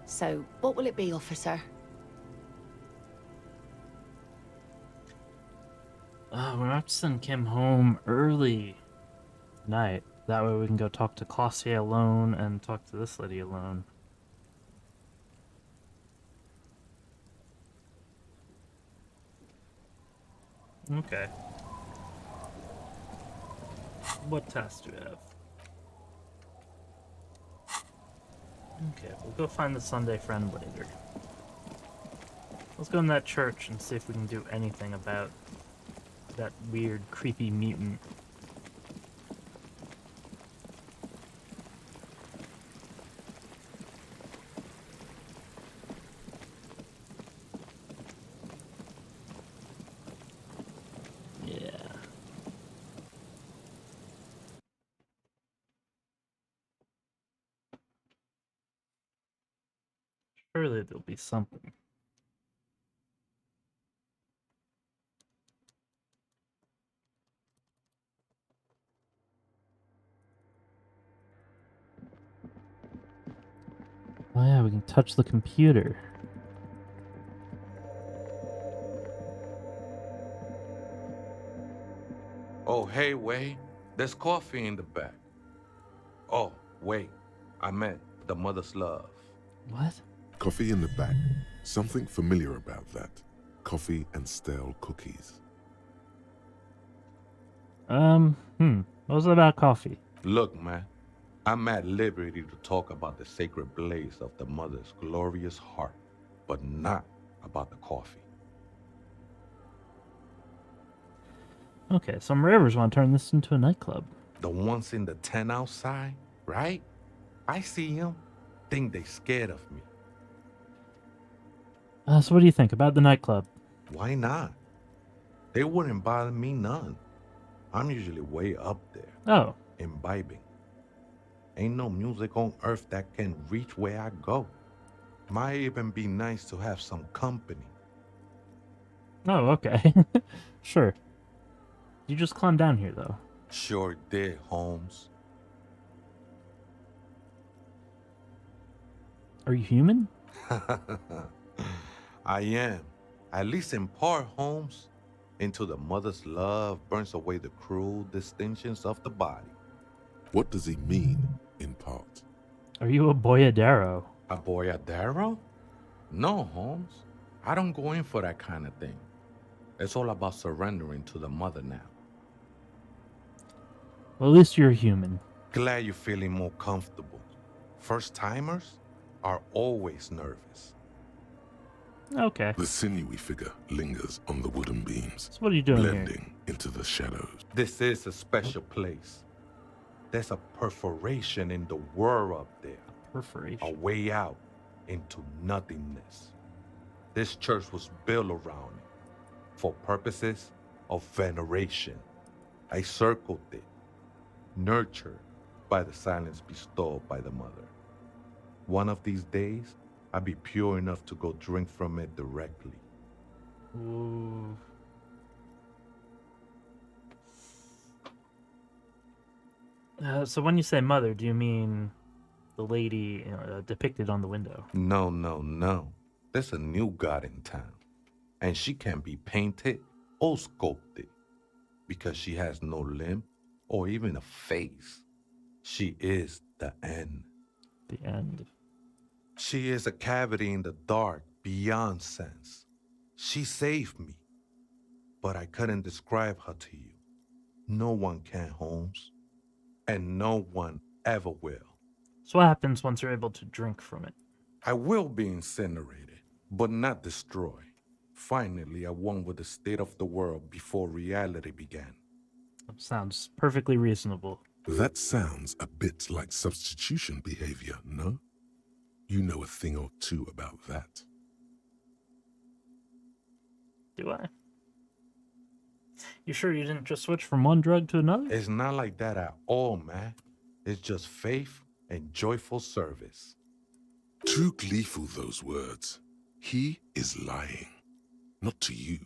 Speaker 10: So, what will it be, officer?
Speaker 1: We're gonna have to send Kim home early night. That way we can go talk to Clausier alone and talk to this lady alone. Okay. What test do we have? Okay, we'll go find the Sunday friend later. Let's go in that church and see if we can do anything about that weird, creepy mutant. Yeah. Surely there'll be something. Oh yeah, we can touch the computer.
Speaker 4: Oh, hey, Wade. There's coffee in the back. Oh, wait. I meant the mother's love.
Speaker 1: What?
Speaker 2: Coffee in the back. Something familiar about that. Coffee and stale cookies.
Speaker 1: What was it about coffee?
Speaker 4: Look, man. I'm at liberty to talk about the sacred blaze of the mother's glorious heart, but not about the coffee.
Speaker 1: Okay, some ravers want to turn this into a nightclub.
Speaker 4: The ones in the tent outside, right? I see them. Think they scared of me.
Speaker 1: So what do you think about the nightclub?
Speaker 4: Why not? They wouldn't bother me none. I'm usually way up there.
Speaker 1: Oh.
Speaker 4: Imbibing. Ain't no music on earth that can reach where I go. Might even be nice to have some company.
Speaker 1: Oh, okay. Sure. You just climbed down here, though.
Speaker 4: Sure did, Holmes.
Speaker 1: Are you human?
Speaker 4: I am. At least in part, Holmes. Into the mother's love burns away the cruel distinctions of the body.
Speaker 2: What does he mean, in part?
Speaker 1: Are you a boyadero?
Speaker 4: A boyadero? No, Holmes. I don't go in for that kind of thing. It's all about surrendering to the mother now.
Speaker 1: Well, at least you're a human.
Speaker 4: Glad you're feeling more comfortable. First-timers are always nervous.
Speaker 1: Okay.
Speaker 2: The sinewy figure lingers on the wooden beams.
Speaker 1: So what are you doing
Speaker 2: blending into the shadows.
Speaker 4: This is a special place. There's a perforation in the world up there.
Speaker 1: Perforation?
Speaker 4: A way out into nothingness. This church was built around it for purposes of veneration. I circled it, nurtured by the silence bestowed by the mother. One of these days, I'll be pure enough to go drink from it directly.
Speaker 1: Ooh. So when you say mother, do you mean the lady depicted on the window?
Speaker 4: No, no, no. There's a new god in town. And she can be painted or sculpted because she has no limb or even a face. She is the end.
Speaker 1: The end.
Speaker 4: She is a cavity in the dark beyond sense. She saved me, but I couldn't describe her to you. No one can, Holmes, and no one ever will.
Speaker 1: So what happens once you're able to drink from it?
Speaker 4: I will be incinerated, but not destroyed. Finally, I won with the state of the world before reality began.
Speaker 1: That sounds perfectly reasonable.
Speaker 2: That sounds a bit like substitution behavior, no? You know a thing or two about that.
Speaker 1: Do I? You sure you didn't just switch from one drug to another?
Speaker 4: It's not like that at all, man. It's just faith and joyful service.
Speaker 2: Too gleeful, those words. He is lying. Not to you,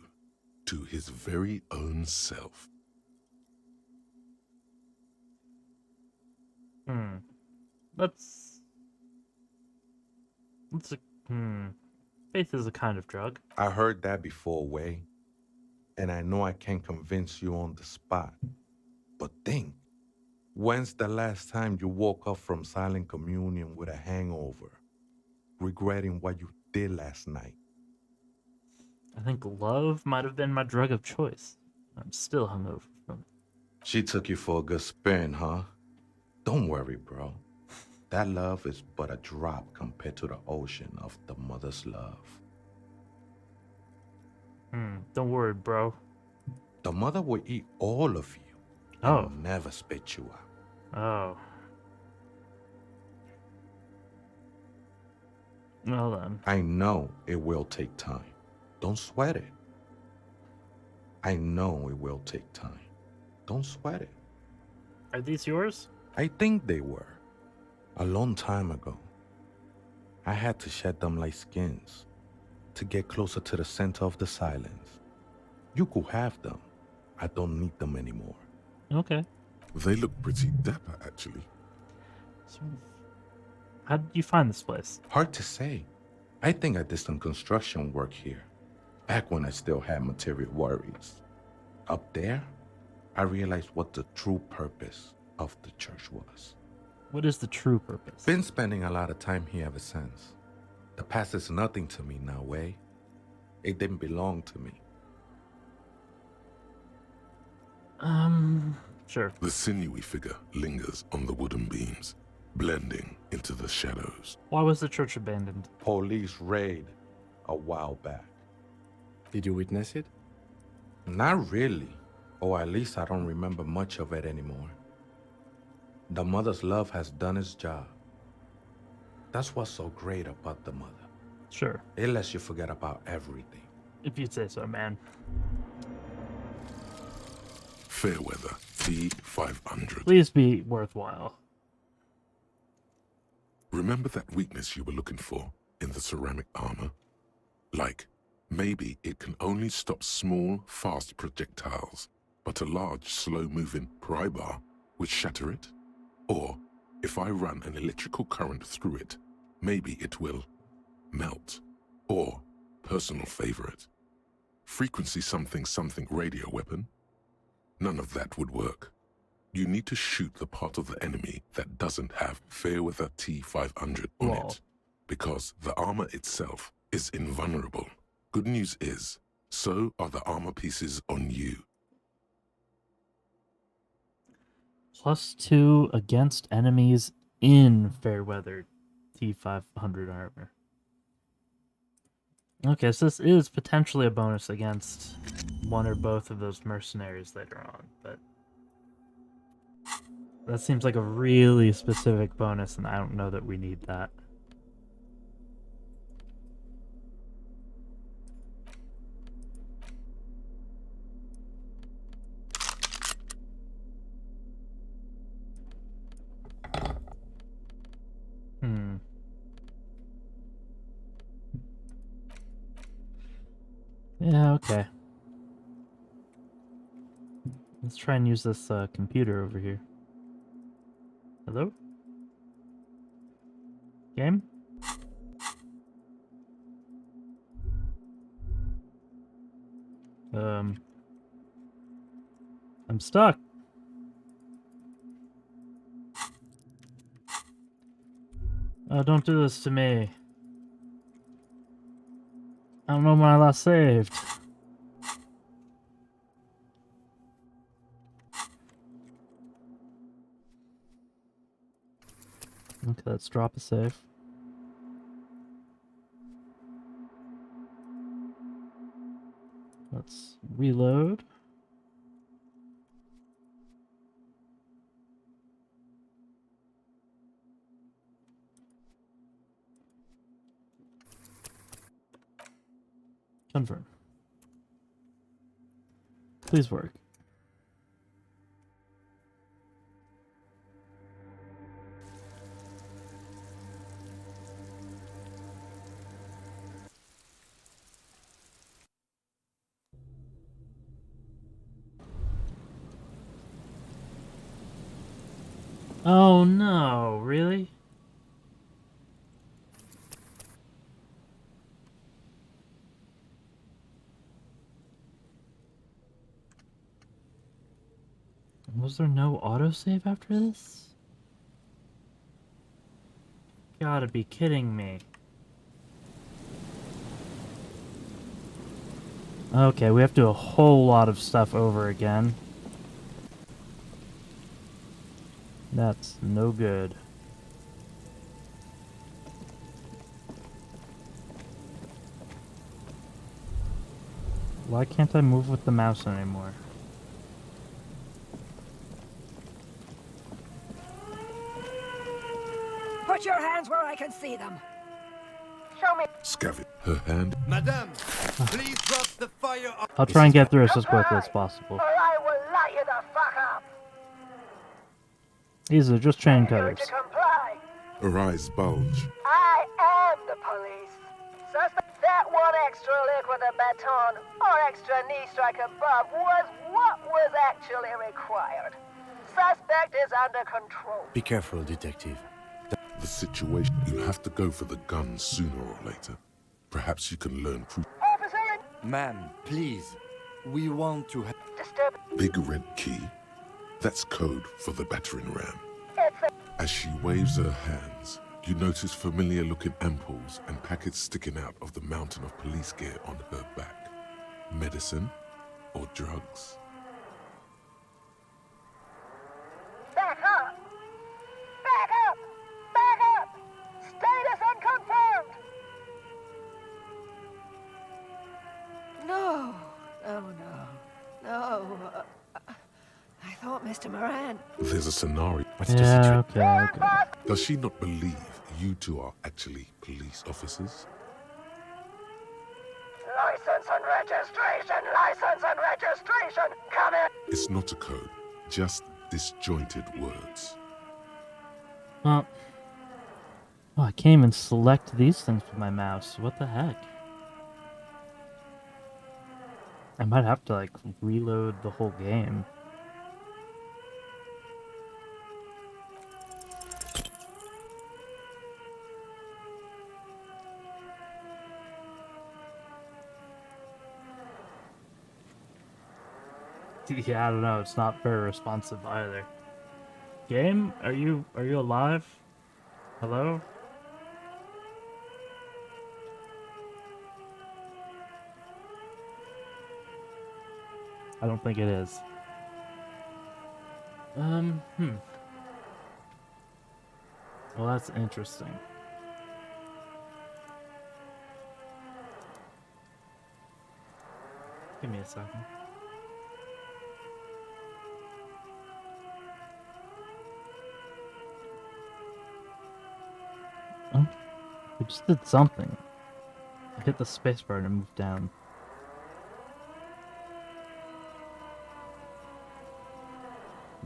Speaker 2: to his very own self.
Speaker 1: Faith is a kind of drug.
Speaker 4: I heard that before, Way. And I know I can't convince you on the spot. But think, when's the last time you woke up from silent communion with a hangover, regretting what you did last night?
Speaker 1: I think love might have been my drug of choice. I'm still hungover from it.
Speaker 4: She took you for a good spin, huh? Don't worry, bro. That love is but a drop compared to the ocean of the mother's love.
Speaker 1: Don't worry, bro.
Speaker 4: The mother will eat all of you and never spit you out.
Speaker 1: Oh. Well then.
Speaker 4: I know it will take time. Don't sweat it. I know it will take time. Don't sweat it.
Speaker 1: Are these yours?
Speaker 4: I think they were. A long time ago. I had to shed them like skins to get closer to the center of the silence. You could have them. I don't need them anymore.
Speaker 1: Okay.
Speaker 2: They look pretty dapper, actually.
Speaker 1: How did you find this place?
Speaker 4: Hard to say. I think I did some construction work here, back when I still had material worries. Up there, I realized what the true purpose of the church was.
Speaker 1: What is the true purpose?
Speaker 4: Been spending a lot of time here ever since. The past is nothing to me now, way. It didn't belong to me.
Speaker 1: Sure.
Speaker 2: The sinewy figure lingers on the wooden beams, blending into the shadows.
Speaker 1: Why was the church abandoned?
Speaker 4: Police raid a while back.
Speaker 3: Did you witness it?
Speaker 4: Not really. Or at least I don't remember much of it anymore. The mother's love has done its job. That's what's so great about the mother.
Speaker 1: Sure.
Speaker 4: It lets you forget about everything.
Speaker 1: If you'd say so, man.
Speaker 2: Fairweather T500.
Speaker 1: Please be worthwhile.
Speaker 2: Remember that weakness you were looking for in the ceramic armor? Like, maybe it can only stop small, fast projectiles, but a large, slow-moving pry bar would shatter it? Or, if I run an electrical current through it, maybe it will melt. Or, personal favorite, frequency something something radio weapon? None of that would work. You need to shoot the part of the enemy that doesn't have Fairweather T500 on it, because the armor itself is invulnerable. Good news is, so are the armor pieces on you.
Speaker 1: +2 against enemies in Fairweather T500 armor. Okay, so this is potentially a bonus against one or both of those mercenaries later on, but that seems like a really specific bonus, and I don't know that we need that. Yeah, okay. Let's try and use this computer over here. Hello? Game? I'm stuck. Oh, don't do this to me. I don't know when I last saved. Okay, let's drop a save. Let's reload. Confirm. Please work. Oh no, really? Was there no autosave after this? Gotta be kidding me. Okay, we have to do a whole lot of stuff over again. That's no good. Why can't I move with the mouse anymore?
Speaker 11: Put your hands where I can see them. Show me.
Speaker 2: Scavit, her hand.
Speaker 16: Madame, please drop the fire.
Speaker 1: I'll try and get through this as quickly as possible.
Speaker 11: Or I will light you the fuck up.
Speaker 1: These are just chain cutters.
Speaker 11: To comply.
Speaker 2: Her eyes bulge.
Speaker 11: I am the police. Suspect that one extra lick with a baton or extra knee strike above was what was actually required. Suspect is under control.
Speaker 3: Be careful, detective.
Speaker 2: the situation. You'll have to go for the gun sooner or later. Perhaps you can learn
Speaker 3: Ma'am, please. We want to
Speaker 2: Big red key. That's code for the battering ram. As she waves her hands, you notice familiar-looking ampoules and packets sticking out of the mountain of police gear on her back. Medicine or drugs?
Speaker 11: Back up! Back up! Back up! Status unconfirmed!
Speaker 5: No, no. I thought Mr. Moran.
Speaker 2: There's a scenario.
Speaker 1: Okay.
Speaker 2: Does she not believe you two are actually police officers?
Speaker 11: License and registration! License and registration! Come in!
Speaker 2: It's not a code, just disjointed words.
Speaker 1: Well, I can't even select these things with my mouse. What the heck? I might have to, like, reload the whole game. Yeah, I don't know. It's not very responsive either. Game, are you alive? Hello? I don't think it is. Well, that's interesting. Give me a second. Oh, we just did something. I hit the spacebar to move down.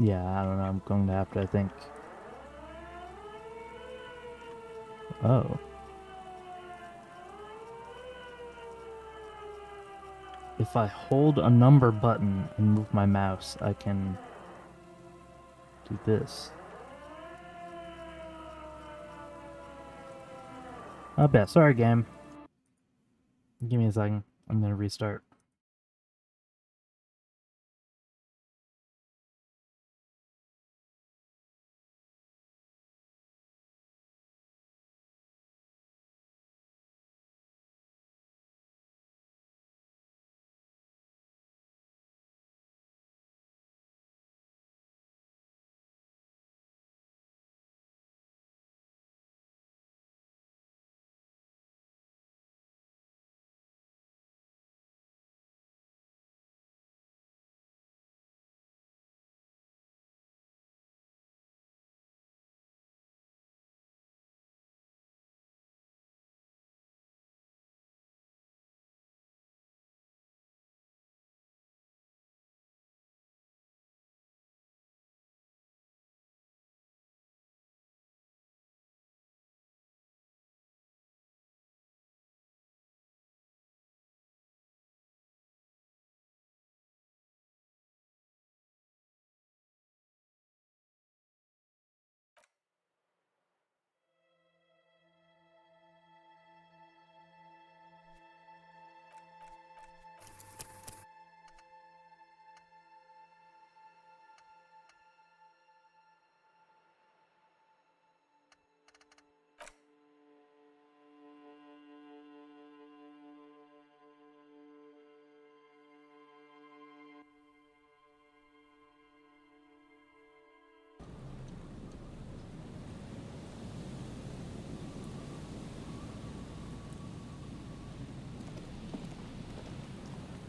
Speaker 1: Yeah, I don't know. I'm going to have to, I think. Oh. If I hold a number button and move my mouse, I can do this. I bet. Sorry, game. Give me a second. I'm gonna restart.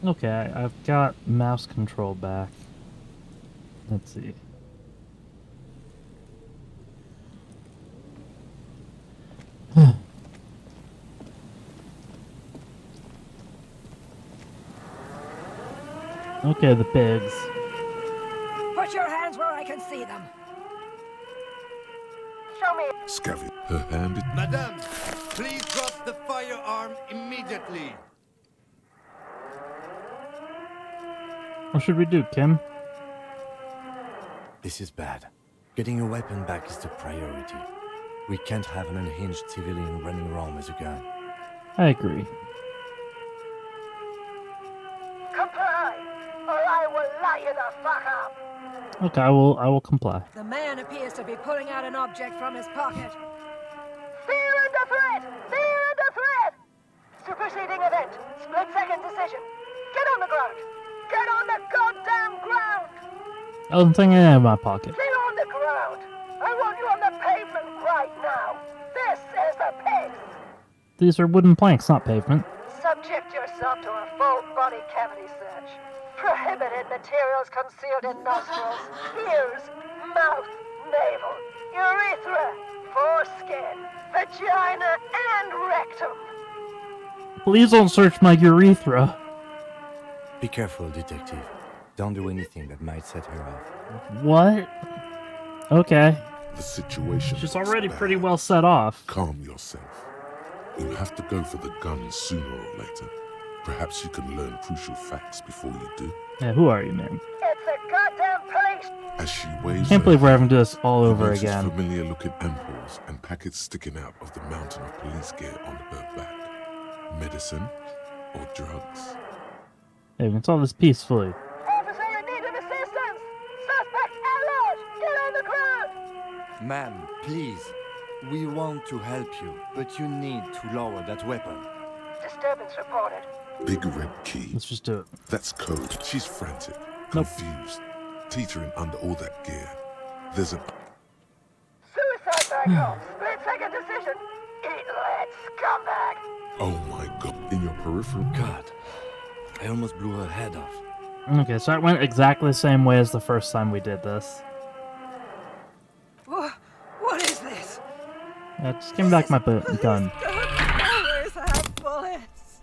Speaker 1: Okay, I've got mouse control back. Let's see. Okay, the pigs.
Speaker 5: Put your hands where I can see them.
Speaker 11: Show me.
Speaker 2: Scavy, her hand is...
Speaker 16: Madame, please drop the firearm immediately.
Speaker 1: What should we do, Kim?
Speaker 3: This is bad. Getting your weapon back is the priority. We can't have an unhinged civilian running around with a gun.
Speaker 1: I agree.
Speaker 11: Comply, or I will lie you the fuck up.
Speaker 1: Okay, I will comply.
Speaker 5: The man appears to be pulling out an object from his pocket.
Speaker 11: Fear under threat! Fear under threat! Superseding event. Split-second decision. Get on the ground. Get on the goddamn ground!
Speaker 1: I wasn't thinking in my pocket.
Speaker 11: Get on the ground. I want you on the pavement right now. This is the pigs.
Speaker 1: These are wooden planks, not pavement.
Speaker 11: Subject yourself to a full body cavity search. Prohibited materials concealed in nostrils, ears, mouth, navel, urethra, foreskin, vagina, and rectum.
Speaker 1: Please don't search my urethra.
Speaker 3: Be careful, detective. Don't do anything that might set her off.
Speaker 1: What? Okay.
Speaker 2: The situation
Speaker 1: She's
Speaker 2: is
Speaker 1: already
Speaker 2: bad.
Speaker 1: pretty well set off.
Speaker 2: Calm yourself. You'll have to go for the gun sooner or later. Perhaps you can learn crucial facts before you do.
Speaker 1: Yeah, who are you, man?
Speaker 11: It's a goddamn police.
Speaker 2: As she waves
Speaker 1: Can't believe we're having to do this all
Speaker 2: you
Speaker 1: over
Speaker 2: notice
Speaker 1: again.
Speaker 2: familiar-looking ampoules and packets sticking out of the mountain of police gear on her back. Medicine or drugs?
Speaker 1: Hey, we can solve this peacefully.
Speaker 11: Officer in need of assistance. Suspect alert. Get on the ground.
Speaker 3: Ma'am, please. We want to help you, but you need to lower that weapon.
Speaker 11: Disturbance reported.
Speaker 2: Big red key.
Speaker 1: Let's just do it.
Speaker 2: That's code. She's frantic,
Speaker 1: Nope.
Speaker 2: confused, teetering under all that gear. There's an...
Speaker 11: Suicide back home. Split-second decision. Eat lead, scumbag.
Speaker 2: Oh my god. In your peripheral...
Speaker 3: God, I almost blew her head off.
Speaker 1: Okay, so it went exactly the same way as the first time we did this.
Speaker 5: What is this?
Speaker 1: Just give me back my gun.
Speaker 5: Always have bullets.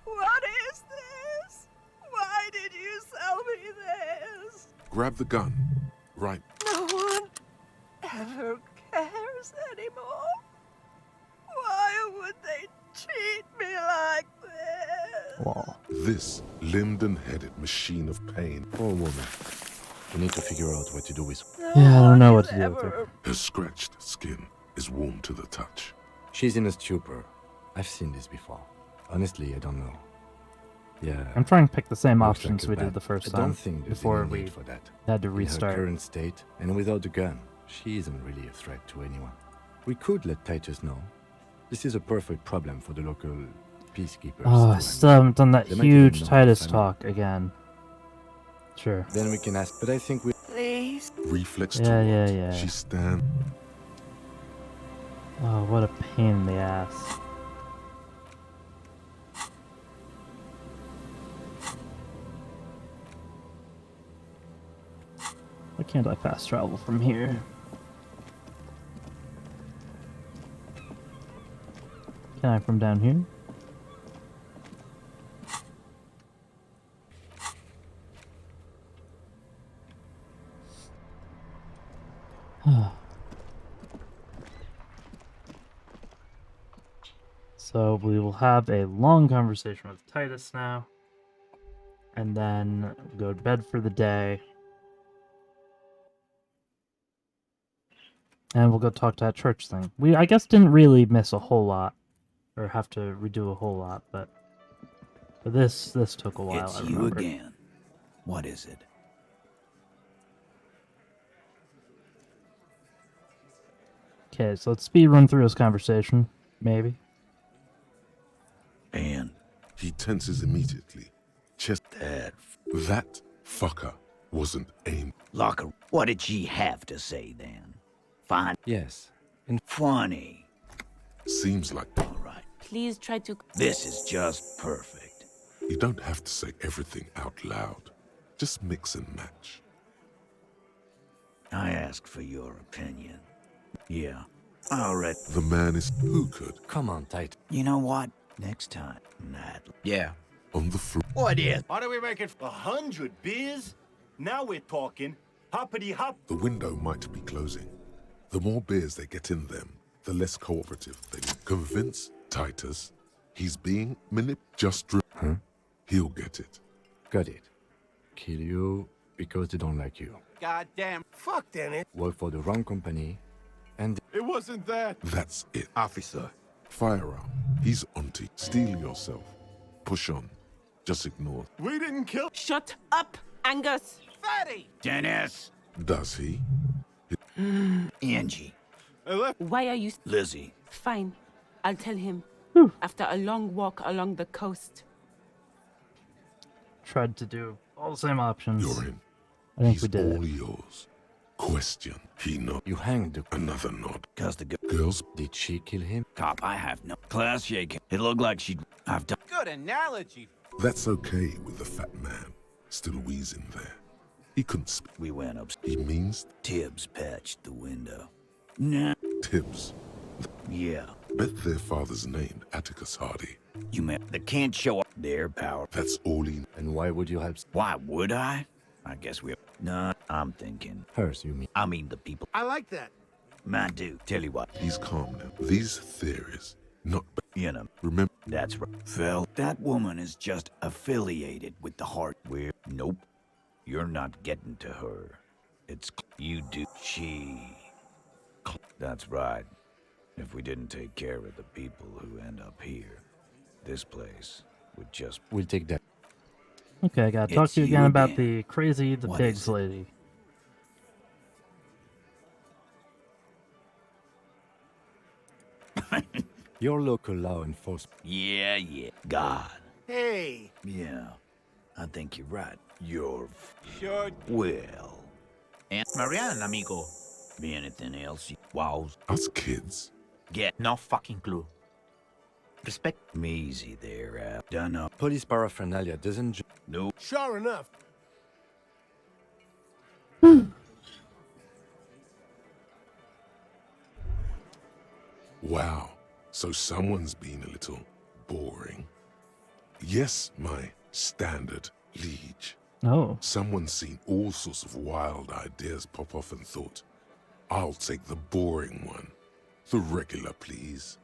Speaker 5: What is this? Why did you sell me this?
Speaker 2: Grab the gun. Right.
Speaker 5: No one ever cares anymore. Why would they treat me like this?
Speaker 1: Lol.
Speaker 2: This limbed and headed machine of pain.
Speaker 3: Poor woman. We need to figure out what to do with her.
Speaker 1: Yeah, I don't know what to do with her.
Speaker 2: Her scratched skin is warm to the touch.
Speaker 3: She's in a stupor. I've seen this before. Honestly, I don't know. Yeah.
Speaker 1: I'm trying to pick the same
Speaker 3: looks
Speaker 1: options
Speaker 3: like
Speaker 1: we
Speaker 3: a
Speaker 1: did
Speaker 3: bat.
Speaker 1: the first
Speaker 3: I
Speaker 1: time
Speaker 3: don't think there's
Speaker 1: before
Speaker 3: any
Speaker 1: we
Speaker 3: need for that.
Speaker 1: had to
Speaker 3: In her
Speaker 1: restart.
Speaker 3: current state, and without the gun, she isn't really a threat to anyone. We could let Titus know. This is a perfect problem for the local peacekeepers.
Speaker 1: Oh, I still haven't done that
Speaker 3: They might even
Speaker 1: huge
Speaker 3: know
Speaker 1: Titus
Speaker 3: if I'm-
Speaker 1: talk again. Sure.
Speaker 3: Then we can ask, but I think we...
Speaker 5: Please.
Speaker 2: Reflex
Speaker 1: Yeah,
Speaker 2: to what?
Speaker 1: yeah, yeah.
Speaker 2: She stands.
Speaker 1: Oh, what a pain in the ass. Why can't I fast travel from here? Can I from down here? So we will have a long conversation with Titus now, and then go to bed for the day, and we'll go talk to that church thing. We, I guess, didn't really miss a whole lot, or have to redo a whole lot, but this took a while.
Speaker 13: It's
Speaker 1: I
Speaker 13: you
Speaker 1: remember.
Speaker 13: again. What is it?
Speaker 1: Okay, so let's speed run through this conversation, maybe.
Speaker 13: And
Speaker 2: he tenses immediately. Chest. That fucker wasn't aimed.
Speaker 13: Locker, what did she have to say then? Fine.
Speaker 3: Yes.
Speaker 13: And funny.
Speaker 2: Seems like
Speaker 13: All right.
Speaker 14: Please try to...
Speaker 13: This is just perfect.
Speaker 2: you don't have to say everything out loud. Just mix and match.
Speaker 13: I asked for your opinion. Yeah. All right.
Speaker 2: The man is who could.
Speaker 3: Come on, Titus.
Speaker 13: You know what? Next time, Nat. Yeah.
Speaker 2: On the floor.
Speaker 13: What is?
Speaker 12: Why do we make it
Speaker 15: 100 beers? Now we're talking. Hoppity hop.
Speaker 2: The window might be closing. The more beers they get in them, the less cooperative they will. Convince Titus he's being just
Speaker 3: Huh?
Speaker 2: He'll get it.
Speaker 3: Got it. Kill you because they don't like you.
Speaker 16: Goddamn.
Speaker 17: Fuck, Dennis.
Speaker 3: Work for the wrong company And
Speaker 7: It wasn't that.
Speaker 2: That's it.
Speaker 8: Officer.
Speaker 2: Firearm. He's onto. Steel yourself. Push on. Just ignore.
Speaker 7: We didn't kill.
Speaker 14: Shut up, Angus!
Speaker 16: Fatty!
Speaker 13: Dennis!
Speaker 2: Does he?
Speaker 13: Angie.
Speaker 14: Why are you...
Speaker 13: Lizzie.
Speaker 14: Fine. I'll tell him. After a long walk along the coast.
Speaker 1: Tried to do all the same options.
Speaker 2: You're in.
Speaker 1: I think
Speaker 2: He's
Speaker 1: we did
Speaker 2: all
Speaker 1: it.
Speaker 2: yours. Question. He nod.
Speaker 3: you hanged the
Speaker 2: Another nod.
Speaker 13: Cause the
Speaker 2: Girls.
Speaker 3: Did she kill him?
Speaker 13: cop, I have no class shaking. It looked like I've done.
Speaker 16: Good analogy.
Speaker 2: That's okay with the fat man. Still wheezing there. He couldn't speak.
Speaker 13: We went up.
Speaker 2: He means
Speaker 13: Tibbs patched the window. Nah.
Speaker 2: Tibbs.
Speaker 13: Yeah.
Speaker 2: Bet their father's named Atticus Hardy.
Speaker 13: You meant they can't show up their power.
Speaker 2: That's all he...
Speaker 3: And why would you help
Speaker 13: Why would I? I guess we're... Nah, I'm thinking.
Speaker 3: hers, you mean?
Speaker 13: I mean the people.
Speaker 17: I like that.
Speaker 13: Man, dude, tell you what.
Speaker 2: He's calm now. These theories, not...
Speaker 13: You know,
Speaker 2: Remember...
Speaker 13: that's right. Phil, that woman is just affiliated with the heart. Nope. You're not getting to her. It's... You do... She... That's right. If we didn't take care of the people who end up here, this place would just...
Speaker 3: We'll take that.
Speaker 1: Okay, I gotta talk
Speaker 13: It's
Speaker 1: to you
Speaker 13: you
Speaker 1: again about
Speaker 13: again.
Speaker 1: the crazy the
Speaker 13: What
Speaker 1: pigs
Speaker 13: is it?
Speaker 1: lady.
Speaker 3: Your local law enforcement.
Speaker 13: Yeah. God.
Speaker 17: Hey,
Speaker 13: Yeah. I think you're right. You're...
Speaker 16: Sure.
Speaker 13: Well...
Speaker 18: And Marianne, amigo.
Speaker 13: Be anything else? Wows.
Speaker 2: Us kids.
Speaker 18: Get no fucking clue. Respect.
Speaker 13: Me easy there, Done up.
Speaker 3: Police paraphernalia doesn't...
Speaker 13: Nope.
Speaker 17: sure enough.
Speaker 2: Wow. So someone's been a little boring. Yes, my standard liege.
Speaker 1: Oh.
Speaker 2: Someone's seen all sorts of wild ideas pop off and thought, I'll take the boring one. The regular, please.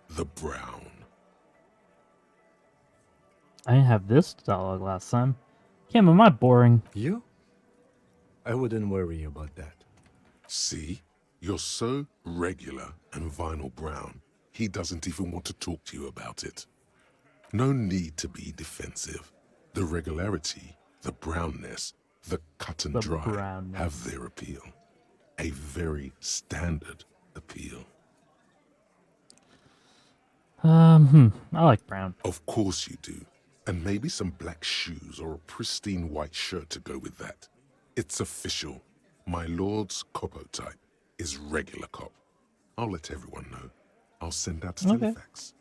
Speaker 2: The brown.
Speaker 1: I didn't have this dialogue last time. Kim, am I boring?
Speaker 3: You? I wouldn't worry about that.
Speaker 2: See? You're so regular and vinyl brown, he doesn't even want to talk to you about it. No need to be defensive. The regularity, the brownness, the cut and
Speaker 1: The
Speaker 2: dry
Speaker 1: brownness.
Speaker 2: have their appeal. A very standard appeal.
Speaker 1: I like brown.
Speaker 2: Of course you do. And maybe some black shoes or a pristine white shirt to go with that. It's official. My lord's copo type is regular cop. I'll let everyone know. I'll send out a
Speaker 1: Okay.
Speaker 2: telefax.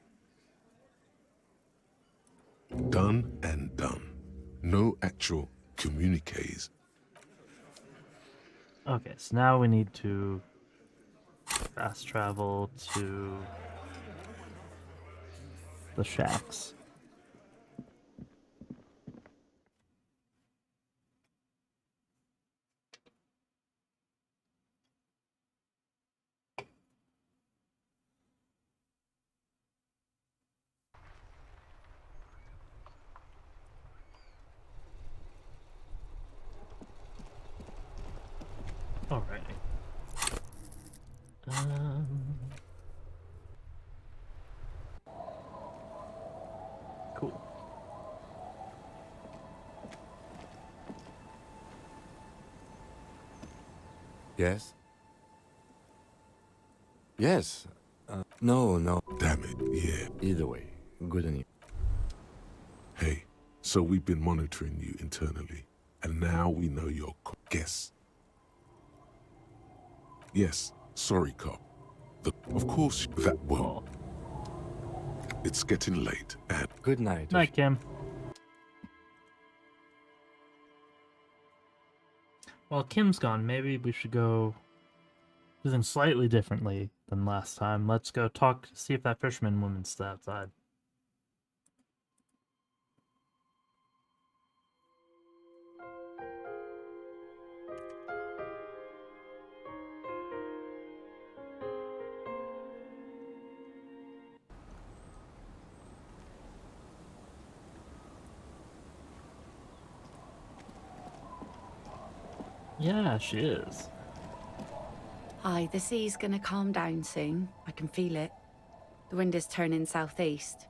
Speaker 2: Done and done. No actual communiques.
Speaker 1: Okay, so now we need to fast travel to the shacks. Alright. Cool.
Speaker 3: Yes? Yes. No.
Speaker 2: Damn it, yeah.
Speaker 3: Either way, good on you.
Speaker 2: Hey, so we've been monitoring you internally, and now we know your guess. Yes, sorry, cop. Of course, that won't. It's getting late, and...
Speaker 3: Good night.
Speaker 1: Night, Kim. Well, Kim's gone. Maybe we should go do things slightly differently than last time. Let's go talk, see if that fisherman woman's still outside. Yeah, she is.
Speaker 10: Aye, the sea's gonna calm down soon. I can feel it. The wind is turning southeast.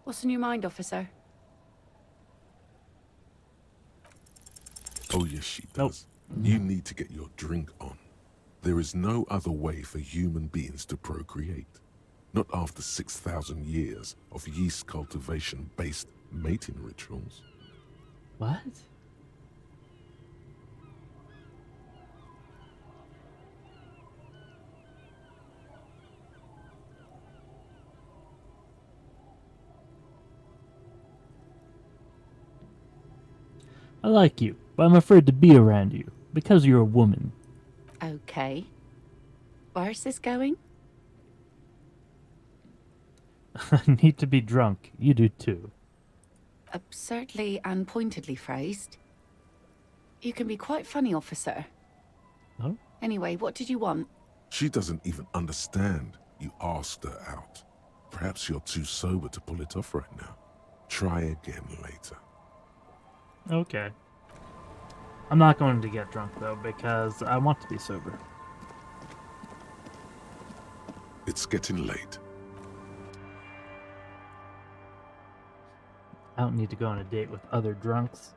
Speaker 10: What's on your mind, officer?
Speaker 2: Oh, yes, she does. You need to get your drink on. There is no other way for human beings to procreate. Not after 6,000 years of yeast cultivation-based mating rituals.
Speaker 1: What? I like you, but I'm afraid to be around you because you're a woman.
Speaker 10: Okay. Where's this going?
Speaker 1: I need to be drunk. You do too.
Speaker 10: Absurdly and pointedly phrased. You can be quite funny, officer.
Speaker 1: Oh?
Speaker 10: Anyway, what did you want?
Speaker 2: She doesn't even understand. You asked her out. Perhaps you're too sober to pull it off right now. Try again later.
Speaker 1: Okay. I'm not going to get drunk, though, because I want to be sober.
Speaker 2: It's getting late.
Speaker 1: I don't need to go on a date with other drunks.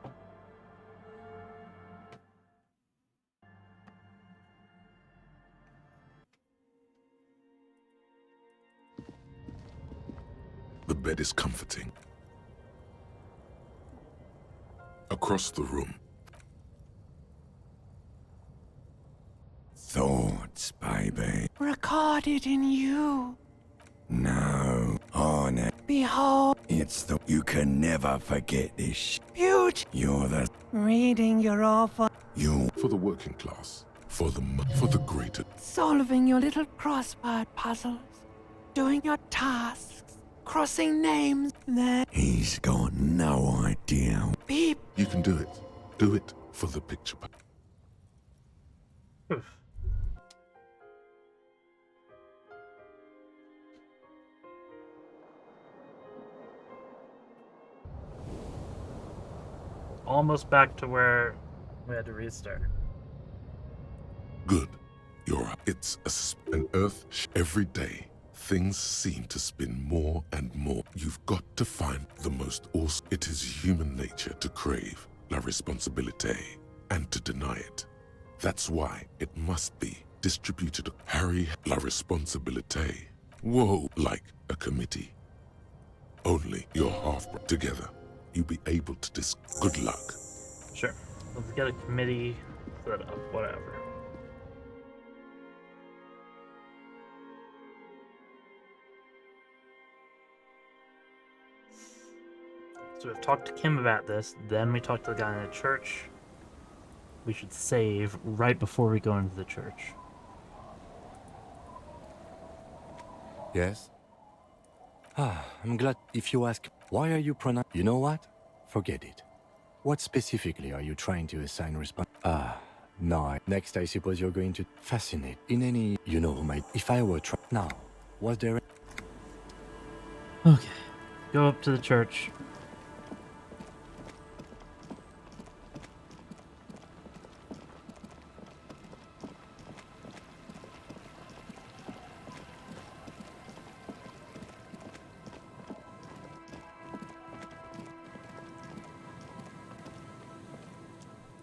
Speaker 2: The bed is comforting. Across the room.
Speaker 20: Thoughts, baby.
Speaker 21: Recorded in you.
Speaker 20: No, on it.
Speaker 21: Behold,
Speaker 20: It's the... You can never forget this.
Speaker 21: beauty.
Speaker 20: You're the...
Speaker 21: Reading your awful.
Speaker 2: You... For the working class. For the greater...
Speaker 21: Solving your little crossword puzzles. Doing your tasks. Crossing names. Then
Speaker 20: He's got no idea.
Speaker 21: beep.
Speaker 2: You can do it. Do it for the picture.
Speaker 1: Almost back to where we had to restart.
Speaker 2: Good. It's an earth. Every day, things seem to spin more and more. You've got to find the most awesome. It is human nature to crave la responsabilité and to deny it. That's why it must be distributed. Harry, la responsabilité. Whoa, like a committee. Only your half together. You'll be able to good luck.
Speaker 1: Sure. Let's get a committee set up, whatever. So we've talked to Kim about this, then we talked to the guy in the church. We should save right before we go into the church.
Speaker 3: Yes? I'm glad. If you ask, why are you You know what? Forget it. What specifically are you trying to assign no. Next, I suppose you're going to fascinate in any, if I were now, was there...
Speaker 1: Okay. Go up to the church.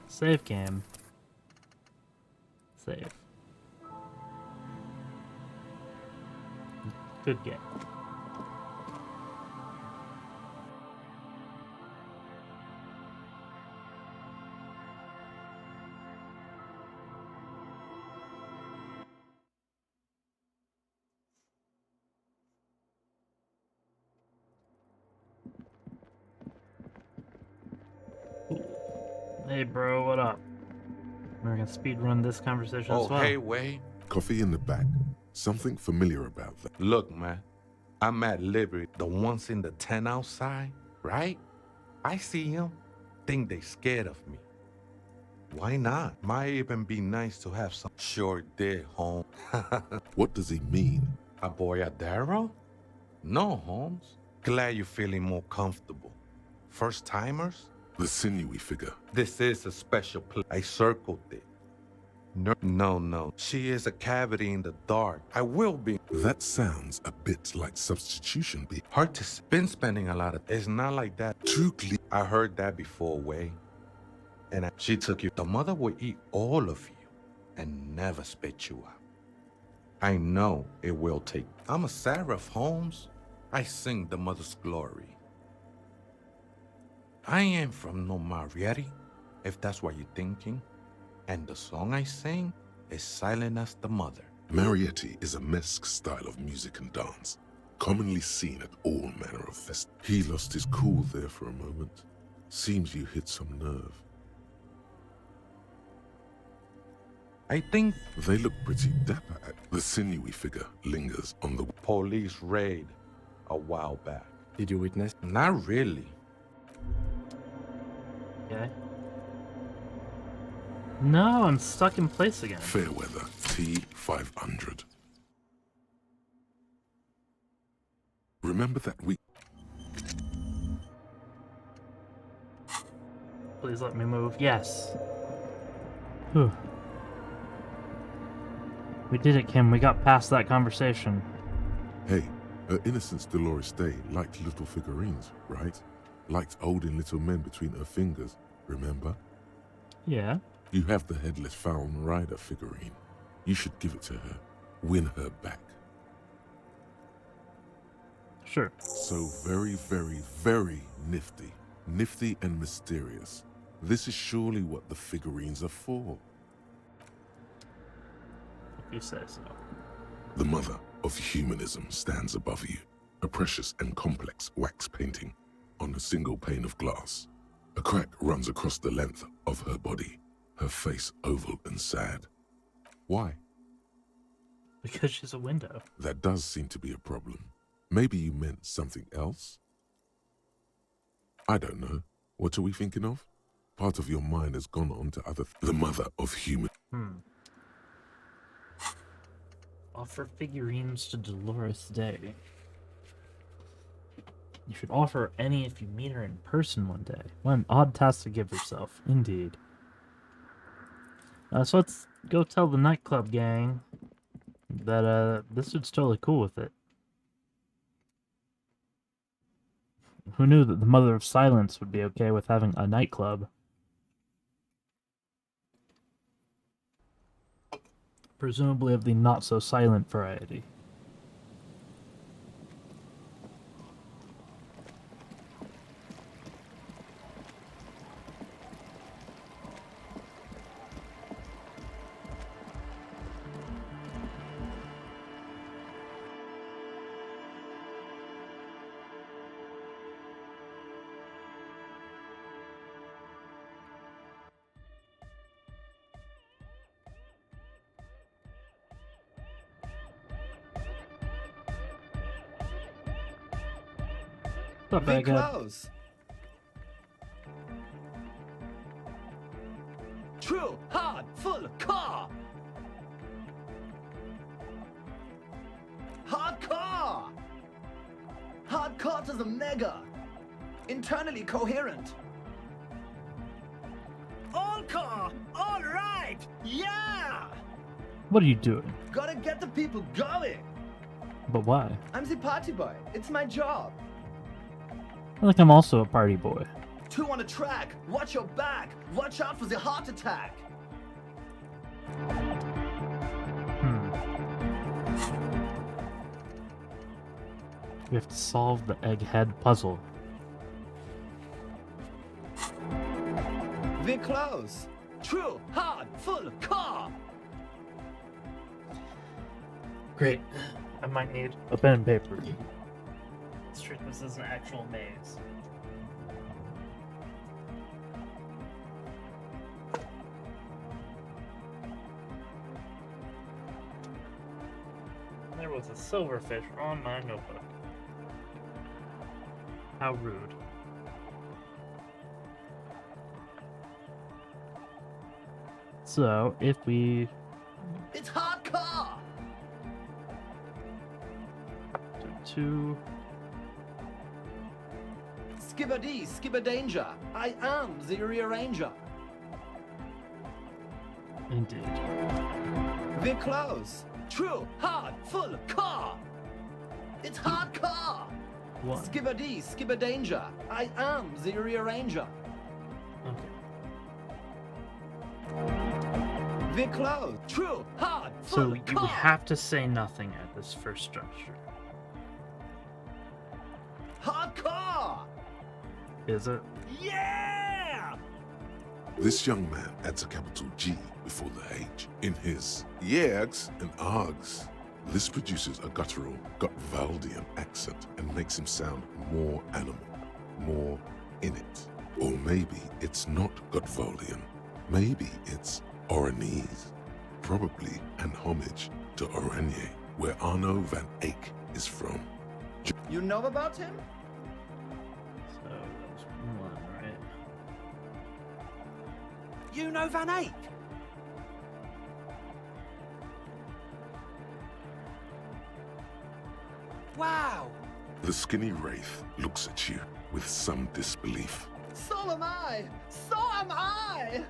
Speaker 1: Save game. Save. Good game. Hey bro, what up? We're gonna speedrun this conversation as well.
Speaker 4: Hey, Wade.
Speaker 2: Coffee in the back. Something familiar about that.
Speaker 4: Look, man. I'm at Liberty. The ones in the tent outside, right? I see them. Think they scared of me. Why not? Might even be nice to have some. Sure did, home.
Speaker 2: What does he mean?
Speaker 4: A boy at Darrow? No, Holmes. Glad you're feeling more comfortable. First timers?
Speaker 2: The sinewy figure.
Speaker 4: This is a special place. I circled it. No. She is a cavity in the dark. I will be.
Speaker 2: That sounds a bit like substitution.
Speaker 4: Hard to been spending a lot of. It's not like that.
Speaker 2: Too clear.
Speaker 4: I heard that before, Way. And she took you. The mother will eat all of you and never spit you out. I know it will take. I'm a seraph, Holmes. I sing the mother's glory. I ain't from no Marietti, if that's what you're thinking. And the song I sing is silent as the mother.
Speaker 2: Marietti is a mesque style of music and dance, commonly seen at all manner of fest. He lost his cool there for a moment. Seems you hit some nerve.
Speaker 4: I think
Speaker 2: they look pretty dapper. The sinewy figure lingers on the
Speaker 4: police raid a while back.
Speaker 3: Did you witness?
Speaker 4: Not really.
Speaker 1: Okay. No, I'm stuck in place again.
Speaker 2: Fairweather T500. Remember that we...
Speaker 1: Please let me move. Yes. Whew. We did it, Kim. We got past that conversation.
Speaker 2: Hey, her Innocence Dolores Day liked little figurines, right? Liked holding little men between her fingers, remember?
Speaker 1: Yeah.
Speaker 2: You have the Headless Falcon Rider figurine. You should give it to her. Win her back.
Speaker 1: Sure.
Speaker 2: So very, very, very nifty. Nifty and mysterious. This is surely what the figurines are for.
Speaker 1: If you say so.
Speaker 2: The mother of humanism stands above you. A precious and complex wax painting on a single pane of glass. A crack runs across the length of her body. Her face oval and sad. Why?
Speaker 1: Because she's a window.
Speaker 2: That does seem to be a problem. Maybe you meant something else? I don't know. What are we thinking of? Part of your mind has gone on to other... The mother of human...
Speaker 1: Offer figurines to Dolores Day. You should offer any if you meet her in person one day. What an odd task to give yourself, indeed. So let's go tell the nightclub gang that this dude's totally cool with it. Who knew that the Mother of Silence would be okay with having a nightclub? Presumably of the not-so-silent variety. Not
Speaker 6: Be
Speaker 1: very good.
Speaker 6: close. True, hard, full, car. Hardcore. Hardcore to the mega. Internally coherent. All car. All right. Yeah.
Speaker 1: What are you doing?
Speaker 6: Gotta get the people going.
Speaker 1: But why?
Speaker 6: I'm the party boy. It's my job.
Speaker 1: I think I'm also a party boy.
Speaker 6: 2 on the track. Watch your back. Watch out for the heart attack.
Speaker 1: We have to solve the Egghead Puzzle.
Speaker 6: We're close. True, hard, full, car.
Speaker 1: Great. I might need a pen and paper. Let's treat this as an actual maze. There was a silverfish on my notebook. How rude. So, if we...
Speaker 6: It's hardcore.
Speaker 1: Two...
Speaker 6: Skibber-D, Skibber-Danger. I am the rearranger.
Speaker 1: Indeed.
Speaker 6: We're close. True, hard, full, car. It's hardcore.
Speaker 1: One.
Speaker 6: Skibber-dee, skibber-danger. I am the rearranger.
Speaker 1: Okay.
Speaker 6: We're close. True, hard,
Speaker 1: So
Speaker 6: full,
Speaker 1: you
Speaker 6: car.
Speaker 1: have to say nothing at this first structure.
Speaker 6: Hardcore.
Speaker 1: Is it?
Speaker 6: Yeah!
Speaker 2: This young man adds a capital G before the H in his yegs and args. This produces a guttural Gutwaldian accent and makes him sound more animal, more in it. Or maybe it's not Gutwaldian. Maybe it's Oranese. Probably an homage to Oranje, where Arno van Eyck is from.
Speaker 6: You know about him?
Speaker 1: So that was one, right?
Speaker 6: You know Van Eyck? Wow!
Speaker 2: The skinny wraith looks at you with some disbelief.
Speaker 6: So am I! So am I!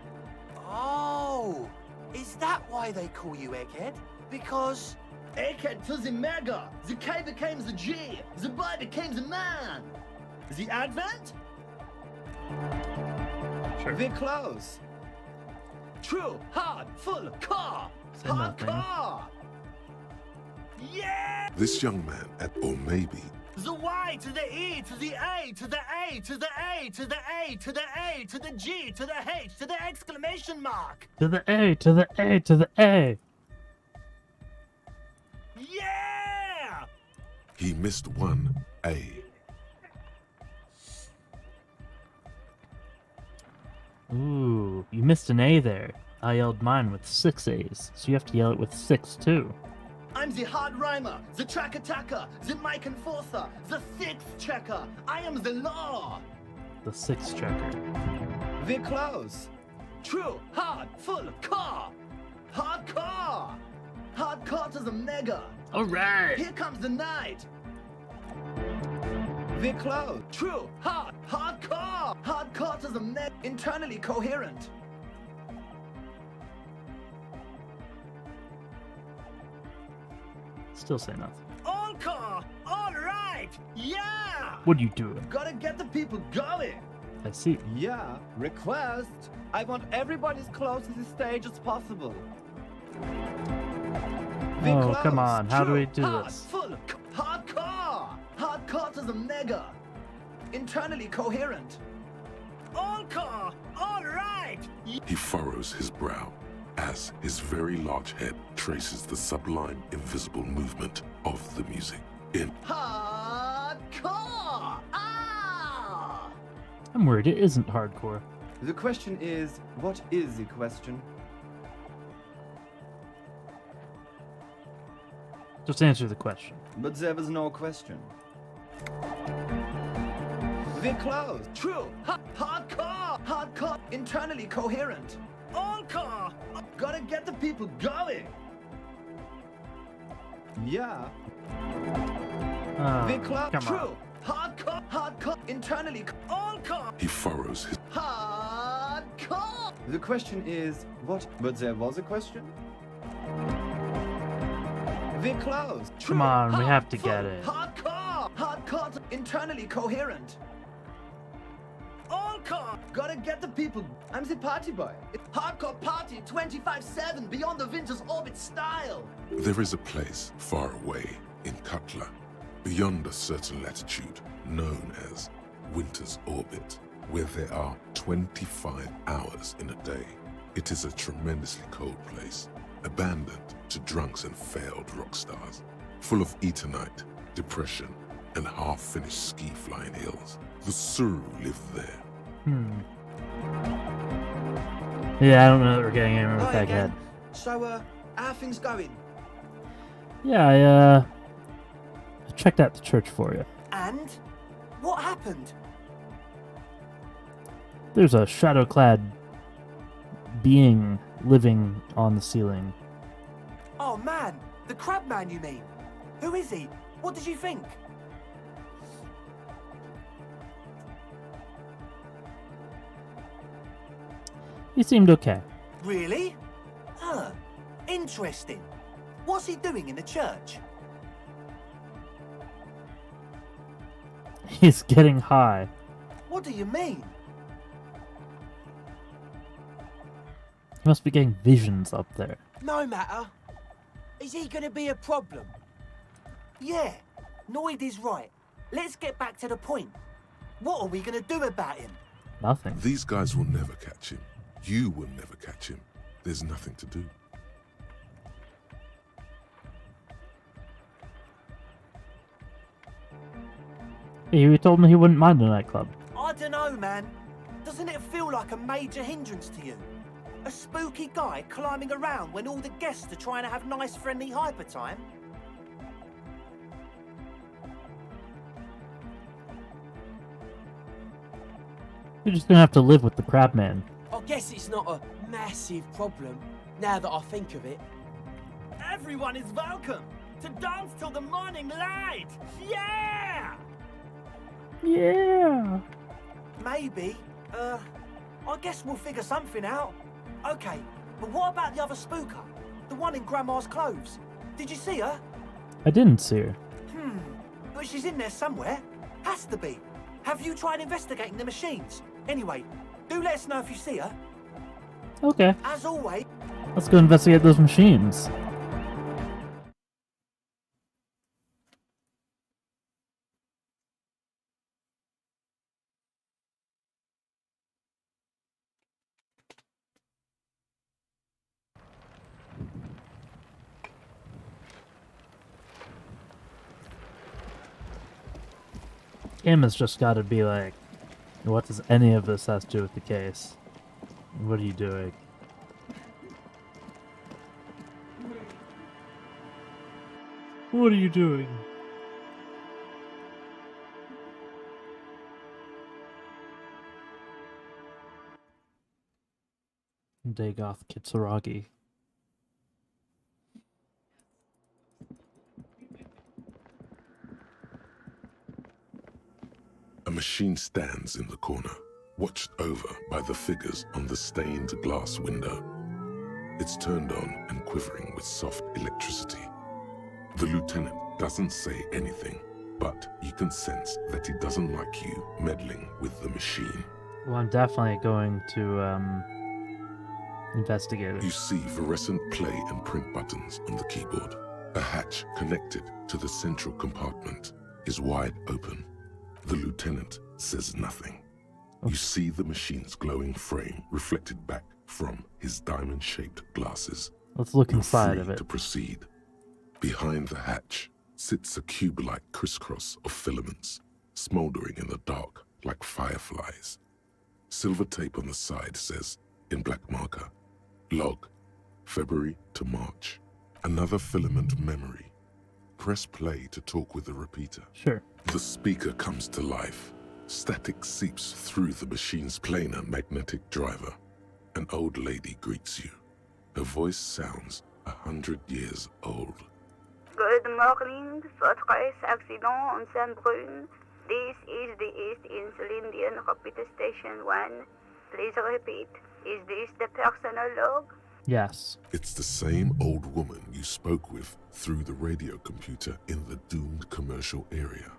Speaker 16: Oh, is that why they call you Egghead? Because...
Speaker 6: Egghead to the mega! The K became the G! The boy became the man! The Advent?
Speaker 1: Sure.
Speaker 6: We're close. True, hard, full, car!
Speaker 1: Say nothing.
Speaker 6: Hardcore! Yeah!
Speaker 2: This young man or maybe
Speaker 6: The Y to the E to the A to the A to the A to the A to the A to the G to the H to the exclamation mark!
Speaker 1: To the A, to the A, to the A.
Speaker 6: Yeah!
Speaker 2: he missed one A.
Speaker 1: Ooh, you missed an A there. I yelled mine with 6 A's, so you have to yell it with 6 too.
Speaker 6: I'm the hard rhymer, the track attacker, the mic enforcer, the sixth checker. I am the law.
Speaker 1: The 6 checker.
Speaker 6: We're close. True, hard, full, car. Hardcore. Hardcore to the mega.
Speaker 1: Alright.
Speaker 6: Here comes the night. We're close. True, hard, hardcore. Hardcore to the mega. Internally coherent.
Speaker 1: Still say nothing.
Speaker 6: All car. All right. Yeah.
Speaker 1: What are you doing?
Speaker 6: Gotta get the people going.
Speaker 1: I see.
Speaker 6: Yeah, request. I want everybody as close to the stage as possible.
Speaker 1: Oh, come on. How do we do
Speaker 6: hard,
Speaker 1: this?
Speaker 6: Full, hardcore. Hardcore to the mega. Internally coherent. All car. All right.
Speaker 2: He furrows his brow as his very large head traces the sublime invisible movement of the music in
Speaker 6: Hardcore. Ah!
Speaker 1: I'm worried it isn't hardcore.
Speaker 6: The question is, what is the question?
Speaker 1: Just answer the question.
Speaker 6: But there was no question. We're close. True. Hardcore. Hardcore. Internally coherent. All car. Gotta get the people going. Yeah. We're close.
Speaker 1: Come
Speaker 6: True.
Speaker 1: on.
Speaker 6: Hardcore. Hardcore. Internally. All car.
Speaker 2: he furrows his
Speaker 6: Hardcore. The question is, what? But there was a question? We're close. True.
Speaker 1: Come on, we have to
Speaker 6: full,
Speaker 1: get it.
Speaker 6: Hardcore. Hardcore. Internally coherent. All car. Gotta get the people. I'm the party boy. It's hardcore party 25/7 beyond the winter's orbit style.
Speaker 2: There is a place far away in Cutler, beyond a certain latitude, known as Winter's Orbit, where there are 25 hours in a day. It is a tremendously cold place, abandoned to drunks and failed rock stars, full of Eternite, depression, and half-finished ski-flying hills. The Suru live there.
Speaker 1: Yeah, I don't know that we're getting anywhere with
Speaker 6: Hi
Speaker 1: Egghead.
Speaker 6: again. So, how are things going?
Speaker 1: Yeah, I checked out the church for you.
Speaker 6: And? What happened?
Speaker 1: There's a shadow-clad being living on the ceiling.
Speaker 6: Oh man, the crab man you mean? Who is he? What did you think?
Speaker 1: He seemed okay.
Speaker 6: Really? Interesting. What's he doing in the church?
Speaker 1: He's getting high.
Speaker 6: What do you mean?
Speaker 1: He must be getting visions up there.
Speaker 9: No matter. Is he gonna be a problem?
Speaker 6: Yeah, Noid is right. Let's get back to the point. What are we gonna do about him?
Speaker 1: Nothing.
Speaker 2: These guys will never catch him. You will never catch him. There's nothing to do.
Speaker 1: He told me he wouldn't mind a nightclub.
Speaker 6: I don't know, man. Doesn't it feel like a major hindrance to you? A spooky guy climbing around when all the guests are trying to have nice, friendly hyper time?
Speaker 1: You're just gonna have to live with the crab man.
Speaker 9: I guess it's not a massive problem, now that I think of it.
Speaker 6: Everyone is welcome to dance till the morning light! Yeah!
Speaker 1: Yeah.
Speaker 6: Maybe. I guess we'll figure something out. Okay, but what about the other spooker? The one in Grandma's clothes? Did you see her?
Speaker 1: I didn't see her.
Speaker 6: But she's in there somewhere. Has to be. Have you tried investigating the machines? Anyway, do let us know if you see her.
Speaker 1: Okay.
Speaker 6: As always.
Speaker 1: Let's go investigate those machines. Kim has just got to be like, what does any of this have to do with the case? What are you doing? What are you doing? Dagoth Kitsuragi.
Speaker 2: A machine stands in the corner, watched over by the figures on the stained glass window. It's turned on and quivering with soft electricity. The lieutenant doesn't say anything, but you can sense that he doesn't like you meddling with the machine.
Speaker 1: Well, I'm definitely going to investigate it.
Speaker 2: You see fluorescent play and print buttons on the keyboard. A hatch connected to the central compartment is wide open. The lieutenant says nothing. You see the machine's glowing frame reflected back from his diamond-shaped glasses.
Speaker 1: Let's look
Speaker 2: You're
Speaker 1: inside
Speaker 2: free
Speaker 1: of it.
Speaker 2: to proceed. Behind the hatch sits a cube-like crisscross of filaments, smoldering in the dark like fireflies. Silver tape on the side says, in black marker, log, February to March. Another filament memory. Press play to talk with the repeater.
Speaker 1: Sure.
Speaker 2: The speaker comes to life. Static seeps through the machine's planar magnetic driver. An old lady greets you. Her voice sounds 100 years old.
Speaker 19: Good morning, Fortress Accident on Saint-Brune. This is the East Insulindian Repeater Station 1. Please repeat. Is this the personal log?
Speaker 1: Yes.
Speaker 2: It's the same old woman you spoke with through the radio computer in the doomed commercial area.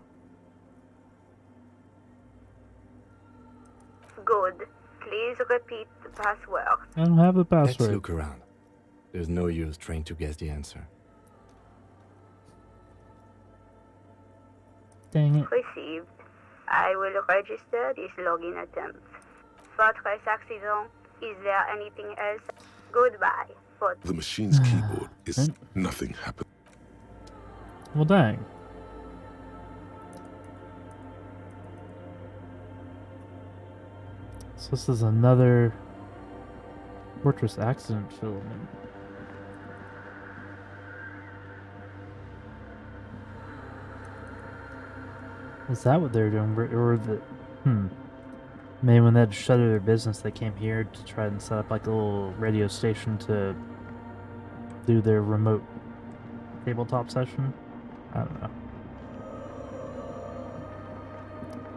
Speaker 19: Good. Please repeat the password.
Speaker 1: I don't have the
Speaker 3: Let's
Speaker 1: password.
Speaker 3: look around. There's no use trying to guess the answer.
Speaker 1: Dang it.
Speaker 19: Received. I will register this login attempt. Fortress Accident. Is there anything else? Goodbye.
Speaker 2: The machine's keyboard is nothing happened.
Speaker 1: Well, dang. So this is another Fortress accident filament. Is that what they're doing? Or the... Maybe when they had to shutter their business, they came here to try and set up like a little radio station to do their remote tabletop session? I don't know.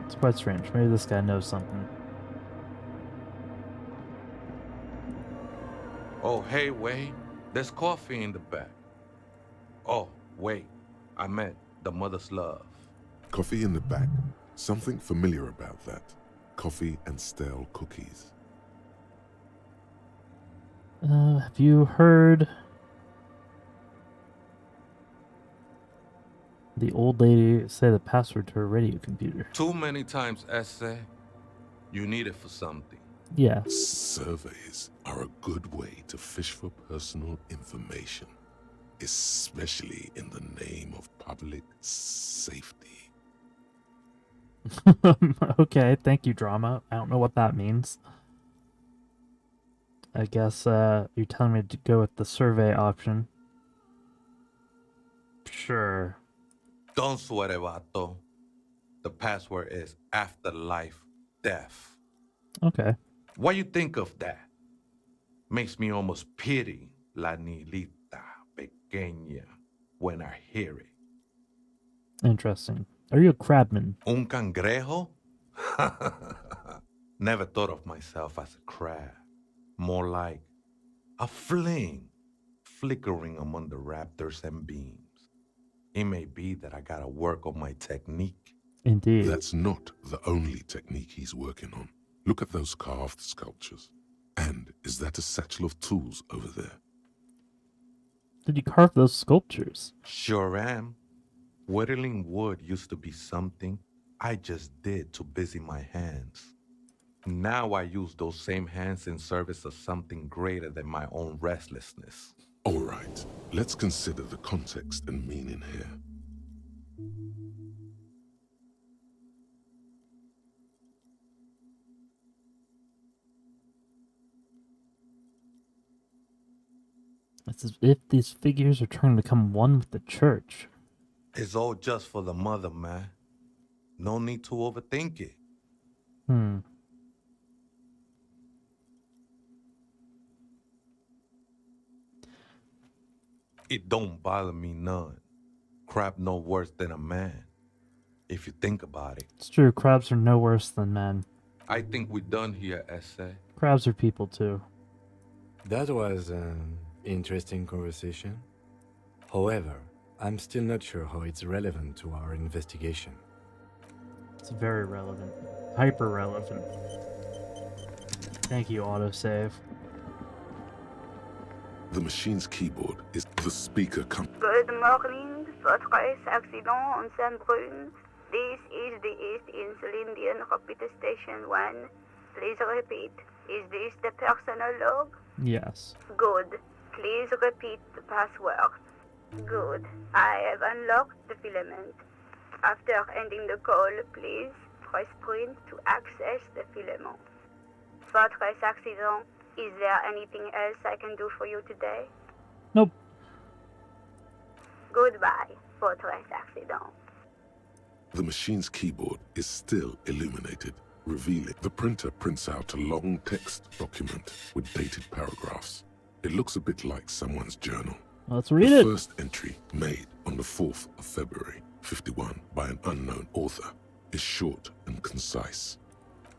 Speaker 1: It's quite strange. Maybe this guy knows something.
Speaker 4: Oh, hey, Wei. There's coffee in the back. Oh, wait. I meant the mother's love.
Speaker 2: Coffee in the back. Something familiar about that. Coffee and stale cookies.
Speaker 1: Have you heard the old lady say the password to her radio computer?
Speaker 4: Too many times, essay. You need it for something.
Speaker 1: Yeah.
Speaker 2: Surveys are a good way to fish for personal information, especially in the name of public safety.
Speaker 1: Okay, thank you, drama. I don't know what that means. I guess you're telling me to go with the survey option. Sure.
Speaker 4: Don't sweat it, vato. The password is afterlife death.
Speaker 1: Okay.
Speaker 4: What you think of that? Makes me almost pity la niñita pequeña when I hear it.
Speaker 1: Interesting. Are you a crabman?
Speaker 4: Un cangrejo? Never thought of myself as a crab. More like a fling flickering among the raptors and beams. It may be that I gotta work on my technique.
Speaker 1: Indeed.
Speaker 2: That's not the only technique he's working on. Look at those carved sculptures. And is that a satchel of tools over there?
Speaker 1: Did you carve those sculptures?
Speaker 4: Sure am. Whittling wood used to be something I just did to busy my hands. Now I use those same hands in service of something greater than my own restlessness.
Speaker 2: All right, let's consider the context and meaning here.
Speaker 1: It's as if these figures are trying to become one with the church.
Speaker 4: It's all just for the mother, man. No need to overthink it. It don't bother me none. Crab no worse than a man, if you think about it.
Speaker 1: It's true, crabs are no worse than men.
Speaker 4: I think we're done here, essay.
Speaker 1: Crabs are people too.
Speaker 3: That was an interesting conversation. However, I'm still not sure how it's relevant to our investigation.
Speaker 1: It's very relevant. Hyper relevant. Thank you, autosave.
Speaker 2: The machine's keyboard is the speaker
Speaker 11: Good morning, Fortress Accident on Saint-Brun. This is the East Insulindian Repeater Station 1. Please repeat. Is this the personal log?
Speaker 1: Yes.
Speaker 11: Good. Please repeat the password. Good. I have unlocked the filament. After ending the call, please press print to access the filament. Fortress Accident, is there anything else I can do for you today?
Speaker 1: Nope.
Speaker 11: Goodbye, Fortress Accident.
Speaker 2: The machine's keyboard is still illuminated, revealing the printer prints out a long text document with dated paragraphs. It looks a bit like someone's journal.
Speaker 1: Let's read it.
Speaker 2: The first entry, made on the 4th of February, 51, by an unknown author, is short and concise.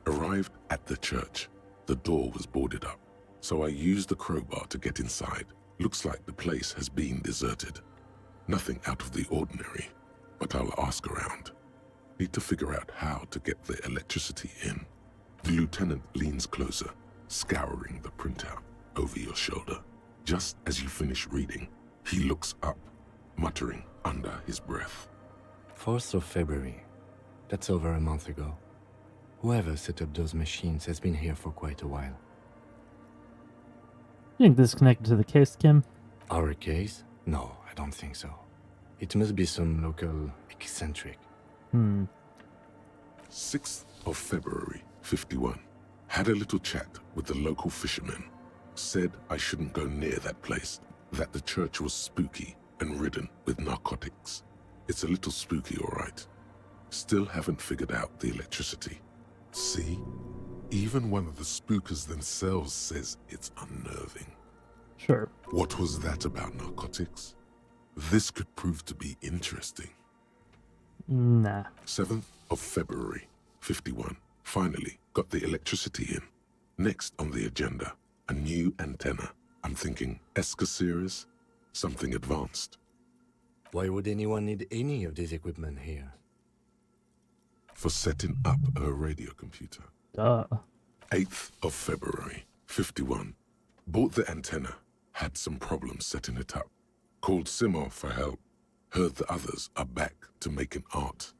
Speaker 2: Arrived at the church. The door was boarded up, so I used the crowbar to get inside. Looks like the place has been deserted. Nothing out of the ordinary, but I'll ask around. Need to figure out how to get the electricity in. The lieutenant leans closer, scouring the printout over your shoulder. Just as you finish reading, he looks up, muttering under his breath.
Speaker 3: 4th of February. That's over a month ago. Whoever set up those machines has been here for quite a while.
Speaker 1: You think this is connected to the case, Kim?
Speaker 3: Our case? No, I don't think so. It must be some local eccentric.
Speaker 2: 6th of February, 51. Had a little chat with the local fishermen. Said I shouldn't go near that place, that the church was spooky and ridden with narcotics. It's a little spooky, all right. Still haven't figured out the electricity. See? Even one of the spookers themselves says it's unnerving.
Speaker 1: Sure.
Speaker 2: What was that about narcotics? This could prove to be interesting.
Speaker 1: Nah.
Speaker 2: 7th of February, 51. Finally got the electricity in. Next on the agenda, a new antenna. I'm thinking Esker series, something advanced.
Speaker 3: Why would anyone need any of this equipment here?
Speaker 2: For setting up a radio computer.
Speaker 1: Duh.
Speaker 2: 8th of February, 51. Bought the antenna, had some problems setting it up. Called Simor for help. Heard the others are back to making art.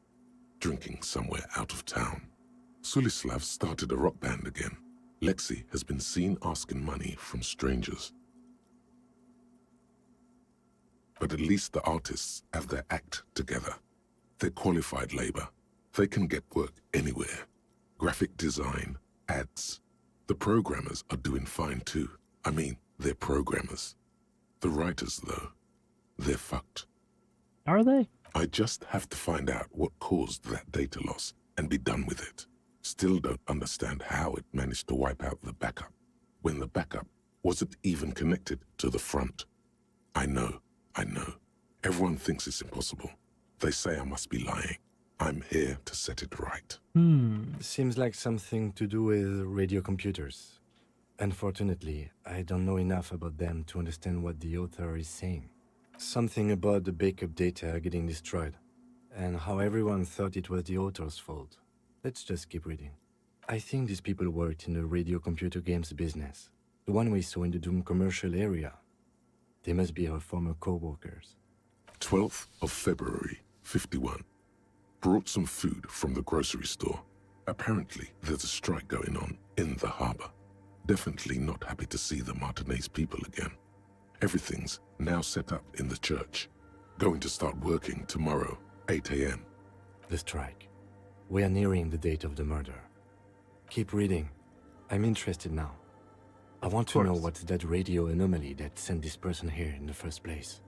Speaker 2: Drinking somewhere out of town. Sulislav started a rock band again. Lexi has been seen asking money from strangers. But at least the artists have their act together. They're qualified labor. They can get work anywhere. Graphic design, ads. The programmers are doing fine too. I mean, they're programmers. The writers, though, they're fucked.
Speaker 1: Are they?
Speaker 2: I just have to find out what caused that data loss and be done with it. Still don't understand how it managed to wipe out the backup, when the backup wasn't even connected to the front. I know. Everyone thinks it's impossible. They say I must be lying. I'm here to set it right.
Speaker 3: Seems like something to do with radio computers. Unfortunately, I don't know enough about them to understand what the author is saying. Something about the backup data getting destroyed, and how everyone thought it was the author's fault. Let's just keep reading. I think these people worked in the radio computer games business, the one we saw in the Doom commercial area. They must be our former co-workers.
Speaker 2: 12th of February, 51. Brought some food from the grocery store. Apparently, there's a strike going on in the harbor. Definitely not happy to see the Martinez people again. Everything's now set up in the church. Going to start working tomorrow, 8 a.m.
Speaker 3: The strike. We are nearing the date of the murder. Keep reading. I'm interested now. I want to know what's that radio anomaly that sent this person here in the first place.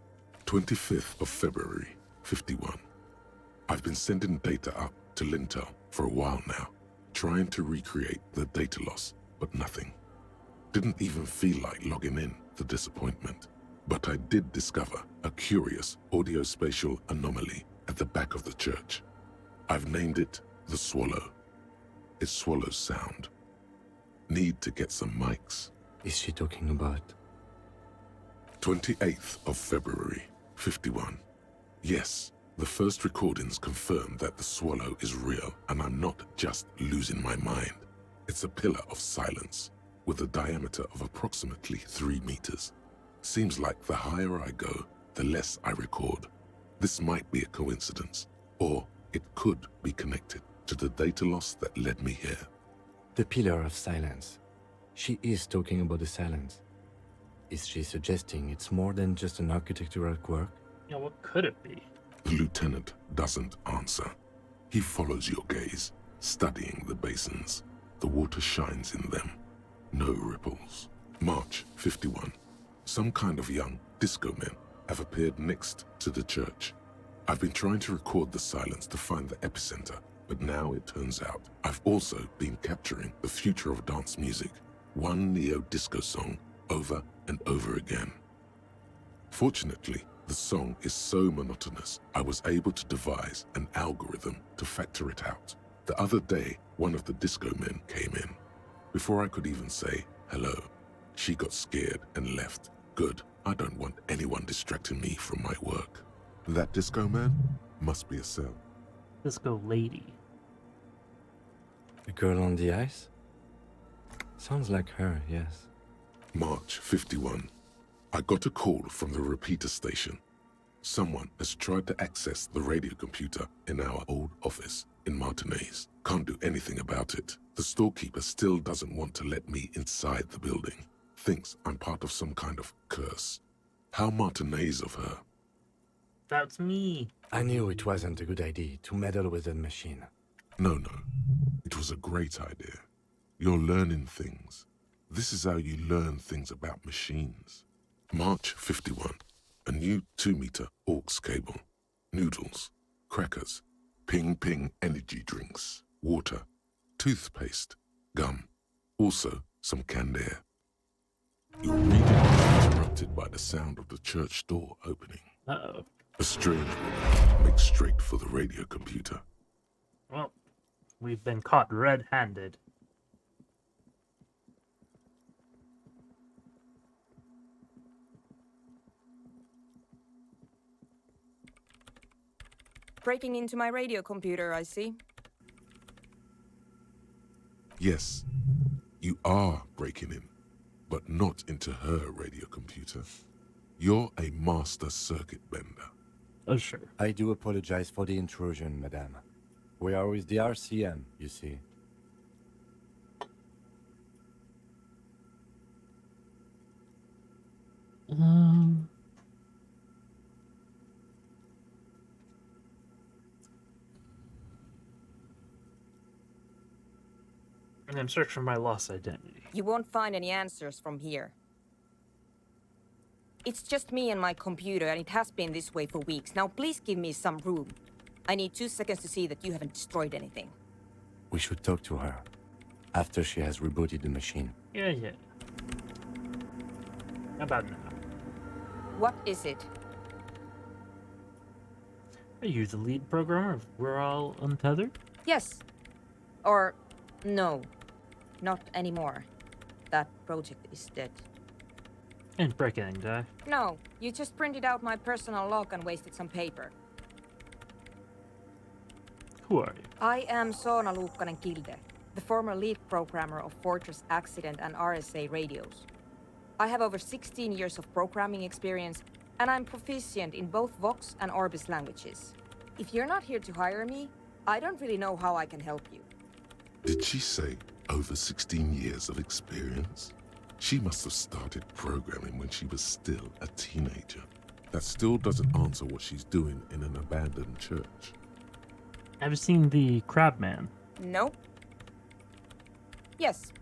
Speaker 2: 25th of February, 51. I've been sending data up to Lintel for a while now, trying to recreate the data loss, but nothing. Didn't even feel like logging in, the disappointment. But I did discover a curious audio-spatial anomaly at the back of the church. I've named it the Swallow. It swallows sound. Need to get some mics.
Speaker 3: Is she talking about?
Speaker 2: 28th of February, 51. Yes, the first recordings confirm that the Swallow is real, and I'm not just losing my mind. It's a pillar of silence, with a diameter of approximately 3 meters. Seems like the higher I go, the less I record. This might be a coincidence, or it could be connected to the data loss that led me here.
Speaker 3: The pillar of silence. She is talking about the silence. Is she suggesting it's more than just an architectural quirk?
Speaker 1: Yeah, what could it be?
Speaker 2: The lieutenant doesn't answer. He follows your gaze, studying the basins. The water shines in them. No ripples. March 51. Some kind of young disco men have appeared next to the church. I've been trying to record the silence to find the epicenter, but now it turns out I've also been capturing the future of dance music, one neo-disco song over and over again. Fortunately, the song is so monotonous, I was able to devise an algorithm to factor it out. The other day, one of the disco men came in. Before I could even say hello, she got scared and left. Good, I don't want anyone distracting me from my work. That disco man must be a cell.
Speaker 1: Disco lady.
Speaker 3: The girl on the ice? Sounds like her, yes.
Speaker 2: March 51. I got a call from the repeater station. Someone has tried to access the radio computer in our old office in Martinez. Can't do anything about it. The storekeeper still doesn't want to let me inside the building. Thinks I'm part of some kind of curse. How Martinez of her.
Speaker 1: That's me.
Speaker 3: I knew it wasn't a good idea to meddle with that machine.
Speaker 2: No. It was a great idea. You're learning things. This is how you learn things about machines. March 51. A new 2-meter aux cable. Noodles. Crackers. Ping energy drinks. Water. Toothpaste. Gum. Also some canned air. Your reading is interrupted by the sound of the church door opening.
Speaker 1: Uh-oh.
Speaker 2: A strange woman makes straight for the radio computer.
Speaker 1: Well, we've been caught red-handed.
Speaker 5: Breaking into my radio computer, I see.
Speaker 2: Yes, you are breaking in, but not into her radio computer. You're a master circuit bender.
Speaker 1: Oh, sure.
Speaker 3: I do apologize for the intrusion, madame. We are with the RCM, you see.
Speaker 1: And I'm searching for my lost identity.
Speaker 5: You won't find any answers from here. It's just me and my computer, and it has been this way for weeks. Now please give me some room. I need 2 seconds to see that you haven't destroyed anything.
Speaker 3: We should talk to her after she has rebooted the machine.
Speaker 1: Yeah. How about now?
Speaker 5: What is it?
Speaker 1: Are you the lead programmer of We're All Untethered?
Speaker 5: Yes. Or no. Not anymore. That project is dead.
Speaker 1: And break anything, did I?
Speaker 5: No, you just printed out my personal log and wasted some paper.
Speaker 1: Who are you?
Speaker 5: I am Soona Luukkanen-Kilde, the former lead programmer of Fortress Accident and RSA radios. I have over 16 years of programming experience, and I'm proficient in both Vox and Orbis languages. If you're not here to hire me, I don't really know how I can help you.
Speaker 2: Did she say over 16 years of experience? She must have started programming when she was still a teenager. That still doesn't answer what she's doing in an abandoned church.
Speaker 1: Have you seen the Crab Man?
Speaker 5: No. Yes.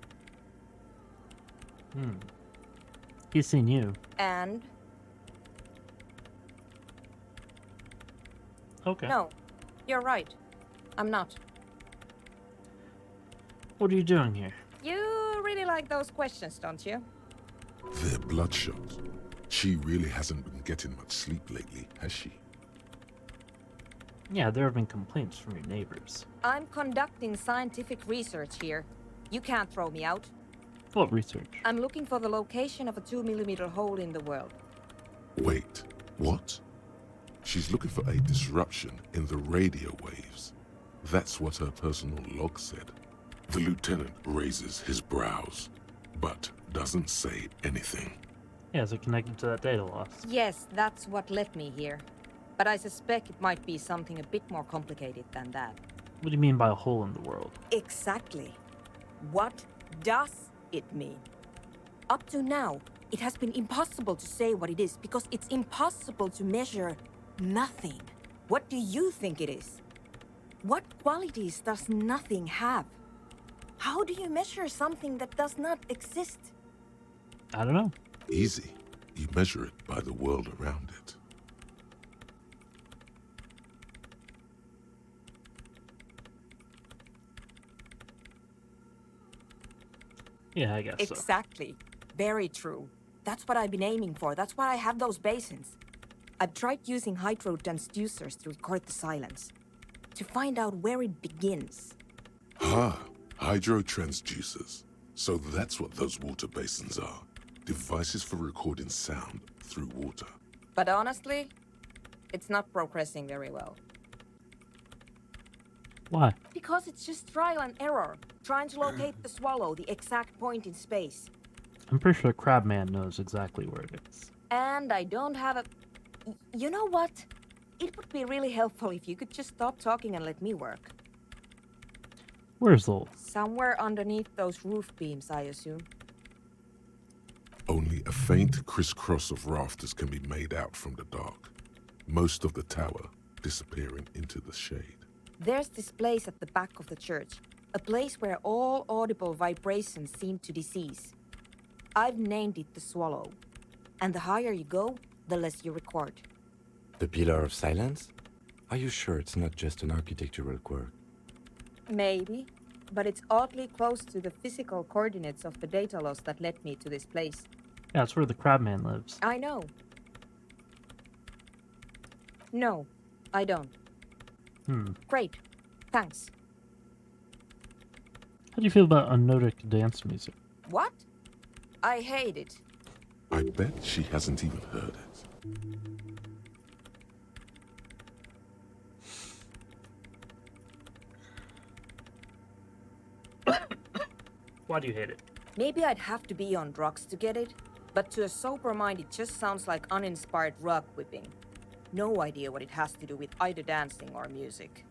Speaker 1: He's seen you.
Speaker 5: And?
Speaker 1: Okay.
Speaker 5: No, you're right. I'm not.
Speaker 1: What are you doing here?
Speaker 5: You really like those questions, don't you?
Speaker 2: They're bloodshot. She really hasn't been getting much sleep lately, has she?
Speaker 1: Yeah, there have been complaints from your neighbors.
Speaker 5: I'm conducting scientific research here. You can't throw me out.
Speaker 1: What research?
Speaker 5: I'm looking for the location of a 2mm hole in the world.
Speaker 2: Wait, what? She's looking for a disruption in the radio waves. That's what her personal log said. The lieutenant raises his brows, but doesn't say anything.
Speaker 1: Yeah, is it connected to that data loss?
Speaker 5: Yes, that's what led me here. But I suspect it might be something a bit more complicated than that.
Speaker 1: What do you mean by a hole in the world?
Speaker 5: Exactly. What does it mean? Up to now, it has been impossible to say what it is because it's impossible to measure nothing. What do you think it is? What qualities does nothing have? How do you measure something that does not exist?
Speaker 1: I don't know.
Speaker 2: Easy. You measure it by the world around it.
Speaker 1: Yeah, I guess so.
Speaker 5: Exactly. Very true. That's what I've been aiming for. That's why I have those basins. I've tried using hydro transducers to record the silence, to find out where it begins.
Speaker 2: Hydro transducers. So that's what those water basins are. Devices for recording sound through water.
Speaker 5: But honestly, it's not progressing very well.
Speaker 1: Why?
Speaker 5: Because it's just trial and error, trying to locate the swallow, the exact point in space.
Speaker 1: I'm pretty sure Crabman knows exactly where it is.
Speaker 5: And I don't have a... You know what? It would be really helpful if you could just stop talking and let me work.
Speaker 1: Where's the hole?
Speaker 5: Somewhere underneath those roof beams, I assume.
Speaker 2: Only a faint crisscross of rafters can be made out from the dark. Most of the tower disappearing into the shade.
Speaker 5: There's this place at the back of the church. A place where all audible vibrations seem to decease. I've named it the Swallow. And the higher you go, the less you record.
Speaker 3: The Pillar of Silence? Are you sure it's not just an architectural quirk?
Speaker 5: Maybe, but it's oddly close to the physical coordinates of the data loss that led me to this place.
Speaker 1: Yeah, that's where the Crabman lives.
Speaker 5: I know. No, I don't. Great. Thanks.
Speaker 1: How do you feel about Nordic dance music?
Speaker 5: What? I hate it.
Speaker 2: I bet she hasn't even heard it.
Speaker 1: Why do you hate it?
Speaker 5: Maybe I'd have to be on drugs to get it, but to a sober mind it just sounds like uninspired rug whipping. No idea what it has to do with either dancing or music.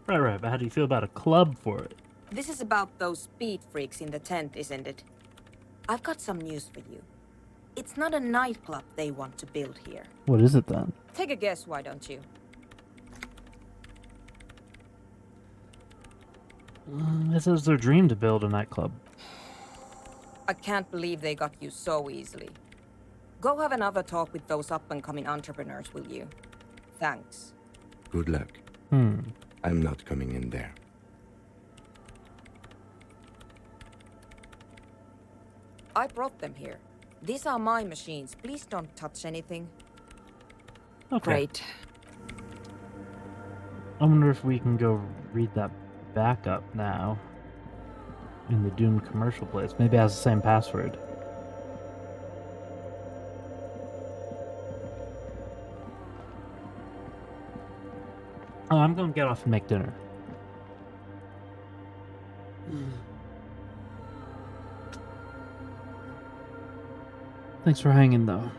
Speaker 1: Right, but how do you feel about a club for it?
Speaker 5: This is about those speed freaks in the tent, isn't it? I've got some news for you. It's not a nightclub they want to build here.
Speaker 1: What is it then?
Speaker 5: Take a guess, why don't you?
Speaker 1: This is their dream to build a nightclub.
Speaker 5: I can't believe they got you so easily. Go have another talk with those up-and-coming entrepreneurs, will you? Thanks.
Speaker 3: Good luck. I'm not coming in there.
Speaker 5: I brought them here. These are my machines. Please don't touch anything.
Speaker 1: Okay.
Speaker 5: Great.
Speaker 1: I wonder if we can go read that backup now. In the doomed commercial place. Maybe it has the same password. Oh, I'm gonna get off and make dinner. Thanks for hanging, though.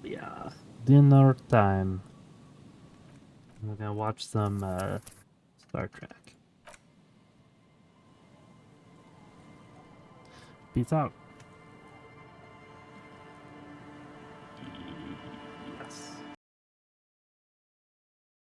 Speaker 1: Yeah, dinner time. We're gonna watch some Star Trek. Peace out.